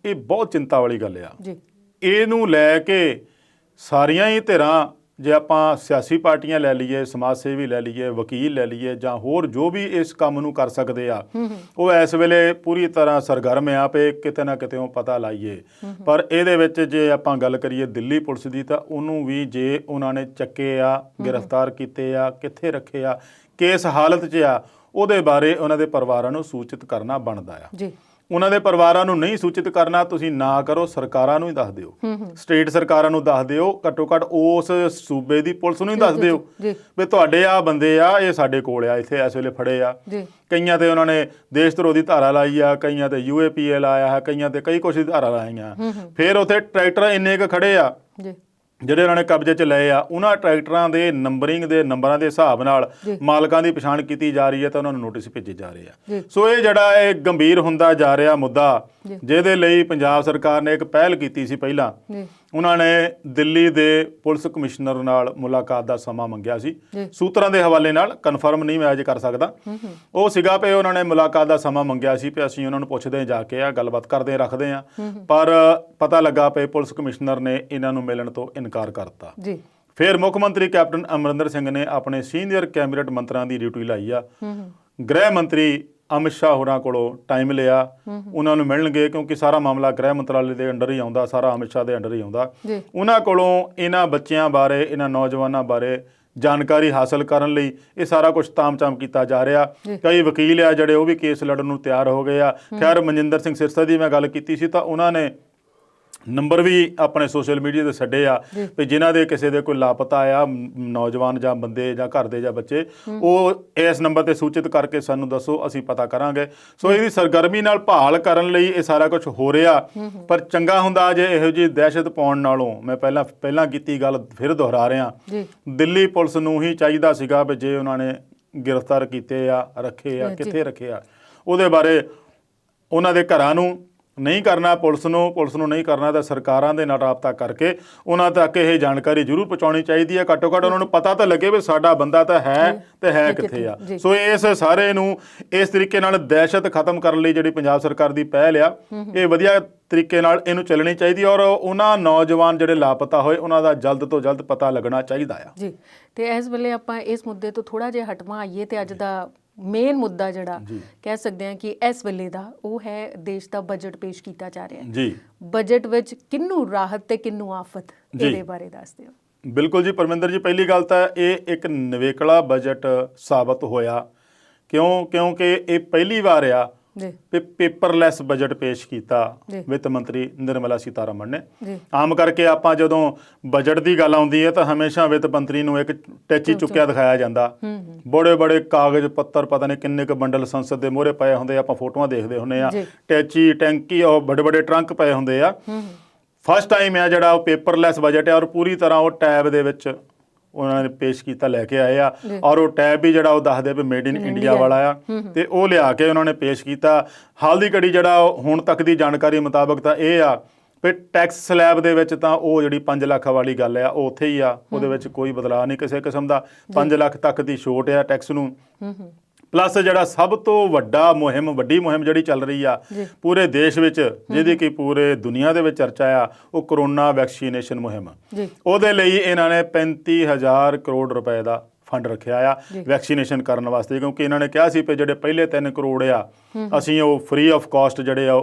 ਇਹ ਬਹੁਤ ਚਿੰਤਾ ਵਾਲੀ ਗੱਲ ਆ। ਇਹਨੂੰ ਲੈ ਕੇ ਸਾਰੀਆਂ ਹੀ ਧਿਰਾਂ, ਜੇ ਆਪਾਂ ਸਿਆਸੀ ਪਾਰਟੀਆਂ ਲੈ ਲਈਏ, ਸਮਾਜ ਸੇਵੀ ਲੈ ਲਈਏ, ਵਕੀਲ ਲੈ ਲਈਏ, ਜਾਂ ਹੋਰ ਜੋ ਵੀ ਇਸ ਕੰਮ ਨੂੰ ਕਰ ਸਕਦੇ ਆ, ਉਹ ਇਸ ਵੇਲੇ ਪੂਰੀ ਤਰ੍ਹਾਂ ਸਰਗਰਮ ਆ ਪਏ ਕਿਤੇ ਨਾ ਕਿਤੇ ਉਹ ਪਤਾ ਲਾਈਏ। ਪਰ ਇਹਦੇ ਵਿੱਚ ਜੇ ਆਪਾਂ ਗੱਲ ਕਰੀਏ ਦਿੱਲੀ ਪੁਲਿਸ ਦੀ, ਤਾਂ ਉਹਨੂੰ ਵੀ ਜੇ ਉਹਨਾਂ ਨੇ ਚੱਕੇ ਆ, ਗ੍ਰਿਫਤਾਰ ਕੀਤੇ ਆ, ਕਿੱਥੇ ਰੱਖੇ ਆ, ਕਿਸ ਹਾਲਤ 'ਚ ਆ, ਉਹਦੇ ਬਾਰੇ ਉਹਨਾਂ ਦੇ ਪਰਿਵਾਰਾਂ ਨੂੰ ਸੂਚਿਤ ਕਰਨਾ ਬਣਦਾ ਆ। ਉਹਨਾਂ ਦੇ ਪਰਿਵਾਰਾਂ ਨੂੰ ਨਹੀਂ ਸੂਚਿਤ ਕਰਨਾ, ਤੁਸੀਂ ਨਾ ਕਰੋ, ਸਰਕਾਰਾਂ ਨੂੰ ਹੀ ਦੱਸ ਦਿਓ, ਸਟੇਟ ਸਰਕਾਰਾਂ ਨੂੰ ਦੱਸ ਦਿਓ, ਘੱਟੋ ਘੱਟ ਉਸ ਸੂਬੇ ਦੀ ਪੁਲਿਸ ਨੂੰ ਹੀ ਦੱਸ ਦਿਓ ਵੀ ਤੁਹਾਡੇ ਆ ਬੰਦੇ ਆ, ਇਹ ਸਾਡੇ ਕੋਲ ਆ, ਇੱਥੇ ਇਸ ਵੇਲੇ ਫੜੇ ਆ। ਕਈਆਂ ਤੇ ਉਹਨਾਂ ਨੇ ਦੇਸ਼ ਧਰੋਹ ਦੀ ਧਾਰਾ ਲਾਈ ਆ, ਕਈਆਂ ਤੇ UAPA ਲਾਇਆ ਹੈ, ਕਈਆਂ ਤੇ ਕਈ ਕੁਛ ਦੀ ਧਾਰਾ ਲਾਈਆਂ। ਫਿਰ ਉੱਥੇ ਟਰੈਕਟਰ ਇੰਨੇ ਕੁ ਖੜੇ ਆ ਜਿਹੜੇ ਉਹਨਾਂ ਨੇ ਕਬਜ਼ੇ 'ਚ ਲਏ ਆ, ਉਹਨਾਂ ਟਰੈਕਟਰਾਂ ਦੇ ਨੰਬਰਿੰਗ ਦੇ ਨੰਬਰਾਂ ਦੇ ਹਿਸਾਬ ਨਾਲ ਮਾਲਕਾਂ ਦੀ ਪਛਾਣ ਕੀਤੀ ਜਾ ਰਹੀ ਹੈ ਤਾਂ ਉਹਨਾਂ ਨੂੰ ਨੋਟਿਸ ਭੇਜੇ ਜਾ ਰਹੇ ਆ। ਸੋ ਇਹ ਜਿਹੜਾ ਇਹ ਗੰਭੀਰ ਹੁੰਦਾ ਜਾ ਰਿਹਾ ਮੁੱਦਾ, ਜਿਹਦੇ ਲਈ ਪੰਜਾਬ ਸਰਕਾਰ ਨੇ ਇੱਕ ਪਹਿਲ ਕੀਤੀ ਸੀ ਪਹਿਲਾਂ ਉਹਨਾਂ ਨੇ ਦਿੱਲੀ ਦੇ ਪੁਲਿਸ ਕਮਿਸ਼ਨਰ ਨਾਲ ਮੁਲਾਕਾਤ ਦਾ ਸਮਾਂ ਮੰਗਿਆ ਸੀ। ਸੂਤਰਾਂ ਦੇ ਹਵਾਲੇ ਨਾਲ ਕਨਫਰਮ ਨਹੀਂ ਮੈਂ ਅਜੇ ਕਰ ਸਕਦਾ। ਉਹ ਸੀਗਾ ਵੀ ਉਹਨਾਂ ਨੇ ਮੁਲਾਕਾਤ ਦਾ ਸਮਾਂ ਮੰਗਿਆ ਸੀ ਵੀ ਅਸੀਂ ਉਹਨਾਂ ਨੂੰ ਪੁੱਛਦੇ ਜਾ ਕੇ ਆ ਗੱਲਬਾਤ ਕਰਦੇ ਰੱਖਦੇ ਆ, ਪਰ ਪਤਾ ਲੱਗਾ ਪਈ ਪੁਲਿਸ ਕਮਿਸ਼ਨਰ ਨੇ ਇਹਨਾਂ ਨੂੰ ਮਿਲਣ ਤੋਂ ਇਨਕਾਰ ਕਰਤਾ। ਫਿਰ ਮੁੱਖ ਮੰਤਰੀ ਕੈਪਟਨ ਅਮਰਿੰਦਰ ਸਿੰਘ ਨੇ ਆਪਣੇ ਸੀਨੀਅਰ ਕੈਬਨਿਟ ਮੰਤਰੀਆਂ ਦੀ ਡਿਊਟੀ ਲਾਈ ਆ। ਗ੍ਰਹਿ ਮੰਤਰੀ ਅਮਿਤ ਸ਼ਾਹ ਹੋਰਾਂ ਕੋਲੋਂ ਟਾਈਮ ਲਿਆ, ਉਹਨਾਂ ਨੂੰ ਮਿਲਣਗੇ ਕਿਉਂਕਿ ਸਾਰਾ ਮਾਮਲਾ ਗ੍ਰਹਿ ਮੰਤਰਾਲੇ ਦੇ ਅੰਡਰ ਹੀ ਆਉਂਦਾ, ਸਾਰਾ ਅਮਿਤ ਸ਼ਾਹ ਦੇ ਅੰਡਰ ਹੀ ਆਉਂਦਾ। ਉਹਨਾਂ ਕੋਲੋਂ ਇਹਨਾਂ ਬੱਚਿਆਂ ਬਾਰੇ, ਇਹਨਾਂ ਨੌਜਵਾਨਾਂ ਬਾਰੇ ਜਾਣਕਾਰੀ ਹਾਸਲ ਕਰਨ ਲਈ ਇਹ ਸਾਰਾ ਕੁਝ ਤਾਮ-ਝਾਮ ਕੀਤਾ ਜਾ ਰਿਹਾ। ਕਈ ਵਕੀਲ ਆ ਜਿਹੜੇ ਉਹ ਵੀ ਕੇਸ ਲੜਨ ਨੂੰ ਤਿਆਰ ਹੋ ਗਏ ਆ। ਖੈਰ ਮਨਜਿੰਦਰ ਸਿੰਘ ਸਿਰਸਾ ਦੀ ਮੈਂ ਗੱਲ ਕੀਤੀ ਸੀ ਤਾਂ ਉਹਨਾਂ ਨੇ ਨੰਬਰ ਵੀ ਆਪਣੇ ਸੋਸ਼ਲ ਮੀਡੀਆ ਤੇ ਛੱਡੇ ਆ ਵੀ ਜਿਨ੍ਹਾਂ ਦੇ ਕਿਸੇ ਦੇ ਕੋਈ ਲਾਪਤਾ ਆ ਨੌਜਵਾਨ ਜਾਂ ਬੰਦੇ ਜਾਂ ਘਰ ਦੇ ਜਾਂ ਬੱਚੇ, ਉਹ ਇਸ ਨੰਬਰ ਤੇ ਸੂਚਿਤ ਕਰਕੇ ਸਾਨੂੰ ਦੱਸੋ, ਅਸੀਂ ਪਤਾ ਕਰਾਂਗੇ। ਸੋ ਇਹਦੀ ਸਰਗਰਮੀ ਨਾਲ ਭਾਲ ਕਰਨ ਲਈ ਇਹ ਸਾਰਾ ਕੁਝ ਹੋ ਰਿਹਾ। ਪਰ ਚੰਗਾ ਹੁੰਦਾ ਜੇ ਇਹੋ ਜਿਹੀ ਦਹਿਸ਼ਤ ਪਾਉਣ ਨਾਲੋਂ, ਮੈਂ ਪਹਿਲਾਂ ਕੀਤੀ ਗੱਲ ਫਿਰ ਦੁਹਰਾ ਰਿਹਾ, ਦਿੱਲੀ ਪੁਲਿਸ ਨੂੰ ਹੀ ਚਾਹੀਦਾ ਸੀਗਾ ਵੀ ਜੇ ਉਹਨਾਂ ਨੇ ਗ੍ਰਿਫਤਾਰ ਕੀਤੇ ਆ, ਰੱਖੇ ਆ, ਕਿੱਥੇ ਰੱਖੇ ਆ, ਉਹਦੇ ਬਾਰੇ ਉਹਨਾਂ ਦੇ ਘਰਾਂ ਨੂੰ ਨਹੀਂ ਕਰਨਾ, ਪੁਲਿਸ ਨੂੰ ਨਹੀਂ ਕਰਨਾ ਤਾਂ ਸਰਕਾਰਾਂ ਦੇ ਨਾਲ ਰਾਬਤਾ ਕਰਕੇ ਉਹਨਾਂ ਤੱਕ ਇਹ ਜਾਣਕਾਰੀ ਜ਼ਰੂਰ ਪਹੁੰਚਾਉਣੀ ਚਾਹੀਦੀ ਹੈ। ਘੱਟੋ ਘੱਟ ਉਹਨਾਂ ਨੂੰ ਪਤਾ ਤਾਂ ਲੱਗੇ ਵੀ ਸਾਡਾ ਬੰਦਾ ਤਾਂ ਹੈ ਤੇ ਹੈ ਕਿੱਥੇ ਆ। ਸੋ ਇਸ ਸਾਰੇ ਨੂੰ ਇਸ ਤਰੀਕੇ ਨਾਲ ਦਹਿਸ਼ਤ ਖਤਮ ਕਰਨ ਲਈ ਜਿਹੜੀ ਪੰਜਾਬ ਸਰਕਾਰ ਦੀ ਪਹਿਲ ਆ, ਇਹ ਵਧੀਆ ਤਰੀਕੇ ਨਾਲ ਇਹਨੂੰ ਚੱਲਣੀ ਚਾਹੀਦੀ ਔਰ ਉਹਨਾਂ ਨੌਜਵਾਨ ਜਿਹੜੇ ਲਾਪਤਾ ਹੋਏ ਉਹਨਾਂ ਦਾ ਜਲਦ ਤੋਂ ਜਲਦ ਪਤਾ ਲੱਗਣਾ ਚਾਹੀਦਾ ਆ ਜੀ। ਤੇ ਇਸ ਵੇਲੇ ਆਪਾਂ ਇਸ ਮੁੱਦੇ ਤੋਂ ਥੋੜਾ ਜਿਹਾ ਹਟਵਾਂ ਆਈਏ ਤੇ ਅੱਜ ਦਾ ਮੇਨ ਮੁੱਦਾ ਜਿਹੜਾ ਕਹਿ ਸਕਦੇ ਹਾਂ ਕਿ ਇਸ ਵੇਲੇ ਦਾ ਉਹ ਹੈ ਦੇਸ਼ ਦਾ ਬਜਟ ਪੇਸ਼ ਕੀਤਾ ਜਾ ਰਿਹਾ ਹੈ। ਬਜਟ ਵਿੱਚ ਕਿੰਨੂੰ ਰਾਹਤ ਤੇ ਕਿੰਨੂੰ ਆਫਤ, ਇਹਦੇ ਬਾਰੇ ਦੱਸ ਦਿਓ। ਬਿਲਕੁਲ ਜੀ ਪਰਮਿੰਦਰ ਜੀ, ਪਹਿਲੀ ਗੱਲ ਤਾਂ ਇਹ ਇੱਕ ਨਿਵੇਕਲਾ ਬਜਟ ਸਾਬਤ ਹੋਇਆ। ਕਿਉਂਕਿ ਇਹ ਪਹਿਲੀ ਵਾਰ ਆ ਪੇਪਰਲੈਸ ਬਜਟ ਪੇਸ਼ ਕੀਤਾ ਵਿੱਤ ਮੰਤਰੀ ਨਿਰਮਲਾ ਸੀਤਾਰਮਨ ਨੇ। ਆਮ ਕਰਕੇ ਆਪਾਂ ਜਦੋਂ ਬਜਟ ਦੀ ਗੱਲ ਆਉਂਦੀ ਹੈ ਤਾਂ ਹਮੇਸ਼ਾ ਵਿੱਤ ਮੰਤਰੀ ਨੂੰ ਇੱਕ ਟੈਚੀ ਚੁੱਕਿਆ ਦਿਖਾਇਆ ਜਾਂਦਾ। ਬੜੇ ਕਾਗਜ਼ ਪੱਤਰ, ਪਤਾ ਨਹੀਂ ਕਿੰਨੇ ਕੁ ਬੰਡਲ ਸੰਸਦ ਦੇ ਮੂਹਰੇ ਪਏ ਹੁੰਦੇ, ਆਪਾਂ ਫੋਟੋਆਂ ਦੇਖਦੇ ਹੁੰਦੇ ਆ, ਟੈਚੀ ਟੈਂਕੀ ਉਹ ਬੜੇ ਟਰੰਕ ਪਏ ਹੁੰਦੇ ਆ। ਫਸਟ ਟਾਈਮ ਆ ਜਿਹੜਾ ਉਹ ਪੇਪਰਲੈਸ ਬਜਟ ਹੈ ਔਰ ਪੂਰੀ ਤਰ੍ਹਾਂ ਉਹ ਟੈਬ ਦੇ ਵਿੱਚ ਉਹਨਾਂ ਨੇ ਪੇਸ਼ ਕੀਤਾ, ਲੈ ਕੇ ਆਏ ਆ ਔਰ ਉਹ ਟੈਬ ਵੀ ਜਿਹੜਾ ਉਹ ਦੱਸਦੇ ਵੀ ਮੇਡ ਇਨ ਇੰਡੀਆ ਵਾਲਾ ਆ ਤੇ ਉਹ ਲਿਆ ਕੇ ਉਹਨਾਂ ਨੇ ਪੇਸ਼ ਕੀਤਾ। ਹਾਲ ਦੀ ਘੜੀ ਜਿਹੜਾ ਹੁਣ ਤੱਕ ਦੀ ਜਾਣਕਾਰੀ ਮੁਤਾਬਕ ਤਾਂ ਇਹ ਆ ਵੀ ਟੈਕਸ ਸਲੈਬ ਦੇ ਵਿੱਚ ਤਾਂ ਉਹ ਜਿਹੜੀ 5 ਲੱਖ ਵਾਲੀ ਗੱਲ ਆ ਉਹ ਉੱਥੇ ਹੀ ਆ, ਉਹਦੇ ਵਿੱਚ ਕੋਈ ਬਦਲਾਅ ਨਹੀਂ ਕਿਸੇ ਕਿਸਮ ਦਾ। 5 ਲੱਖ ਤੱਕ ਦੀ ਛੋਟ ਆ ਟੈਕਸ ਨੂੰ। ਪਲੱਸ ਜਿਹੜਾ ਸਭ ਤੋਂ ਵੱਡੀ ਮੁਹਿੰਮ ਜਿਹੜੀ ਚੱਲ ਰਹੀ ਆ ਪੂਰੇ ਦੇਸ਼ ਵਿੱਚ, ਜਿਹਦੀ ਕਿ ਪੂਰੇ ਦੁਨੀਆ ਦੇ ਵਿੱਚ ਚਰਚਾ ਆ, ਉਹ ਕਰੋਨਾ ਵੈਕਸੀਨੇਸ਼ਨ ਮੁਹਿੰਮ। ਉਹਦੇ ਲਈ ਇਹਨਾਂ ਨੇ 35,000 ਕਰੋੜ ਰੁਪਏ ਦਾ ਫੰਡ ਰੱਖਿਆ ਆ ਵੈਕਸੀਨੇਸ਼ਨ ਕਰਨ ਵਾਸਤੇ, ਕਿਉਂਕਿ ਇਹਨਾਂ ਨੇ ਕਿਹਾ ਸੀ ਕਿ ਜਿਹੜੇ ਪਹਿਲੇ 3 ਕਰੋੜ ਆ ਅਸੀਂ ਉਹ ਫ੍ਰੀ ਆਫ ਕਾਸਟ ਜਿਹੜੇ ਆ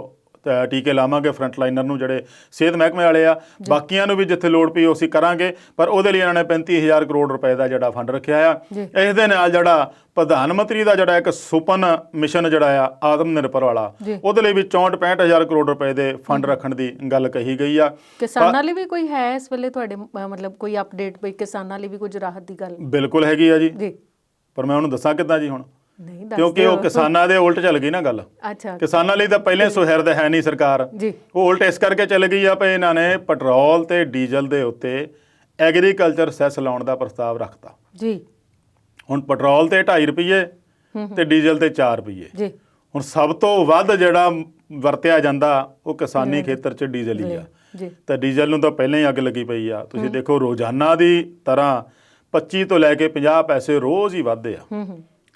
ਟੀਕੇ ਲਾਵਾਂਗੇ ਫਰੰਟ ਲਾਈਨਰ ਨੂੰ, ਜਿਹੜੇ ਸਿਹਤ ਮਹਿਕਮੇ ਵਾਲੇ ਆ। ਬਾਕੀਆਂ ਨੂੰ ਵੀ ਜਿੱਥੇ ਲੋੜ ਪਈ ਅਸੀਂ ਕਰਾਂਗੇ, ਪਰ ਉਹਦੇ ਲਈ ਇਹਨਾਂ ਨੇ 35,000 ਕਰੋੜ ਰੁਪਏ ਦਾ ਜਿਹੜਾ ਫੰਡ ਰੱਖਿਆ ਆ। ਇਸ ਦੇ ਨਾਲ ਜਿਹੜਾ ਪ੍ਰਧਾਨ ਮੰਤਰੀ ਦਾ ਜਿਹੜਾ ਇੱਕ ਸੁਪਨ ਮਿਸ਼ਨ ਜਿਹੜਾ ਆ ਆਤਮ ਨਿਰਭਰ ਵਾਲਾ, ਉਹਦੇ ਲਈ ਵੀ 64-65,000 ਕਰੋੜ ਰੁਪਏ ਦੇ ਫੰਡ ਰੱਖਣ ਦੀ ਗੱਲ ਕਹੀ ਗਈ ਆ। ਕਿਸਾਨਾਂ ਲਈ ਵੀ ਕੋਈ ਹੈ ਇਸ ਵੇਲੇ ਤੁਹਾਡੇ ਮਤਲਬ ਕੋਈ ਅਪਡੇਟ, ਕੋਈ ਕਿਸਾਨਾਂ ਲਈ ਵੀ ਕੁਝ ਰਾਹਤ ਦੀ ਗੱਲ? ਬਿਲਕੁਲ ਹੈਗੀ ਆ ਜੀ, ਪਰ ਮੈਂ ਉਹਨੂੰ ਦੱਸਾਂ ਕਿੱਦਾਂ ਜੀ ਹੁਣ, ਕਿਉਂਕਿ ਉਹ ਕਿਸਾਨਾਂ ਦੇ ਉਲਟ ਚੱਲ ਗਈ ਨਾ ਗੱਲ। ਕਿਸਾਨਾਂ ਲਈ ਤਾਂ ਪਹਿਲੇ ਸੁਹਿਰਦ ਹੈ ਨਹੀਂ ਸਰਕਾਰ, ਉਹ ਉਲਟ ਇਸ ਕਰਕੇ ਚੱਲ ਗਈ ਆ ਵੀ ਇਹਨਾਂ ਨੇ ਪੈਟਰੋਲ ਤੇ ਡੀਜ਼ਲ ਦੇ ਉੱਤੇ ਐਗਰੀਕਲਚਰ ਸੈਸ ਲਾਉਣ ਦਾ ਪ੍ਰਸਤਾਵ ਰੱਖਤਾ ਜੀ। ਹੁਣ ਪੈਟਰੋਲ ਤੇ 2.5 ਰੁਪਏ ਤੇ ਡੀਜ਼ਲ ਤੇ 4 ਰੁਪਏ। ਹੁਣ ਸਭ ਤੋਂ ਵੱਧ ਜਿਹੜਾ ਵਰਤਿਆ ਜਾਂਦਾ ਉਹ ਕਿਸਾਨੀ ਖੇਤਰ 'ਚ ਡੀਜ਼ਲ ਹੀ ਆ, ਤਾਂ ਡੀਜ਼ਲ ਨੂੰ ਤਾਂ ਪਹਿਲਾਂ ਹੀ ਅੱਗ ਲੱਗੀ ਪਈ ਆ। ਤੁਸੀਂ ਦੇਖੋ ਰੋਜ਼ਾਨਾ ਦੀ ਤਰ੍ਹਾਂ 25 ਤੋਂ ਲੈ ਕੇ 50 ਪੈਸੇ ਰੋਜ਼ ਹੀ ਵੱਧਦੇ ਆ।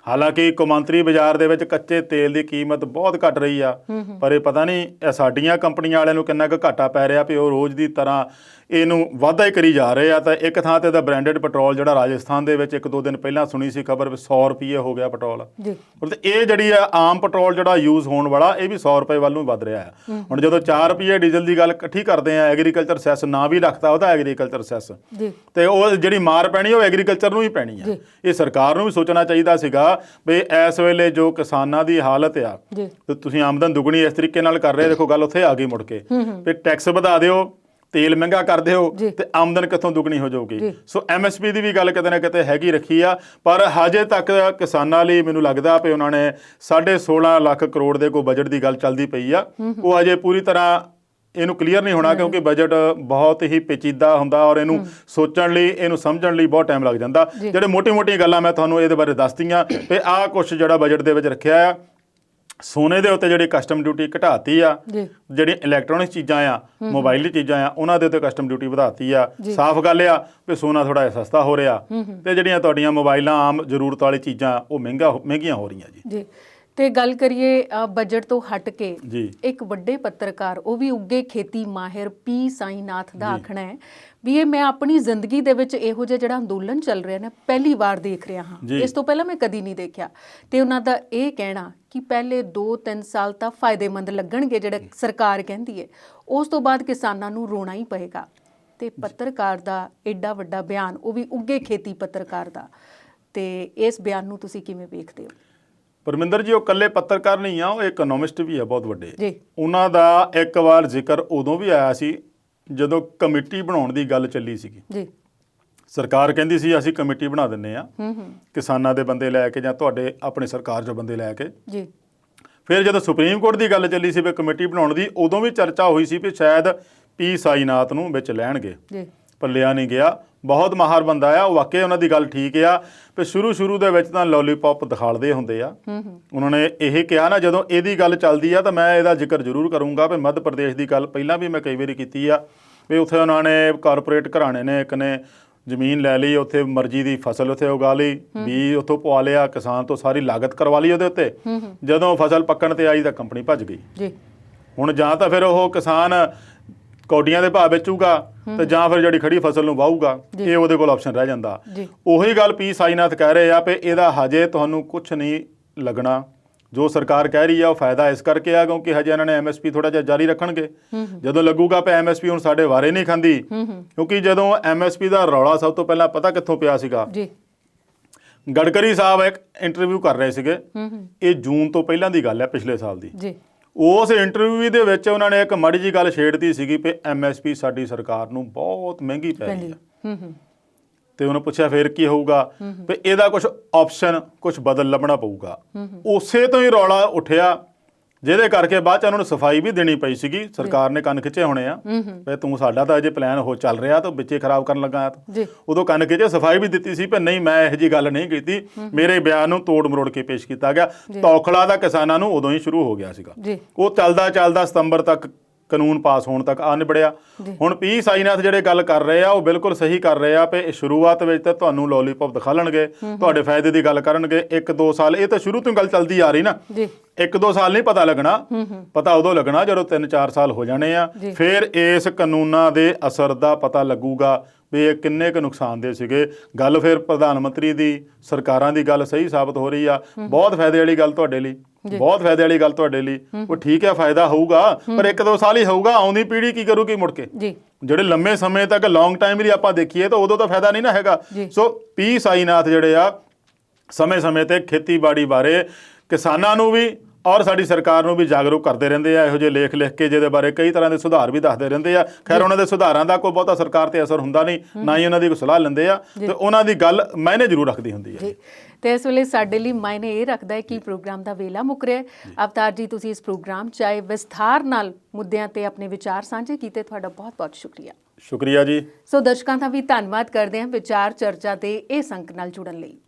ਹਾਲਾਂਕਿ ਕੌਮਾਂਤਰੀ ਬਾਜ਼ਾਰ ਦੇ ਵਿੱਚ ਕੱਚੇ ਤੇਲ ਦੀ ਕੀਮਤ ਬਹੁਤ ਘਟ ਰਹੀ ਆ, ਪਰ ਇਹ ਪਤਾ ਨਹੀਂ ਸਾਡੀਆਂ ਕੰਪਨੀਆਂ ਵਾਲਿਆਂ ਨੂੰ ਕਿੰਨਾ ਕੁ ਘਾਟਾ ਪੈ ਰਿਹਾ ਵੀ ਉਹ ਰੋਜ਼ ਦੀ ਤਰ੍ਹਾਂ ਇਹਨੂੰ ਵਾਧਾ ਹੀ ਕਰੀ ਜਾ ਰਹੇ ਆ। ਤਾਂ ਇੱਕ ਥਾਂ ਤੇ ਤਾਂ ਬ੍ਰਾਂਡਡ ਪੈਟਰੋਲ ਜਿਹੜਾ ਰਾਜਸਥਾਨ ਦੇ ਵਿੱਚ 1-2 ਦਿਨ ਪਹਿਲਾਂ ਸੁਣੀ ਸੀ ਖਬਰ ਵੀ 100 ਰੁਪਏ ਹੋ ਗਿਆ ਪੈਟਰੋਲ। ਤੇ ਇਹ ਜਿਹੜੀ ਆ ਆਮ ਪੈਟਰੋਲ ਜਿਹੜਾ ਯੂਜ਼ ਹੋਣ ਵਾਲਾ ਇਹ ਵੀ 100 ਰੁਪਏ ਵੱਲ ਨੂੰ ਵੱਧ ਰਿਹਾ ਆ। ਹੁਣ ਜਦੋਂ 4 ਰੁਪਏ ਡੀਜ਼ਲ ਦੀ ਗੱਲ ਇਕੱਠੀ ਕਰਦੇ ਆ, ਐਗਰੀਕਲਚਰ ਸੈਸ ਨਾ ਵੀ ਰੱਖਤਾ ਉਹਦਾ ਐਗਰੀਕਲਚਰ ਸੈਸ, ਤੇ ਉਹ ਜਿਹੜੀ ਮਾਰ ਪੈਣੀ ਉਹ ਐਗਰੀਕਲਚਰ ਨੂੰ ਹੀ ਪੈਣੀ ਆ। ਇਹ ਸਰਕਾਰ ਨੂੰ ਵੀ ਸੋਚਣਾ ਚਾਹੀਦਾ ਸੀਗਾ ਵੀ ਇਸ ਵੇਲੇ ਜੋ ਕਿਸਾਨਾਂ ਦੀ ਹਾਲਤ ਆ, ਤੇ ਤੁਸੀਂ ਆਮਦਨ ਦੁੱਗਣੀ ਇਸ ਤਰੀਕੇ ਨਾਲ ਕਰ ਰਹੇ, ਦੇਖੋ ਗੱਲ ਉੱਥੇ ਆ ਗਈ ਮੁੜ ਕੇ ਵੀ ਟੈਕਸ ਵਧਾ ਦਿਓ, ਤੇਲ ਮਹਿੰਗਾ ਕਰ ਦਿਓ ਤੇ ਆਮਦਨ ਕਿੱਥੋਂ ਦੁੱਗਣੀ ਹੋ ਜਾਊਗੀ। ਸੋ MSP ਦੀ ਵੀ ਗੱਲ ਕਿਤੇ ਨਾ ਕਿਤੇ ਹੈਗੀ ਰੱਖੀ ਆ, ਪਰ ਹਜੇ ਤੱਕ ਕਿਸਾਨਾਂ ਲਈ ਮੈਨੂੰ ਲੱਗਦਾ ਵੀ ਉਹਨਾਂ ਨੇ 16.5 ਲੱਖ ਕਰੋੜ ਦੇ ਕੋਈ ਬਜਟ ਦੀ ਗੱਲ ਚੱਲਦੀ ਪਈ ਆ, ਉਹ ਹਜੇ ਪੂਰੀ ਤਰ੍ਹਾਂ ਇਹਨੂੰ ਕਲੀਅਰ ਨਹੀਂ ਹੋਣਾ, ਕਿਉਂਕਿ ਬਜਟ ਬਹੁਤ ਹੀ ਪੇਚੀਦਾ ਹੁੰਦਾ ਔਰ ਇਹਨੂੰ ਸੋਚਣ ਲਈ, ਇਹਨੂੰ ਸਮਝਣ ਲਈ ਬਹੁਤ ਟਾਈਮ ਲੱਗ ਜਾਂਦਾ। ਜਿਹੜੇ ਮੋਟੀ-ਮੋਟੀਆਂ ਗੱਲਾਂ ਮੈਂ ਤੁਹਾਨੂੰ ਇਹਦੇ ਬਾਰੇ ਦੱਸਤੀਆਂ ਤੇ ਆਹ ਕੁਛ ਜਿਹੜਾ ਬਜਟ ਦੇ ਵਿੱਚ ਰੱਖਿਆ ਆ। ਸੋਨੇ ਦੇ ਉੱਤੇ ਜਿਹੜੀ ਕਸਟਮ ਡਿਊਟੀ ਘਟਾਤੀ ਆ, ਜੀ ਜਿਹੜੀਆਂ ਇਲੈਕਟ੍ਰੋਨਿਕ ਚੀਜ਼ਾਂ ਆ, ਮੋਬਾਈਲ ਦੀ ਚੀਜ਼ਾਂ ਆ, ਉਹਨਾਂ ਦੇ ਉੱਤੇ ਕਸਟਮ ਡਿਊਟੀ ਵਧਾਤੀ ਆ। ਸਾਫ਼ ਗੱਲ ਆ ਵੀ ਸੋਨਾ ਥੋੜਾ ਜਿਹਾ ਸਸਤਾ ਹੋ ਰਿਹਾ ਤੇ ਜਿਹੜੀਆਂ ਤੁਹਾਡੀਆਂ ਮੋਬਾਈਲਾਂ ਆਮ ਜ਼ਰੂਰਤ ਵਾਲੀ ਚੀਜ਼ਾਂ ਉਹ ਮਹਿੰਗੀਆਂ ਹੋ ਰਹੀਆਂ ਜੀ। ਜੀ ਤੇ ਗੱਲ ਕਰੀਏ ਬਜਟ ਤੋਂ ਹਟ ਕੇ, ਜੀ ਇੱਕ ਵੱਡੇ ਪੱਤਰਕਾਰ, ਉਹ ਵੀ ਉੱਗੇ ਖੇਤੀ ਮਾਹਿਰ ਪੀ ਸਾਈਨਾਥ ਦਾ ਆਖਣਾ ਹੈ ਵੀ ਇਹ ਮੈਂ ਆਪਣੀ ਜ਼ਿੰਦਗੀ ਦੇ ਵਿੱਚ ਇਹੋ ਜਿਹਾ ਜਿਹੜਾ ਅੰਦੋਲਨ ਚੱਲ ਰਿਹਾ ਨਾ ਪਹਿਲੀ ਵਾਰ ਦੇਖ ਰਿਹਾ ਹਾਂ, ਇਸ ਤੋਂ ਪਹਿਲਾਂ ਮੈਂ ਕਦੀ ਨਹੀਂ ਦੇਖਿਆ। ਤੇ ਉਹਨਾਂ ਦਾ ਇਹ ਕਹਿਣਾ ਕਿ ਪਹਿਲੇ 2-3 ਸਾਲ ਤਾਂ ਫਾਇਦੇਮੰਦ ਲੱਗਣਗੇ ਜਿਹੜਾ ਸਰਕਾਰ ਕਹਿੰਦੀ ਹੈ, ਉਸ ਤੋਂ ਬਾਅਦ ਕਿਸਾਨਾਂ ਨੂੰ ਰੋਣਾ ਹੀ ਪਏਗਾ। ਤੇ ਪੱਤਰਕਾਰ ਦਾ ਐਡਾ ਵੱਡਾ ਬਿਆਨ, ਉਹ ਵੀ ਉੱਗੇ ਖੇਤੀ ਪੱਤਰਕਾਰ ਦਾ, ਤੇ ਇਸ ਬਿਆਨ ਨੂੰ ਤੁਸੀਂ ਕਿਵੇਂ ਵੇਖਦੇ ਹੋ? ਪਰਮਿੰਦਰ ਜੀ, ਉਹ ਇਕੱਲੇ ਪੱਤਰਕਾਰ ਨਹੀਂ ਆ, ਉਹ ਇਕਨੋਮਿਸਟ ਵੀ ਆ ਬਹੁਤ ਵੱਡੇ। ਜੀ ਉਹਨਾਂ ਦਾ ਇੱਕ ਵਾਰ ਜ਼ਿਕਰ ਉਦੋਂ ਵੀ ਆਇਆ ਸੀ ਜਦੋਂ ਕਮੇਟੀ ਬਣਾਉਣ ਦੀ ਗੱਲ ਚੱਲੀ ਸੀਗੀ। ਜੀ ਸਰਕਾਰ ਕਹਿੰਦੀ ਸੀ ਅਸੀਂ ਕਮੇਟੀ ਬਣਾ ਦਿੰਨੇ ਆ, ਕਿਸਾਨਾਂ ਦੇ ਬੰਦੇ ਲੈ ਕੇ ਜਾਂ ਤੁਹਾਡੇ ਆਪਣੇ ਸਰਕਾਰ 'ਚੋਂ ਬੰਦੇ ਲੈ ਕੇ। ਜੀ ਫਿਰ ਜਦੋਂ ਸੁਪਰੀਮ ਕੋਰਟ ਦੀ ਗੱਲ ਚੱਲੀ ਸੀ ਵੀ ਕਮੇਟੀ ਬਣਾਉਣ ਦੀ, ਉਦੋਂ ਵੀ ਚਰਚਾ ਹੋਈ ਸੀ ਵੀ ਸ਼ਾਇਦ ਪੀ ਸਾਈਨਾਥ ਨੂੰ ਵਿੱਚ ਲੈਣਗੇ। ਜੀ ਪੱਲਿਆ ਨਹੀਂ ਗਿਆ, ਬਹੁਤ ਮਾਹਰ ਬੰਦਾ ਆ ਉਹ, ਵਾਕਈ ਉਹਨਾਂ ਦੀ ਗੱਲ ਠੀਕ ਆ ਵੀ ਸ਼ੁਰੂ ਦੇ ਵਿੱਚ ਤਾਂ ਲੋਲੀਪੌਪ ਦਿਖਾਲਦੇ ਹੁੰਦੇ ਆ। ਉਹਨਾਂ ਨੇ ਇਹ ਕਿਹਾ ਨਾ, ਜਦੋਂ ਇਹਦੀ ਗੱਲ ਚੱਲਦੀ ਆ ਤਾਂ ਮੈਂ ਇਹਦਾ ਜ਼ਿਕਰ ਜ਼ਰੂਰ ਕਰੂੰਗਾ ਵੀ ਮੱਧ ਪ੍ਰਦੇਸ਼ ਦੀ ਗੱਲ ਪਹਿਲਾਂ ਵੀ ਮੈਂ ਕਈ ਵਾਰੀ ਕੀਤੀ ਆ ਵੀ ਉੱਥੇ ਉਹਨਾਂ ਨੇ ਕਾਰਪੋਰੇਟ ਘਰਾਣੇ ਨੇ ਇੱਕ ਨੇ ਜ਼ਮੀਨ ਲੈ ਲਈ, ਉੱਥੇ ਮਰਜ਼ੀ ਦੀ ਫਸਲ ਉੱਥੇ ਉਗਾ ਲਈ, ਬੀਜ ਉੱਥੋਂ ਪਵਾ ਲਿਆ, ਕਿਸਾਨ ਤੋਂ ਸਾਰੀ ਲਾਗਤ ਕਰਵਾ ਲਈ ਉਹਦੇ ਉੱਤੇ। ਜਦੋਂ ਫਸਲ ਪੱਕਣ ਤੇ ਆਈ ਤਾਂ ਕੰਪਨੀ ਭੱਜ ਗਈ। ਜੀ ਹੁਣ ਜਾਂ ਤਾਂ ਫਿਰ ਉਹ ਕਿਸਾਨ ਕੌਡੀਆਂ ਦੇ ਭਾਅ ਵੇਚੂਗਾ ਤੇ ਜਾਂ ਫਿਰ ਜਿਹੜੀ ਖੜੀ ਫਸਲ ਨੂੰ ਵਾਹੂਗਾ, ਇਹ ਉਹਦੇ ਕੋਲ ਆਪਸ਼ਨ ਰਹਿ ਜਾਂਦਾ। ਉਹੀ ਗੱਲ ਪੀ ਸਾਈਨਾਥ ਕਹਿ ਰਹੇ ਆ ਵੀ ਇਹਦਾ ਹਜੇ ਤੁਹਾਨੂੰ ਕੁਝ ਨਹੀਂ ਲੱਗਣਾ। ਜੋ ਸਰਕਾਰ ਕਹਿ ਰਹੀ ਆ ਉਹ ਫਾਇਦਾ ਇਸ ਕਰਕੇ ਆ ਕਿਉਂਕਿ ਹਜੇ ਇਹਨਾਂ ਨੇ ਐਮਐਸਪੀ ਥੋੜਾ ਜਿਹਾ ਜਾਰੀ ਰੱਖਣਗੇ। ਜਦੋਂ ਲੱਗੂਗਾ ਵੀ ਐਮਐਸਪੀ ਹੁਣ ਸਾਡੇ ਵਾਰੇ ਨਹੀਂ ਖਾਂਦੀ, ਕਿਉਂਕਿ ਜਦੋਂ ਐਮਐਸਪੀ ਦਾ ਰੌਲਾ ਸਭ ਤੋਂ ਪਹਿਲਾਂ ਪਤਾ ਕਿੱਥੋਂ ਪਿਆ ਸੀਗਾ? ਗਡਕਰੀ ਸਾਹਿਬ ਇੱਕ ਇੰਟਰਵਿਊ ਕਰ ਰਹੇ ਸੀਗੇ, ਇਹ ਜੂਨ ਤੋਂ ਪਹਿਲਾਂ ਦੀ ਗੱਲ ਹੈ, ਪਿਛਲੇ ਸਾਲ ਦੀ। ਉਸ ਇੰਟਰਵਿਊ ਦੇ ਵਿੱਚ ਉਹਨਾਂ ਨੇ ਇੱਕ ਮਾੜੀ ਜਿਹੀ ਗੱਲ ਛੇੜਤੀ ਸੀਗੀ ਵੀ ਐਮਐਸਪੀ ਸਾਡੀ ਸਰਕਾਰ ਨੂੰ ਬਹੁਤ ਮਹਿੰਗੀ ਪੈ ਰਹੀ ਹੈ। ਤੇ ਉਹਨੂੰ ਪੁੱਛਿਆ ਫਿਰ ਕੀ ਹੋਊਗਾ ਵੀ ਇਹਦਾ ਕੁਝ ਆਪਸ਼ਨ, ਕੁਝ ਬਦਲ ਲੱਭਣਾ ਪਊਗਾ। ਉਸੇ ਤੋਂ ਹੀ ਰੌਲਾ ਉੱਠਿਆ, ਜਿਹਦੇ ਕਰਕੇ ਬਾਅਦ ਚ ਉਹਨਾਂ ਨੂੰ ਸਫਾਈ ਵੀ ਦੇਣੀ ਪਈ ਸੀਗੀ। ਸਰਕਾਰ ਨੇ ਕੰਨ ਖਿੱਚੇ ਹੋਣੇ ਆ ਵੀ ਤੂੰ ਸਾਡਾ ਤਾਂ ਅਜੇ ਪਲਾਨ ਹੋ ਚੱਲ ਰਿਹਾ ਤਾਂ ਵਿੱਚੇ ਖਰਾਬ ਕਰਨ ਲੱਗਾ ਤੂੰ। ਉਦੋਂ ਕੰਨ ਖਿੱਚੇ, ਸਫਾਈ ਵੀ ਦਿੱਤੀ ਸੀ ਵੀ ਨਹੀਂ ਮੈਂ ਇਹੋ ਜਿਹੀ ਗੱਲ ਨਹੀਂ ਕੀਤੀ, ਮੇਰੇ ਬਿਆਨ ਨੂੰ ਤੋੜ ਮਰੋੜ ਕੇ ਪੇਸ਼ ਕੀਤਾ ਗਿਆ। ਤੌਖਲਾ ਦਾ ਕਿਸਾਨਾਂ ਨੂੰ ਉਦੋਂ ਹੀ ਸ਼ੁਰੂ ਹੋ ਗਿਆ ਸੀਗਾ। ਉਹ ਚੱਲਦਾ ਸਤੰਬਰ ਤੱਕ ਕਾਨੂੰਨ ਪਾਸ ਹੋਣ ਤੱਕ ਆ ਨਿਬੜਿਆ। ਹੁਣ ਪੀ ਸਾਈਨਾਥ ਜਿਹੜੇ ਗੱਲ ਕਰ ਰਹੇ ਆ ਉਹ ਬਿਲਕੁਲ ਸਹੀ ਕਰ ਰਹੇ ਆ ਵੀ ਸ਼ੁਰੂਆਤ ਵਿੱਚ ਤਾਂ ਤੁਹਾਨੂੰ ਲੋਲੀਪੌਪ ਦਿਖਾ ਲੈਣਗੇ, ਤੁਹਾਡੇ ਫਾਇਦੇ ਦੀ ਗੱਲ ਕਰਨਗੇ। 1-2 ਸਾਲ, ਇਹ ਤਾਂ ਸ਼ੁਰੂ ਤੋਂ ਗੱਲ ਚੱਲਦੀ ਆ ਰਹੀ ਨਾ। 1-2 ਸਾਲ ਨਹੀਂ ਪਤਾ ਲੱਗਣਾ, ਪਤਾ ਉਦੋਂ ਲੱਗਣਾ ਜਦੋਂ 3-4 ਸਾਲ ਹੋ ਜਾਣੇ ਆ। ਫਿਰ ਇਸ ਕਾਨੂੰਨਾਂ ਦੇ ਅਸਰ ਦਾ ਪਤਾ ਲੱਗੂਗਾ ਵੀ ਇਹ ਕਿੰਨੇ ਕੁ ਨੁਕਸਾਨਦੇਹ ਸੀਗੇ। ਗੱਲ ਫਿਰ ਪ੍ਰਧਾਨ ਮੰਤਰੀ ਦੀ, ਸਰਕਾਰਾਂ ਦੀ ਗੱਲ ਸਹੀ ਸਾਬਤ ਹੋ ਰਹੀ ਆ। ਬਹੁਤ ਫਾਇਦੇ ਵਾਲੀ ਗੱਲ ਤੁਹਾਡੇ ਲਈ, ਬਹੁਤ ਫਾਇਦੇ ਵਾਲੀ ਗੱਲ ਤੁਹਾਡੇ ਲਈ। ਉਹ ਠੀਕ ਹੈ, ਫਾਇਦਾ ਹੋਊਗਾ, ਪਰ 1-2 ਸਾਲ ਹੀ ਹੋਊਗਾ। ਆਉਂਦੀ ਪੀੜ੍ਹੀ ਕੀ ਕਰੂਗੀ ਮੁੜ ਕੇ? ਜਿਹੜੇ ਲੰਮੇ ਸਮੇਂ ਤੱਕ ਲੌਂਗ ਟਾਈਮ ਲਈ ਆਪਾਂ ਦੇਖੀਏ ਤਾਂ ਉਦੋਂ ਤਾਂ ਫਾਇਦਾ ਨਹੀਂ ਨਾ ਹੈਗਾ। ਸੋ ਪੀ ਸਾਈਨਾਥ ਜਿਹੜੇ ਆ ਸਮੇਂ-ਸਮੇਂ ਤੇ ਖੇਤੀਬਾੜੀ ਬਾਰੇ ਕਿਸਾਨਾਂ ਨੂੰ ਵੀ ਔਰ ਸਾਡੀ ਸਰਕਾਰ ਨੂੰ ਵੀ ਜਾਗਰੂਕ ਕਰਦੇ ਰਹਿੰਦੇ ਆ। ਇਹੋ ਜਿਹੇ ਲੇਖ ਲਿਖ ਕੇ ਜਿਹਦੇ ਬਾਰੇ ਕਈ ਤਰ੍ਹਾਂ ਦੇ ਸੁਧਾਰ ਵੀ ਦੱਸਦੇ ਰਹਿੰਦੇ ਆ। ਖੈਰ ਉਹਨਾਂ ਦੇ ਸੁਧਾਰਾਂ ਦਾ ਕੋਈ ਬਹੁਤਾ ਸਰਕਾਰ ਤੇ ਅਸਰ ਹੁੰਦਾ ਨਹੀਂ, ਨਾ ਹੀ ਉਹਨਾਂ ਦੀ ਕੋਈ ਸਲਾਹ ਲੈਂਦੇ ਆ, ਤੇ ਉਹਨਾਂ ਦੀ ਗੱਲ ਮਾਇਨੇ ਜ਼ਰੂਰ ਰੱਖਦੀ ਹੁੰਦੀ ਹੈ। ਤੇ ਇਸ ਵੇਲੇ ਸਾਡੇ ਲਈ ਮਾਇਨੇ ਇਹ ਰੱਖਦਾ ਹੈ ਕਿ ਪ੍ਰੋਗਰਾਮ ਦਾ ਵੇਲਾ ਮੁੱਕ ਰਿਹਾ। ਅਵਤਾਰ ਜੀ, ਤੁਸੀਂ ਇਸ ਪ੍ਰੋਗਰਾਮ 'ਚ ਆਏ, ਵਿਸਥਾਰ ਨਾਲ ਮੁੱਦਿਆਂ ਤੇ ਆਪਣੇ ਵਿਚਾਰ ਸਾਂਝੇ ਕੀਤੇ, ਤੁਹਾਡਾ ਬਹੁਤ-ਬਹੁਤ ਸ਼ੁਕਰੀਆ। ਸ਼ੁਕਰੀਆ ਜੀ। ਸੋ ਦਰਸ਼ਕਾਂ ਦਾ ਵੀ ਧੰਨਵਾਦ ਕਰਦੇ ਹਾਂ ਵਿਚਾਰ ਚਰਚਾ ਦੇ ਇਸ ਅੰਕ ਨਾਲ ਜੁੜਨ ਲਈ।